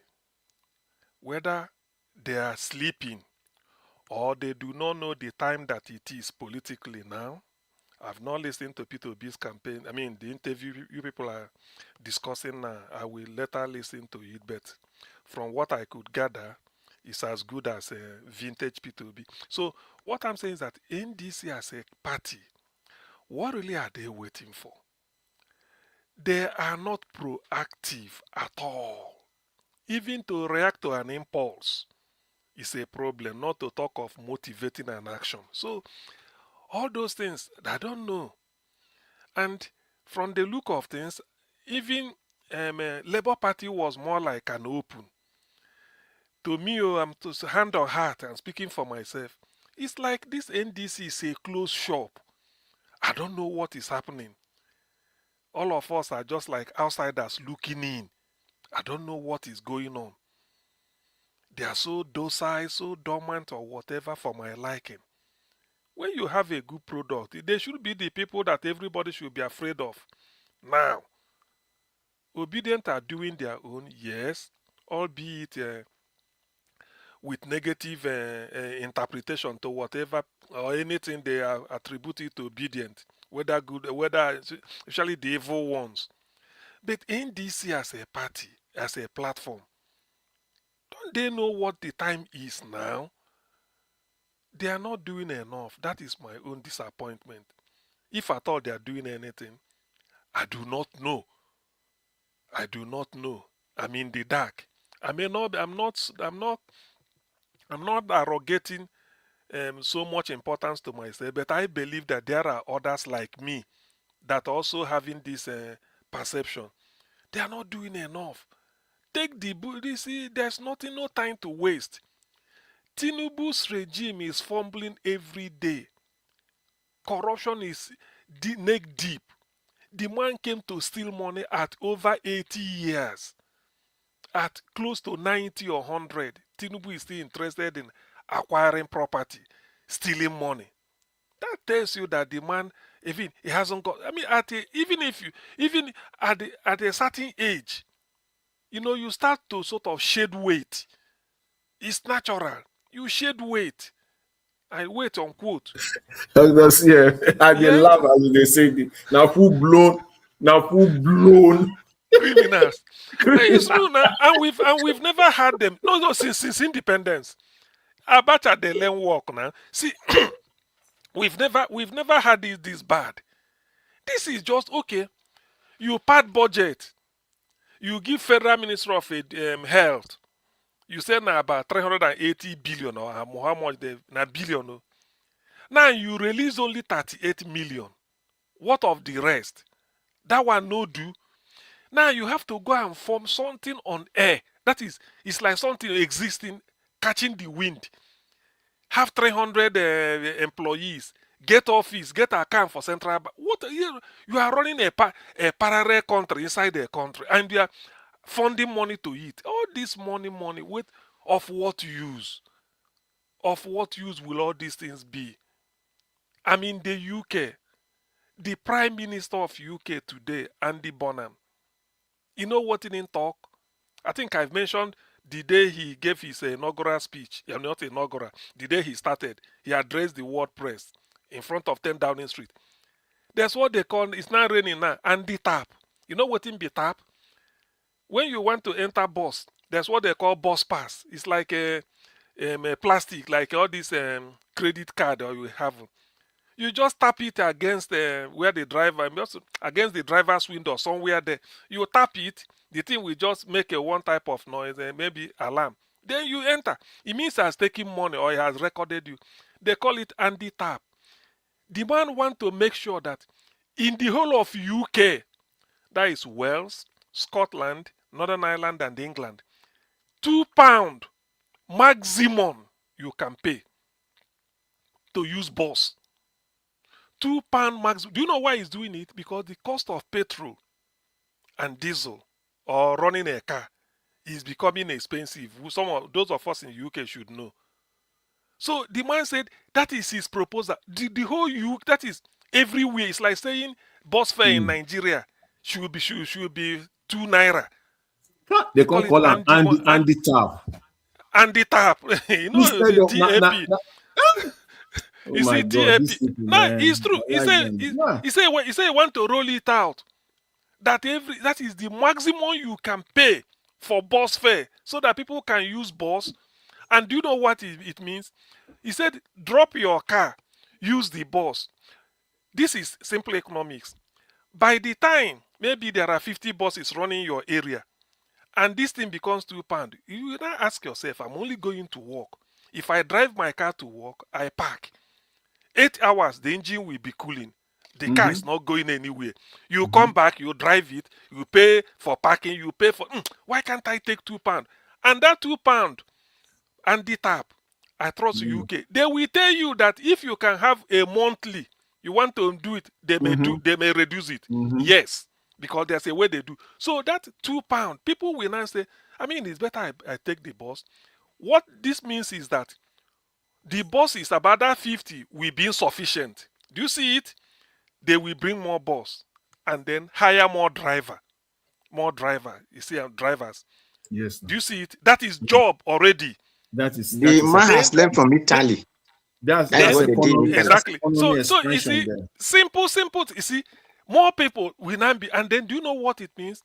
whether they are sleeping or they do not know the time that it is politically now. I've not listened to Peter Ob's campaign. I mean, the interview you people are discussing now, I will later listen to it, but from what I could gather, it's as good as a vintage P2B. So what I'm saying is that NDC as a party, what really are they waiting for? They are not proactive at all. Even to react to an impulse is a problem, not to talk of motivating an action. So all those things, I don't know. And from the look of things, even Labour Party was more like an open. To me, I'm to hand on heart and speaking for myself. It's like this NDC is a closed shop. I don't know what is happening. All of us are just like outsiders looking in. I don't know what is going on. They are so docile, so dormant, or whatever for my liking. When you have a good product, they should be the people that everybody should be afraid of. Now, obedient are doing their own, yes, albeit with negative interpretation to whatever or anything they are attributed to obedient, whether good, whether especially the evil ones. But NDC as a party, as a platform, don't they know what the time is now? They are not doing enough. That is my own disappointment. If I thought they are doing anything, I do not know. I do not know. I'm in the dark. I may not. I'm not arrogating so much importance to myself, but I believe that there are others like me that also having this perception. They are not doing enough. Take the you see, there's nothing, no time to waste. Tinubu's regime is fumbling every day. Corruption is neck deep. The man came to steal money at over 80 years. At close to 90 or 100, Tinubu is still interested in acquiring property, stealing money. That tells you that the man, even he hasn't got. I mean, even at a certain age, you start to sort of shed weight. It's natural. You shed weight. I weight unquote. That's, yeah, I dey Yeah, laugh as they say it. Now full blown criminals. It's criminal. true now, and we've never had them. No, since independence. Abacha they learn work now. See, we've never had this bad. This is just okay. You part budget. You give federal minister of health. You say now about 380 billion or how much they na billion. Oh. Now you release only 38 million. What of the rest? That one no do. Now you have to go and form something on air. That is, it's like something existing, catching the wind. Have 300 employees. Get office, get account for central bank. What you are running a parallel country inside a country, and you are funding money to it. All this money, with of what use? Of what use will all these things be? I'm in the UK. The Prime Minister of UK today, Andy Bonham. You know what he didn't talk? I think I've mentioned the day he gave his inaugural speech. Yeah, not inaugural. The day he started, he addressed the world press in front of 10 Downing Street. That's what they call, it's not raining now, Andy Tap. You know what in be tap? When you want to enter bus, that's what they call bus pass. It's like a plastic, like all this credit card or you have. You just tap it against where the driver, just against the driver's window somewhere there. You tap it, the thing will just make a one type of noise, maybe alarm. Then you enter. It means it has taken money or it has recorded you. They call it Andy Tap. The man want to make sure that in the whole of UK, that is Wales, Scotland, Northern Ireland, and England, £2 maximum you can pay to use bus. £2 max. Do you know why he's doing it? Because the cost of petrol and diesel or running a car is becoming expensive. Some of those of us in the UK should know. So the man said that is his proposal. The whole UK, that is everywhere. It's like saying bus fare in Nigeria should be 2 naira. They Call can't it call him Andy Tap Andy Tap. You know instead the of TAP. oh You my see God, TAP. these people, No, man. it's true. I like them. Yeah. He said he want to roll it out. That is the maximum you can pay for bus fare so that people can use bus. And do you know what it means? He said drop your car, use the bus. This is simple economics. By the time maybe there are 50 buses running your area and this thing becomes £2, you will now ask yourself, I'm only going to work. If I drive my car to work, I park. 8 hours, the engine will be cooling. The car is not going anywhere. You come back, you drive it, you pay for parking, you pay for. Why can't I take £2? And that £2 and the tap, I trust UK. They will tell you that if you can have a monthly, you want to do it, they may reduce it. Yes, because there's a way they do. So that £2, people will now say, I mean, it's better I take the bus. What this means is that the bus is about that 50 will be insufficient. Do you see it? They will bring more bus and then hire more driver. More driver. You see, drivers. Yes. Do you see it? That is job already. The man has learned from Italy. That's what they did in Italy. Exactly. So you expansion see, there. simple. You see, more people will now be, and then do you know what it means?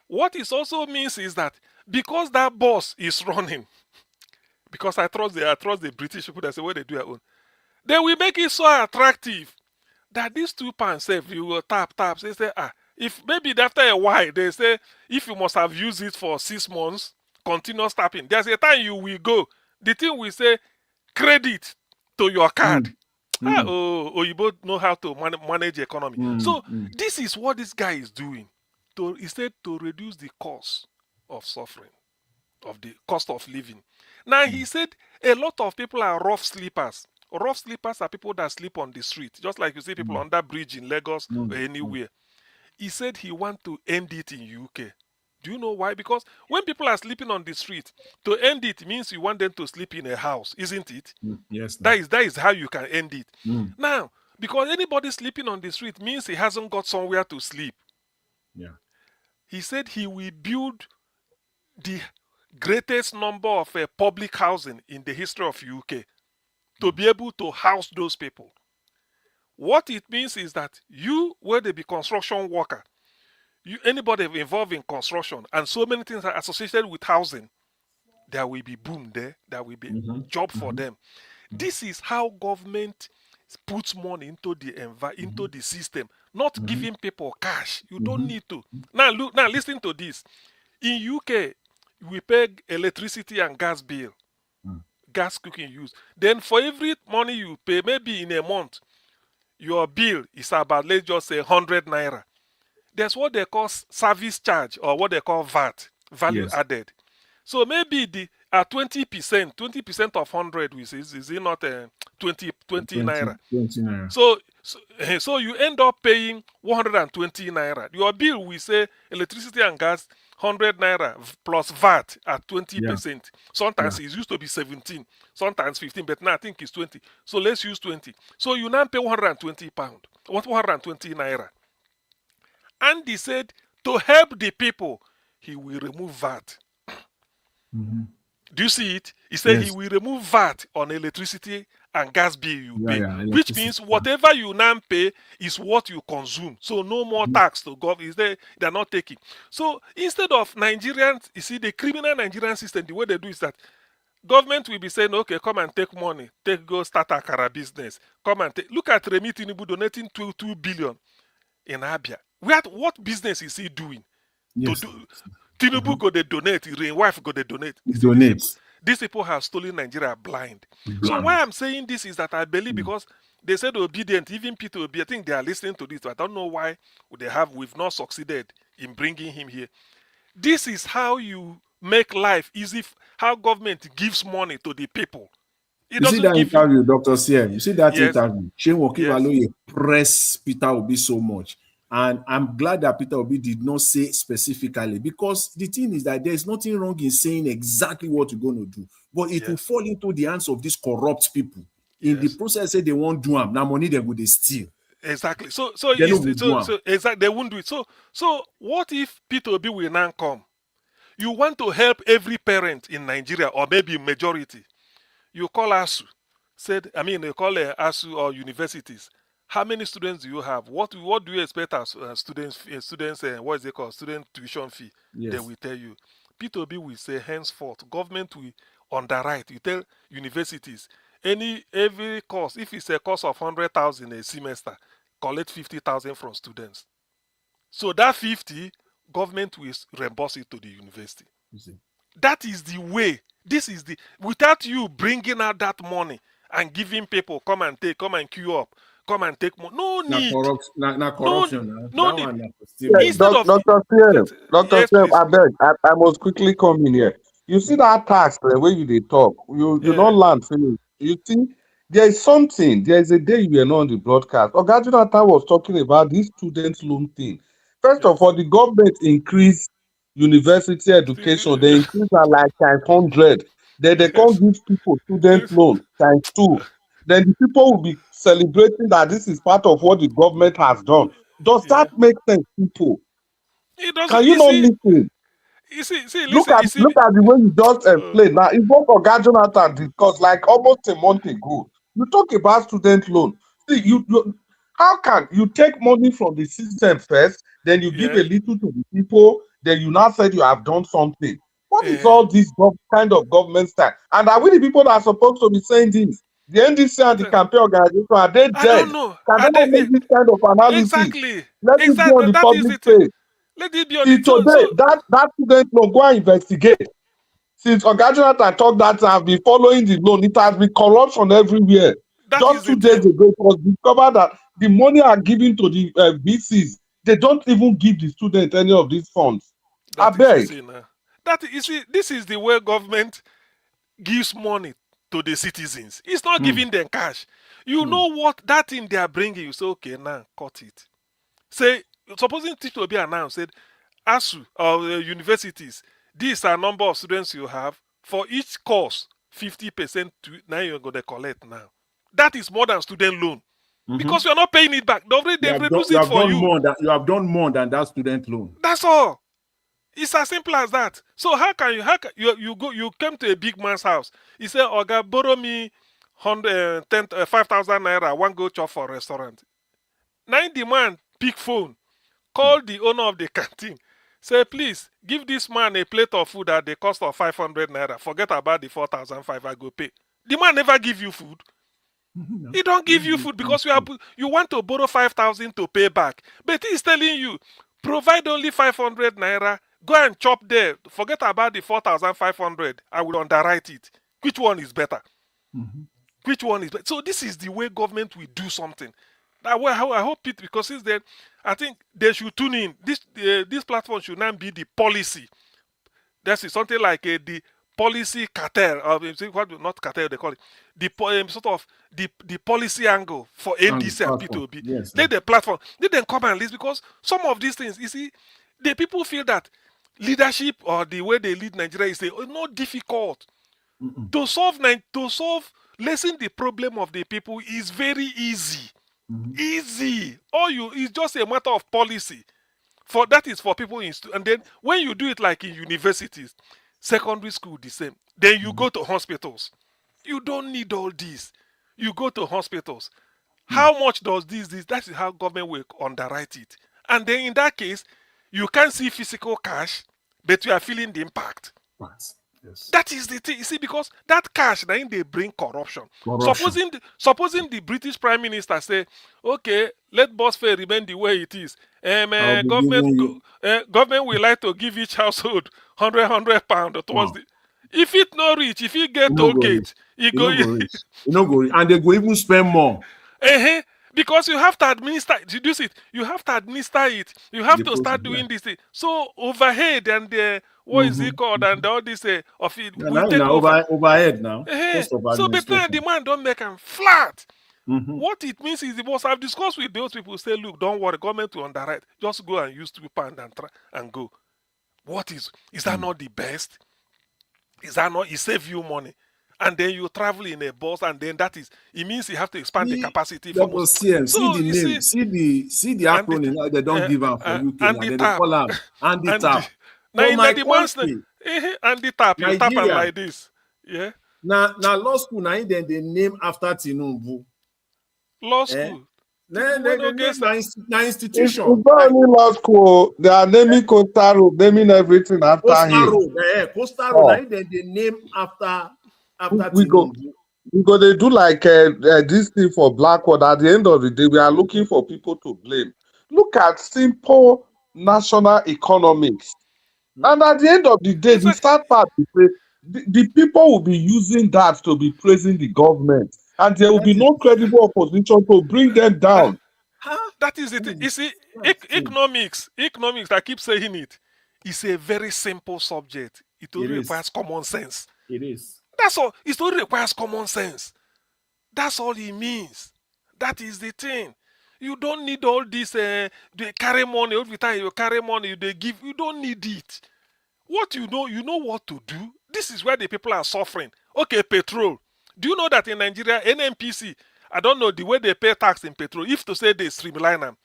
What it also means is that because that bus is running, because I trust the British people that say what they do their own, they will make it so attractive that these £2 if you will tap. They say if maybe after a while they say if you must have used it for 6 months, continuous tapping. There's a time you will go. The thing will say credit to your card. You both know how to manage the economy. So this is what this guy is doing. He said to reduce the cost of suffering, of the cost of living. Now he said a lot of people are rough sleepers. Rough sleepers are people that sleep on the street, just like you see people on that bridge in Lagos or anywhere. He said he want to end it in UK. Do you know why? Because when people are sleeping on the street, to end it means you want them to sleep in a house, isn't it? Yes. That is how you can end it. Now, because anybody sleeping on the street means he hasn't got somewhere to sleep. Yeah. He said he will build the greatest number of public housing in the history of UK to be able to house those people. What it means is that you, where they be construction worker, anybody involved in construction, and so many things are associated with housing, there will be boom there, there will be job for them. This is how government puts money into the system, not giving people cash. You don't need to. Now listen to this. In UK, we pay electricity and gas bill, gas cooking use. Then for every money you pay, maybe in a month, your bill is about, let's just say, 100 naira. There's what they call service charge, or what they call VAT, value added. So maybe the 20% of 100, which is it not 20 naira? 20 naira. So you end up paying 120 naira. Your bill, we say electricity and gas, 100 naira plus VAT at 20%. Sometimes it used to be 17, sometimes 15, but now I think it's 20. So let's use 20. So you now pay 120 pound, 120 naira. And he said to help the people, he will remove VAT. Do you see it? He said he will remove VAT on electricity and gas bill you pay, which means whatever you now pay is what you consume. So no more tax to government. They're not taking. So instead of Nigerians, you see, the criminal Nigerian system, the way they do is that government will be saying, okay, come and take money, go start a car business. Come and take. Look at Remi Tinubu donating 2 billion in Abia. What business is he doing? Tinubu go they donate, Rain wife go they donate. These people have stolen Nigeria blind. So why I'm saying this is that I believe, because they said obedient, even Peter Obi, I think they are listening to this, but I don't know why we've not succeeded in bringing him here. This is how you make life easy, how government gives money to the people. You see that interview, Dr. Sier, you see that interview? Shane Wokibaloye press Peter Obi so much. And I'm glad that Peter Obi did not say specifically, because the thing is that there's nothing wrong in saying exactly what you're going to do, but it will fall into the hands of these corrupt people. In the process, say they won't do them. Now money they would steal. Exactly. So exactly, they won't do it. So what if Peter Obi will now come? You want to help every parent in Nigeria, or maybe majority. You call ASU. You call ASU or universities. How many students do you have? What do you expect as students? What is it called? Student tuition fee. They will tell you. Peter Obi will say, henceforth, government will underwrite. You tell universities, every course, if it's a course of 100,000 a semester, collect 50,000 from students. So that 50, government will reimburse it to the university. That is the way. Without you bringing out that money and giving people, come and take, come and queue up, come and take more. No need. Corruption. No need. Dr. Siem, I must quickly come in here. You see that tax, the way you talk, you don't learn finish. You see, there is a day you were not on the broadcast. Oga Jonathan was talking about this student loan thing. First of all, the government increased university education. They increased like 100. then they Yes. can't give people student loan times two. Then the people will be celebrating that this is part of what the government has done. Does Yeah. that make sense, people? It doesn't. Can you You not see. listen? Look Listen. at You see. look at the way you just Uh, explained. Now, it's what Oga Jonathan did, because like almost a month ago, you talk about student loan. See, how can you take money from the system first, then you give yeah. a little to the people, then you now said you have done something? What is Yeah. all this kind of government style? And are we the people that are supposed to be saying this? The NDC and the campaign organization, are they I don't dead? know. Can they Are not they, make this kind of analysis? exactly. Let it be on Exactly. the That is public the thing. page. Let it be on See, the tone. today, So that student loan, go and investigate. Since Oga Jonathan talked that I have been following the loan, it has been corruption everywhere. that is Just the 2 days thing. ago, it was discovered that the money are given to the VCs. They don't even give the student any of these funds. I That is the beg. thing. That you see. This is the way government gives money to the citizens. It's not Mm, giving them cash. You mm, know what that thing they are bringing. You say, okay, now cut it. Say, supposing teacher will be announced, said, ASU or universities, these are number of students you have. For each course, 50% to now you're going to collect now. That is more than student loan mhm. because you're not paying it back. They've reduced it for you. You have done more than that student loan. That's all. It's as simple as that. So you came to a big man's house. He said, "Oga, borrow me 5,000 naira. I want go chop for a restaurant." Now the man pick phone, call the owner of the canteen, say, "Please give this man a plate of food at the cost of 500 naira. Forget about the 4,500. I go pay." The man never give you food. No, He don't give don't you give food them because food. you want to borrow 5,000 to pay back. But he's telling you, provide only 500 naira. Go and chop there. Forget about the 4,500. I will underwrite it. Which one is better? Mhm. Which one is better? So this is the way government will do something. That way, I hope it, because since then, I think they should tune in. This platform should now be the policy. That's something like the policy cartel, or what not cartel they call it, sort of the policy angle for And the NDC and platform. P2B. Yes, sir. Let the platform, let them come and list, because some of these things, you see, the people feel that leadership or the way they lead Nigeria is not difficult Mm-mm. to solve. Lessen the problem of the people is very easy. Mhm. Easy. It's just a matter of policy. For that is for people and then when you do it like in universities, secondary school the same, then you go to hospitals. You don't need all this. You go to hospitals. How much does this that is how government will underwrite it. And then in that case, you can't see physical cash, but you are feeling the impact. Right. Yes. That is the thing. You see, because that cash then they bring corruption. Corruption. Supposing the British Prime Minister say, okay, let bus fare remain the way it is. I'll be giving you Government will like to give each household 100 pound towards one. the. If it not reach, if it get You no toll go reach. gate, you You go. no go reach. You no go reach. And they go even spend more. uh Because you have to administer, reduce it. You have to administer it. You have The to process. start Yeah. doing this thing. So overhead and what is it called, and Mm-hmm. all this of it Yeah, will now, take over. overhead now. Eh, Cost of So between administration. demand don't make them flat. Mm-hmm. What it means is the boss. I've discussed with those people. Say, look, don't worry, government will underwrite. Just go and use 2 pound and try and go. What is that not the best? Is that not? It save you money, and then you travel in a bus, and then it means you have to expand the See, capacity the for most. boss CM, see So the you name, see, see the and the acronym now they don't give them for UK and now. the They tap, call them Andy and the Tap. now For in my the months, country, and the tap, you tap and Nigeria, like this, yeah. now law school now then they name after Tinubu. Law Eh? school. Then When they okay, name sir. na It's institution. not Like only law school. They are naming Coastal Road, naming everything after Coastal him. Road, Coastal Road, Oh, now then they name after we go. Tinubu. They do like this thing for Blackwood. At the end of the day, we are looking for people to blame. Look at simple national economics. And at the end of the day, It's the a, sad part is that the people will be using that to be praising the government. And there will That be is no credible opposition to bring them that, down. that is it. that You is see, that's true. economics. I keep saying it. It's a very simple subject. It It only is. requires common sense. It is. That's all. It only requires common sense. That's all it means. That is the thing. You don't need all this. They carry money every time you carry money. They give. You don't need it. What you know what to do. This is where the people are suffering. Okay, petrol. Do you know that in Nigeria, NNPC, I don't know the way they pay tax in petrol, if to say they streamline them,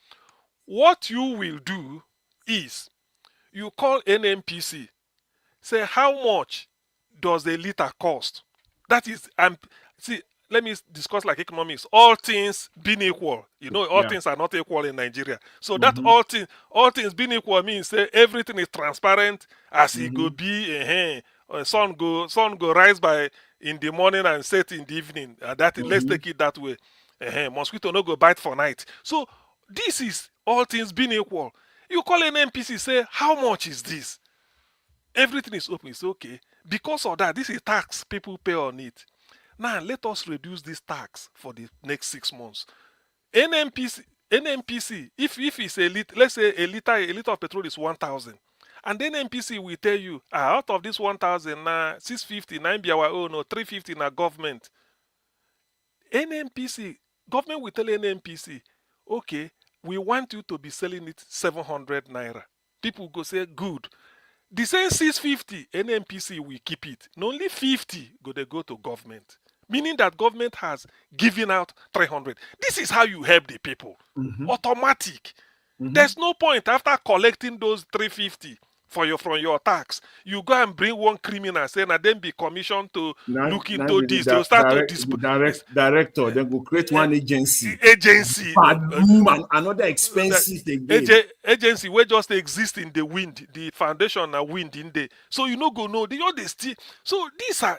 what you will do is you call NNPC, say how much does a liter cost? That is, see, let me discuss like economics. All things being equal, you know, all Yeah. things are not equal in Nigeria. So that Mm-hmm. all things being equal means say everything is transparent as it go Mm-hmm. be. Sun go rise by in the morning and set in the evening. Let's Mm-hmm. take it that way. Mosquito no go bite for night. So this is all things being equal. You call an NPC, say how much is this? Everything is open. It's okay. Because of that, this is tax people pay on it. Now let us reduce this tax for the next 6 months. NNPC, if it's a liter, let's say a liter of petrol is 1,000, and then NNPC will tell you, out of this 1,000, 650, 9 be our own, or 350 na government. NNPC, government will tell NNPC, okay, we want you to be selling it 700 naira. People go say, good. The same 650, NNPC will keep it. And only 50 they go to government. Meaning that government has given out 300. This is how you help the people. Mm-hmm. Automatic. Mm-hmm. There's no point after collecting those 350 from your tax. You go and bring one criminal saying and then be commissioned to look into this. They'll start to director. Then go create one agency. Agency. Room and another expenses again. Agency where just exist in the wind, the foundation and wind in there. So you know go know they all they still. So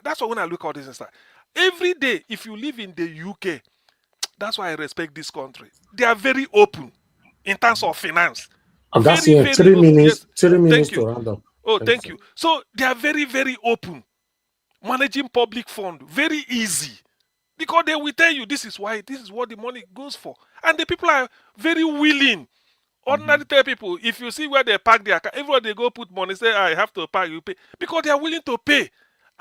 that's why when I look at this and start. Every day, if you live in the UK, that's why I respect this country. They are very open in terms of finance. And that's very, here. 3 minutes. Yes. 3 minutes Thank you. to round up. Oh, thank you. So they are very, very open. Managing public fund, very easy. Because they will tell you this is what the money goes for. And the people are very willing. Ordinary tell people, if you see where they park their car, everywhere they go put money, say, I have to park, you pay. Because they are willing to pay.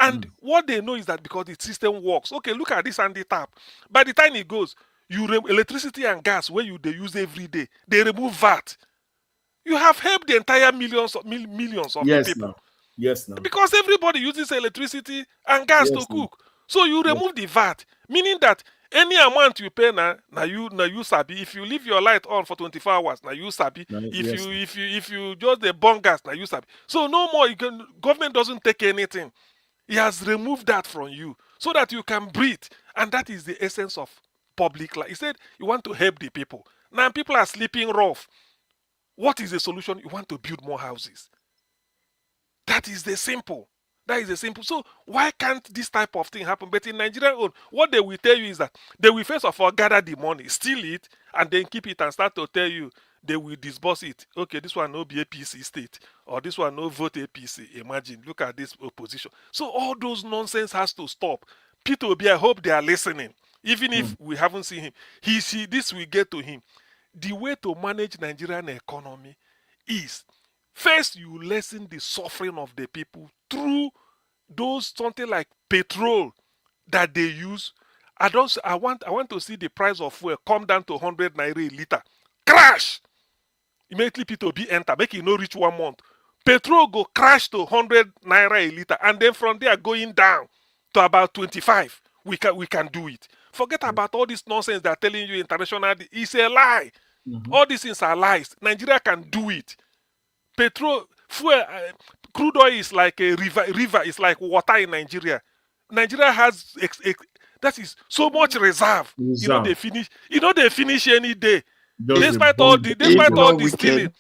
And what they know is that because the system works. Okay, look at this Andy tap. By the time it goes, electricity and gas, where they use every day, they remove VAT. You have helped the entire millions of the people. Now. Yes, now. Because everybody uses electricity and gas to cook. So you remove the VAT, meaning that any amount you pay now you sabi. If you leave your light on for 24 hours, now you sabi. If you just the burn gas, now you sabi. So no more government doesn't take anything. He has removed that from you so that you can breathe. And that is the essence of public life. He said you want to help the people. Now people are sleeping rough. What is the solution? You want to build more houses. That is the simple. So why can't this type of thing happen? But in Nigeria, what they will tell you is that they will first of all gather the money, steal it, and then keep it and start to tell you they will disburse it. Okay, this one no be APC state, or this one no vote APC. Imagine, look at this opposition. So all those nonsense has to stop. Peter Obi, I hope they are listening. Even if we haven't seen him, this will get to him. The way to manage Nigerian economy is first you lessen the suffering of the people through those something like petrol that they use. I want to see the price of fuel come down to 100 naira a liter. Crash! Immediately P2B enter, make it no reach 1 month. Petrol go crash to 100 naira a liter, and then from there going down to about 25. We can do it. Forget about all this nonsense they're telling you international. It's a lie. All these things are lies. Nigeria can do it. Petrol, fuel, crude oil is like a river is like water in Nigeria. Nigeria has that is so much reserve. You know they finish any day. Despite all the stealing.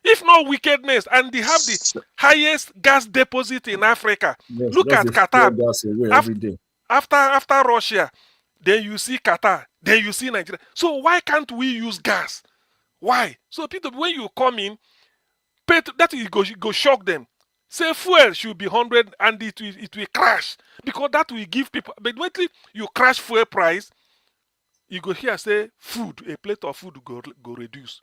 If not wickedness, and they have the highest gas deposit in Africa. Yes, look at Qatar. Every day. After Russia, then you see Qatar, then you see Nigeria. So why can't we use gas? Why? So people, when you come in, that will go shock them. Say fuel should be 100 and it will crash. Because that will give people, but when you crash fuel price, you go here say food, a plate of food go reduce.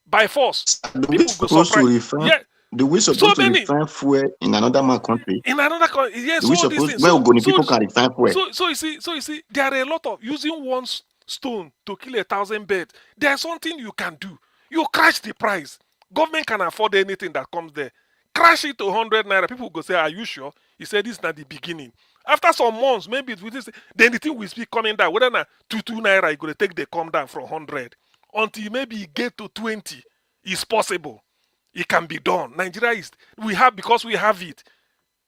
By force. People go surprise. Do we supposed to refine fuel in another country? In another country, yes. People can refine fuel. So you see, there are a lot of using one stone to kill 1,000 birds. There's something you can do. You crash the price. Government can afford anything that comes there. crash it to 100 naira. People go say, are you sure? He said, this is not the beginning. After some months, maybe it will just, then the thing will be coming down. Whether na 2 naira, you going to take the come down from 100 until maybe it get to 20. It's possible. It can be done. Nigeria is, we have, because we have it.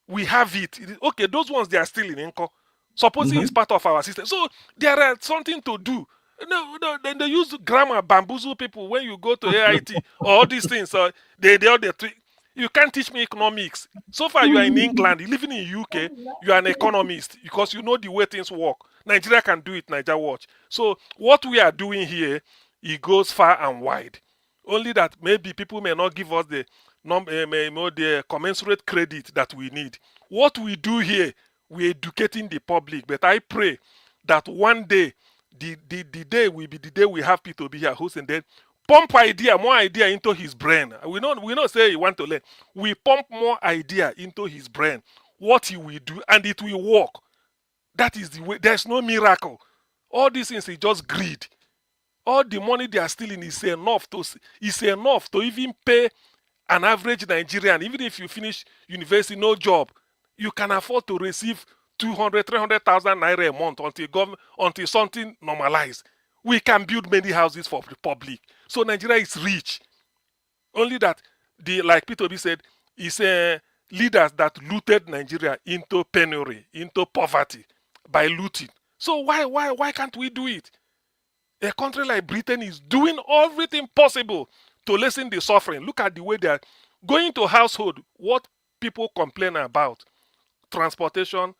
We have it. Okay, those ones, they are still in Inco. Supposing it's part of our system. So there are something to do. No, then they use grammar, bamboozle people when you go to AIT or all these things. They all you can't teach me economics. So far, you are in England, you living in UK, you are an economist because you know the way things work. Nigeria can do it, Nigeria watch. So what we are doing here, it goes far and wide. Only that maybe people may not give us the commensurate credit that we need. What we do here, we're educating the public. But I pray that one day, the day will be the day we have Peter be here hosting, then pump more idea into his brain. We not say he want to learn. We pump more idea into his brain, what he will do, and it will work. That is the way. There's no miracle. All these things is just greed. All the money they are stealing is enough to even pay an average Nigerian. Even if you finish university, no job, you can afford to receive 200, 300,000 naira a month until something normalized. We can build many houses for the public. So Nigeria is rich. Only that like Peter B said, it's leaders that looted Nigeria into penury, into poverty by looting. So why can't we do it? A country like Britain is doing everything possible to lessen the suffering. Look at the way they are going to household. What people complain about: transportation,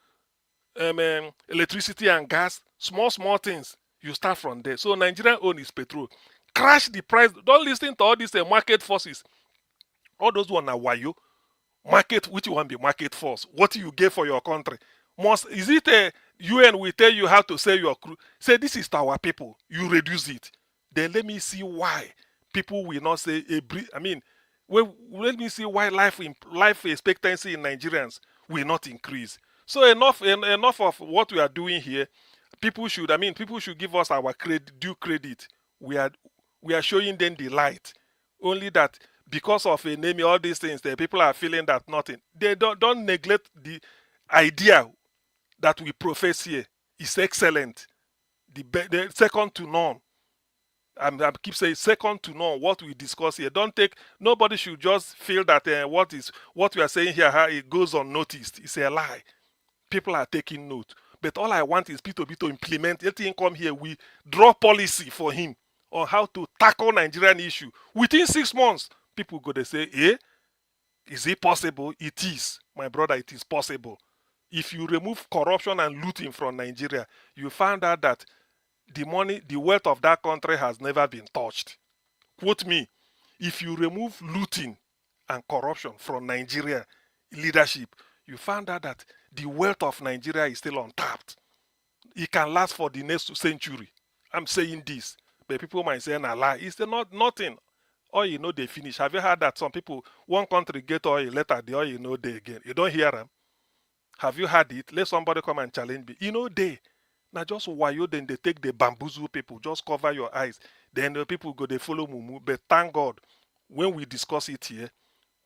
electricity and gas, small things. You start from there. So Nigerian own is petrol. Crash the price. Don't listen to all these market forces. All those one are wayo. Market, which one be market force? What do you get for your country? Is it a UN will tell you how to sell your crew? Say this is to our people. You reduce it. Then let me see why people will not say let me see why life expectancy in Nigerians will not increase. So enough of what we are doing here. People should give us our due credit. We are showing them the light. Only that because of a name, all these things, the people are feeling that nothing. They don't neglect the idea that we profess here is excellent, the second to none. I keep saying second to none. What we discuss here, nobody should just feel that what we are saying here, how it goes unnoticed. It's a lie. People are taking note. But all I want is P2B to implement. Let him come here. We draw policy for him on how to tackle Nigerian issue. Within 6 months, people go to say, is it possible? It is, my brother. It is possible. If you remove corruption and looting from Nigeria, you find out that the wealth of that country has never been touched. Quote me, if you remove looting and corruption from Nigeria leadership, you find out that the wealth of Nigeria is still untapped. It can last for the next century. I'm saying this, but people might say, nah, lie. It's not nothing. Oil, they finish. Have you heard that some people, one country get oil, later the oil, they again. You don't hear them. Have you heard it? Let somebody come and challenge me. They. Now just why you then they take the bamboozle people, just cover your eyes. Then the people go, they follow Mumu. But thank God, when we discuss it here,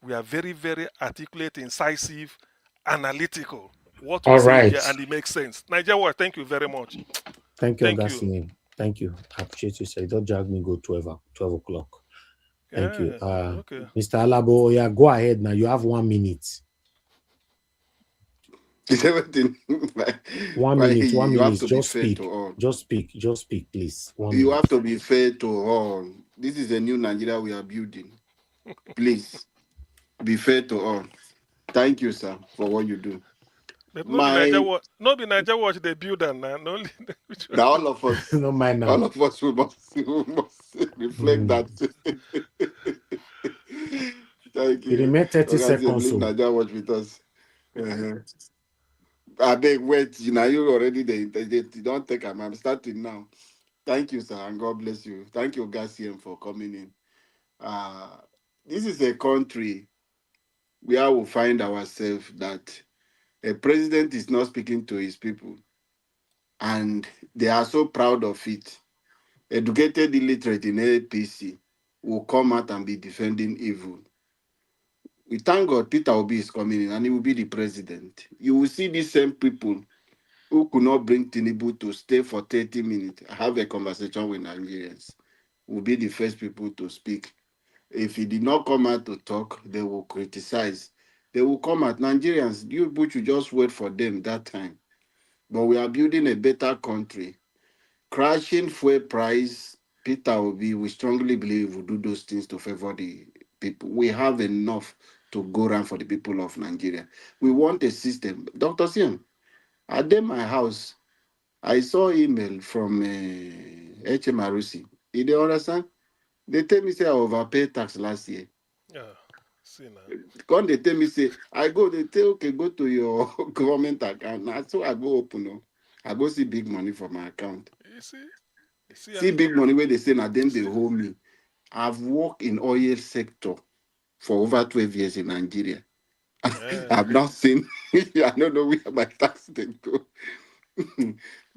we are very, very articulate, incisive, analytical. What we All say right. here, and it makes sense. Nigeria, thank you very much. Thank you, Thank you. Augustine. Thank you. I appreciate you. Say, don't drag me go 12 o'clock. Thank you. Okay. Mr. Alabo, yeah, go ahead now. You have 1 minute. Is everything? 1 minute. 1 You minute. have to Just be fair speak. to all. Just speak, please. 1 You minute. have to be fair to all. This is a new Nigeria we are building. Please be fair to all. Thank you, sir, for what you do. But no be Nigeria watch the builder now. No, now all of us, No mind now. all of us we must reflect that. Thank You you. remain 30 seconds. Leave Nigeria watch with us. I beg, wait. You already there. They don't take a I'm starting now. Thank you, sir, and God bless you. Thank you, Gassian, for coming in. This is a country where we find ourselves that a president is not speaking to his people, and they are so proud of it. Educated illiterate in APC will come out and be defending evil. We thank God Peter Obi is coming in and he will be the president. You will see these same people who could not bring Tinubu to stay for 30 minutes, have a conversation with Nigerians, will be the first people to speak. If he did not come out to talk, they will criticize. They will come at Nigerians. You people should just wait for them that time. But we are building a better country. Crashing fuel price, Peter Obi, we strongly believe will do those things to favor the people. We have enough to go around for the people of Nigeria. We want a system. Dr. Sim, at them my house, I saw email from HMRC. You dey understand? They tell me say I overpaid tax last year. Yeah. See now. Come they tell me say I go. They tell okay go to your government account. Now so I go open up. I go see big money for my account. You see? See, See big money where they say now them they hold me. I've worked in oil sector for over 12 years in Nigeria. I've not seen. I don't know where my tax they go.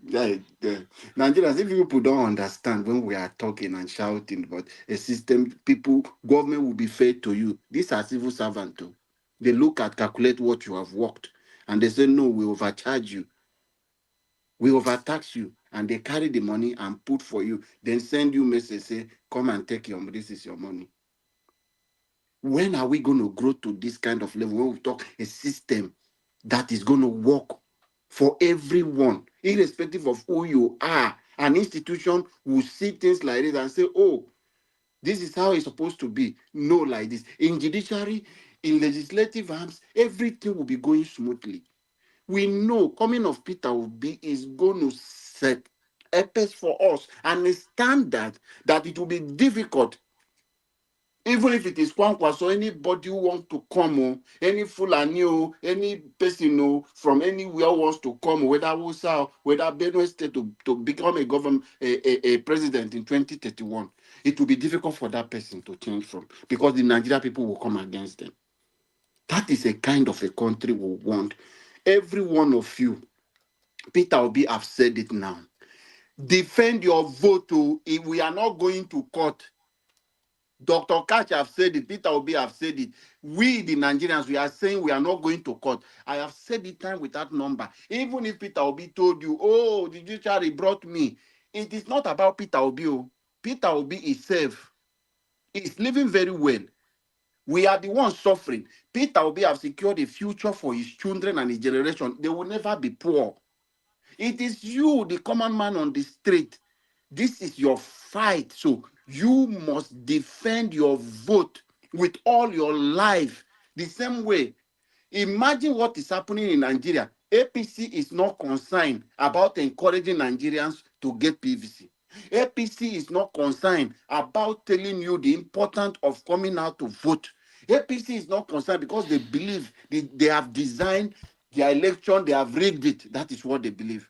Yeah, the Nigerians, if people don't understand when we are talking and shouting about a system, people, government will be fair to you. These are civil servants too. They look at, calculate what you have worked, and they say, no, we overcharge you, we overtax you, and they carry the money and put for you, then send you message, say, come and take your, this is your money. When are we going to grow to this kind of level when we talk a system that is going to work for everyone, irrespective of who you are? An institution will see things like this and say, oh, this is how it's supposed to be. No, like this. In judiciary, in legislative arms, everything will be going smoothly. We know coming of Peter Obi is going to set a pace for us and a standard that it will be difficult. Even if it is Kwankwa, so anybody who wants to come, any Fulani, any person from anywhere wants to come, whether Hausa, whether Benue State, to become a government, a president in 2031, it will be difficult for that person to change from, because the Nigeria people will come against them. That is a kind of a country we want. Every one of you, Peter Obi have said it now. Defend your vote. If we are not going to court, Dr. Kachi have said it, Peter Obi have said it. We, the Nigerians, we are saying we are not going to court. I have said it time without number. Even if Peter Obi told you, oh, the judiciary brought me, it is not about Peter Obi. Peter Obi is safe. He's living very well. We are the ones suffering. Peter Obi have secured a future for his children and his generation. They will never be poor. It is you, the common man on the street. This is your fight. So you must defend your vote with all your life. The same way. Imagine what is happening in Nigeria. APC is not concerned about encouraging Nigerians to get PVC. APC is not concerned about telling you the importance of coming out to vote. APC is not concerned because they believe they have designed their election, they have rigged it. That is what they believe.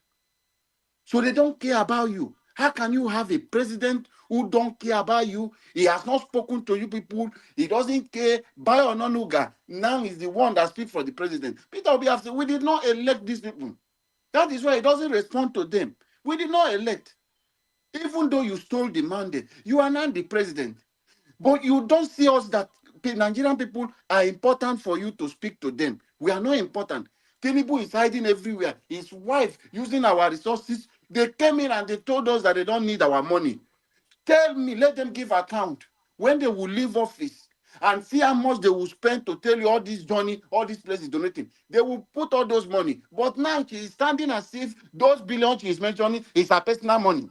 So they don't care about you. How can you have a president who don't care about you? He has not spoken to you people. He doesn't care. Bayo Ononuga now is the one that speaks for the president. Peter Obi have said, we did not elect these people. That is why he doesn't respond to them. We did not elect. Even though you stole the mandate, you are not the president. But you don't see us that Nigerian people are important for you to speak to them. We are not important. Tinubu is hiding everywhere. His wife using our resources. They came in and they told us that they don't need our money. Tell me, let them give account when they will leave office and see how much they will spend to tell you all this money, all these places donating. They will put all those money. But now she is standing as if those billions she is mentioning is her personal money.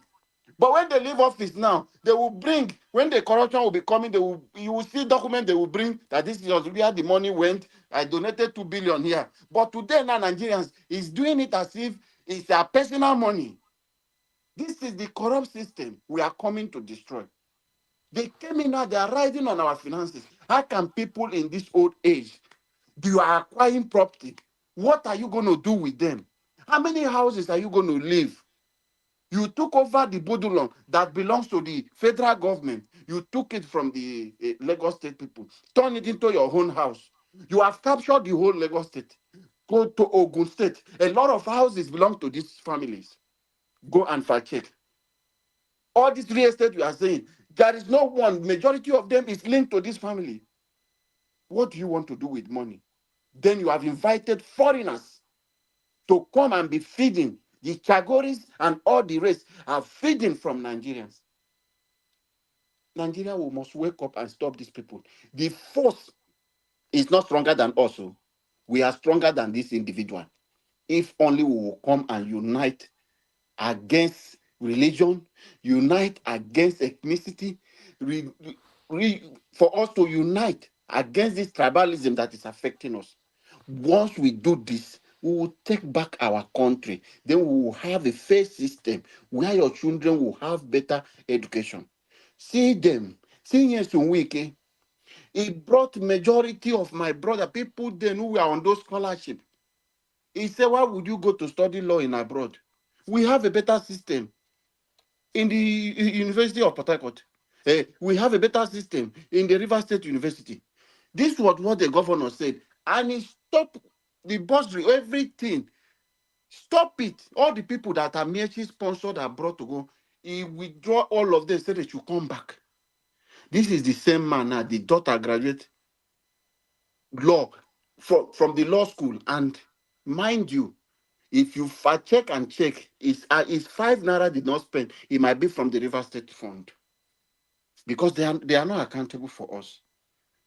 But when they leave office now, they will bring, when the corruption will be coming, you will see document they will bring that this is where the money went. I donated 2 billion here. But today now Nigerians is doing it as if it's their personal money. This is the corrupt system we are coming to destroy. They came in now, they are riding on our finances. How can people in this old age, you are acquiring property? What are you going to do with them? How many houses are you going to live? You took over the Bodulon that belongs to the federal government. You took it from the Lagos State people. Turn it into your own house. You have captured the whole Lagos State. Go to Ogun State. A lot of houses belong to these families. Go and fact check. All this real estate you are saying, there is no one. Majority of them is linked to this family. What do you want to do with money? Then you have invited foreigners to come and be feeding. The Chagoris and all the rest are feeding from Nigerians. Nigeria must wake up and stop these people. The force is not stronger than us. We are stronger than this individual. If only we will come and unite against religion, unite against ethnicity, for us to unite against this tribalism that is affecting us. Once we do this, we will take back our country. Then we will have a fair system where your children will have better education. See them. See Yesunwike. It brought majority of my brother, people then who were on those scholarships. He said, why would you go to study law in abroad? We have a better system in the University of Port Harcourt. We have a better system in the River State University. This was what the governor said. And he stopped the bursary, everything. Stop it. All the people that are Mechi sponsored are brought to go. He withdraw all of them, said they should come back. This is the same man now. The daughter graduate law from the law school. And mind you, if you check and check, is 5 naira did not spend, it might be from the River State Fund. Because they are not accountable for us.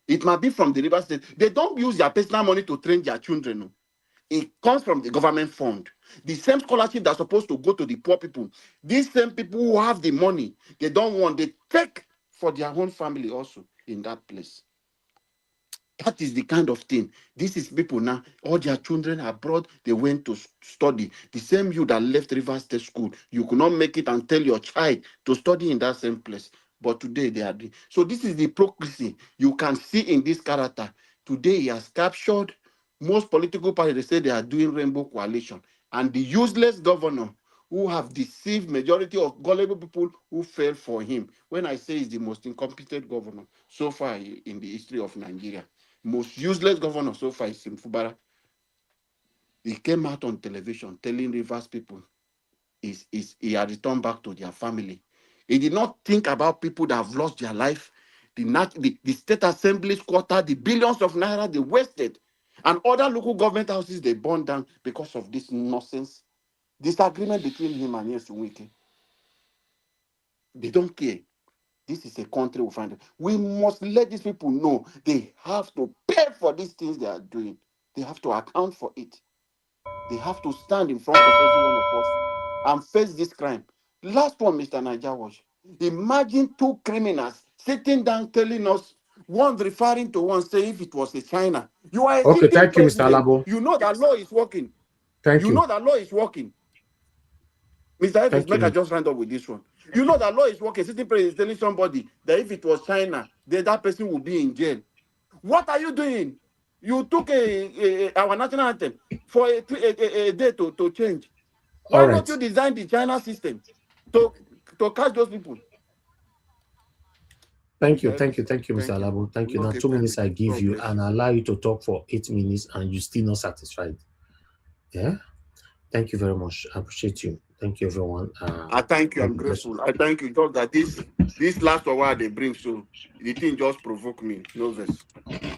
It might be from the River State. They don't use their personal money to train their children. No. It comes from the government fund. The same scholarship that's supposed to go to the poor people. These same people who have the money, they don't want, they take for their own family also in that place. That is the kind of thing. This is people now, all their children abroad, they went to study. The same you that left River State School, you could not make it and tell your child to study in that same place. But today they are doing. So this is the hypocrisy you can see in this character. Today he has captured most political parties. They say they are doing rainbow coalition. And the useless governor who have deceived majority of gullible people who fell for him. When I say he's the most incompetent governor so far in the history of Nigeria. Most useless governor so far is Simfubara. He came out on television telling Rivers people he had returned back to their family. He did not think about people that have lost their life. The state assembly quarter, the billions of naira they wasted, and other local government houses they burned down because of this nonsense. Disagreement between him and Yesunwike. They don't care. This is a country we find. We must let these people know they have to pay for these things they are doing. They have to account for it. They have to stand in front of every one of us and face this crime. Last one, Mr. Niger Wash. Imagine 2 criminals sitting down telling us, one referring to one, saying if it was a China. You are a Okay, sitting thank you, Mr. president. Alabo. You know that law is working. Thank you. You know that law is working. Mr. Evans, make I just round up with this one. You know that law is working. Sitting president is telling somebody that if it was China, then that person will be in jail. What are you doing? You took our national anthem for a day to change. Why not you design the China system to catch those people? Thank you, Mr. Alabo. Thank you. Now, 2 minutes I give you and I allow you to talk for 8 minutes and you're still not satisfied. Yeah? Thank you very much. I appreciate you. Thank you, everyone. I thank you. I'm grateful. I thank you. Just that this last hour they bring, so the thing just provoke me. No verse.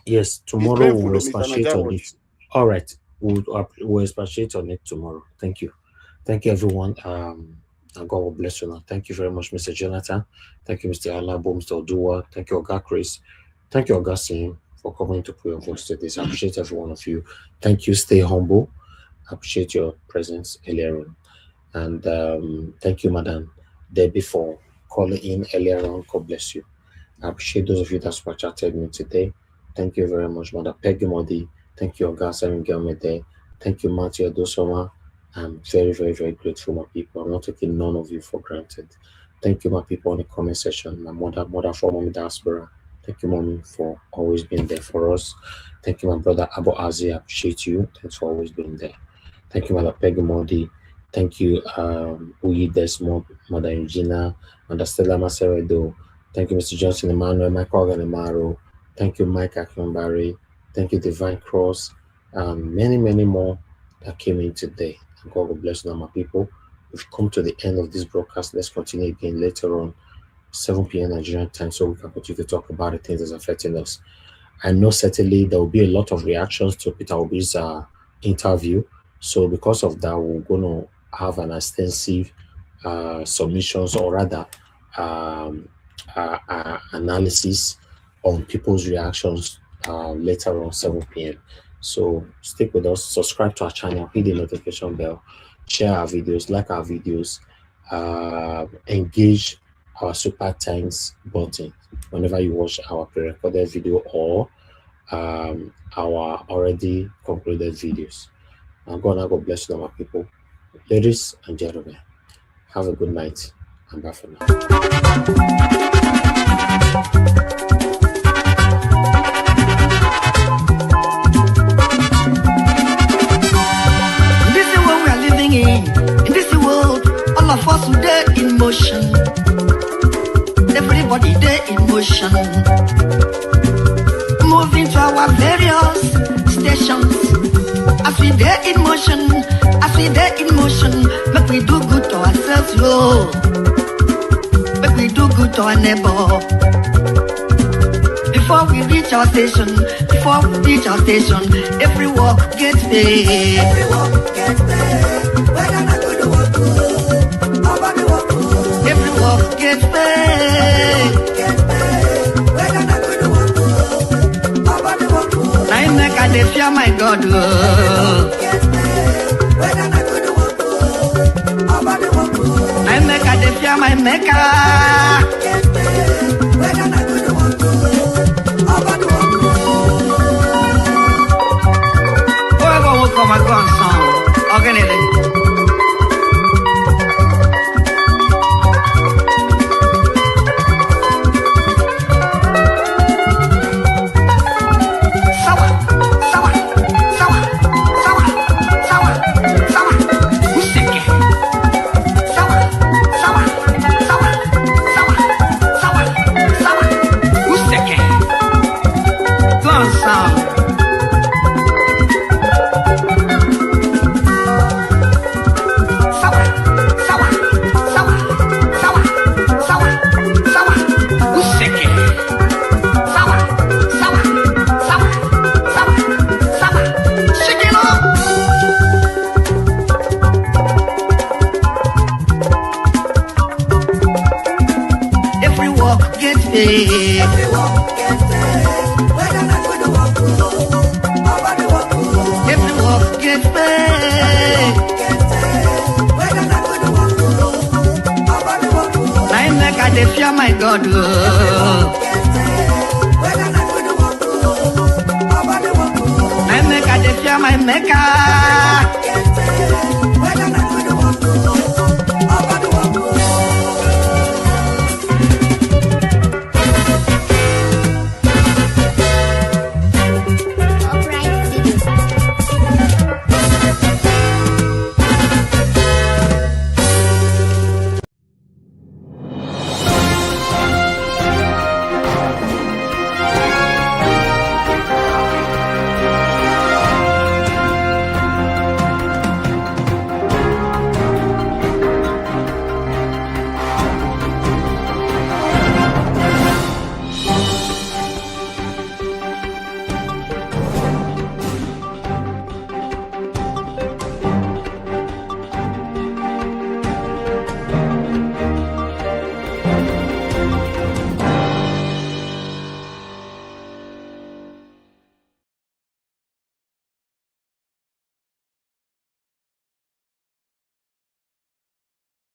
Yes, tomorrow we'll expatiate on it. All right. We'll expatiate on it tomorrow. Thank you. Thank you, everyone. And God will bless you now. Thank you very much, Mr. Jonathan. Thank you, Mr. Alabo, Mr. Oduwa. Thank you, Oga Chris. Thank you, Oga Sim, for coming to put your voice to this. I appreciate every one of you. Thank you. Stay humble. I appreciate your presence earlier on. And thank you, Madam Debbie, for calling in earlier on. God bless you. I appreciate those of you that super chatted me today. Thank you very much, Mother Peggy Modi. Thank you, Oga Simon Gelmede. Thank you, Matthew Adosoma. I'm very, very, very grateful, my people. I'm not taking none of you for granted. Thank you, my people, in the comment section. My mother for Mommy Diaspora. Thank you, Mommy, for always being there for us. Thank you, my brother Abu Azi. I appreciate you. Thanks for always being there. Thank you, Mother Peggy Modi. Thank you, Uyi Desmond, Mother Eugenia, Mother Stella Maceredo. Thank you, Mr. Johnson Emmanuel, Michael Ganimaro. Thank you, Mike Akinbari. Thank you, Divine Cross, and many, many more that came in today. And God will bless you, my people. We've come to the end of this broadcast. Let's continue again later on, 7 p.m. Nigerian time, so we can continue to talk about the things that's affecting us. I know certainly there will be a lot of reactions to Peter Obi's interview. So because of that, we're going to have an extensive submissions, or rather analysis on people's reactions later on 7 p.m. So stick with us, subscribe to our channel, hit the notification bell, share our videos, like our videos, engage our super thanks button whenever you watch our pre-recorded video or our already concluded videos. God bless you, my people. Ladies and gentlemen, have a good night and bye for now. This is what we are living in this world, all of us today in motion. Everybody there in motion. Moving to our various stations. As we there in motion, make we do good to ourselves, yo. Make we do good to our neighbor. Before we reach our station, every walk gets paid. Every walk gets paid. Whether not good to work good, nobody work good. Every walk gets paid. Whether not good to work good, nobody work good. Now I make a day fear my God. Whether not good to work good, nobody work good. I make a day fear my maker. Whether not good to work good, nobody work good. Whoever will come and go and song, organize. My God, I make a fear my maker.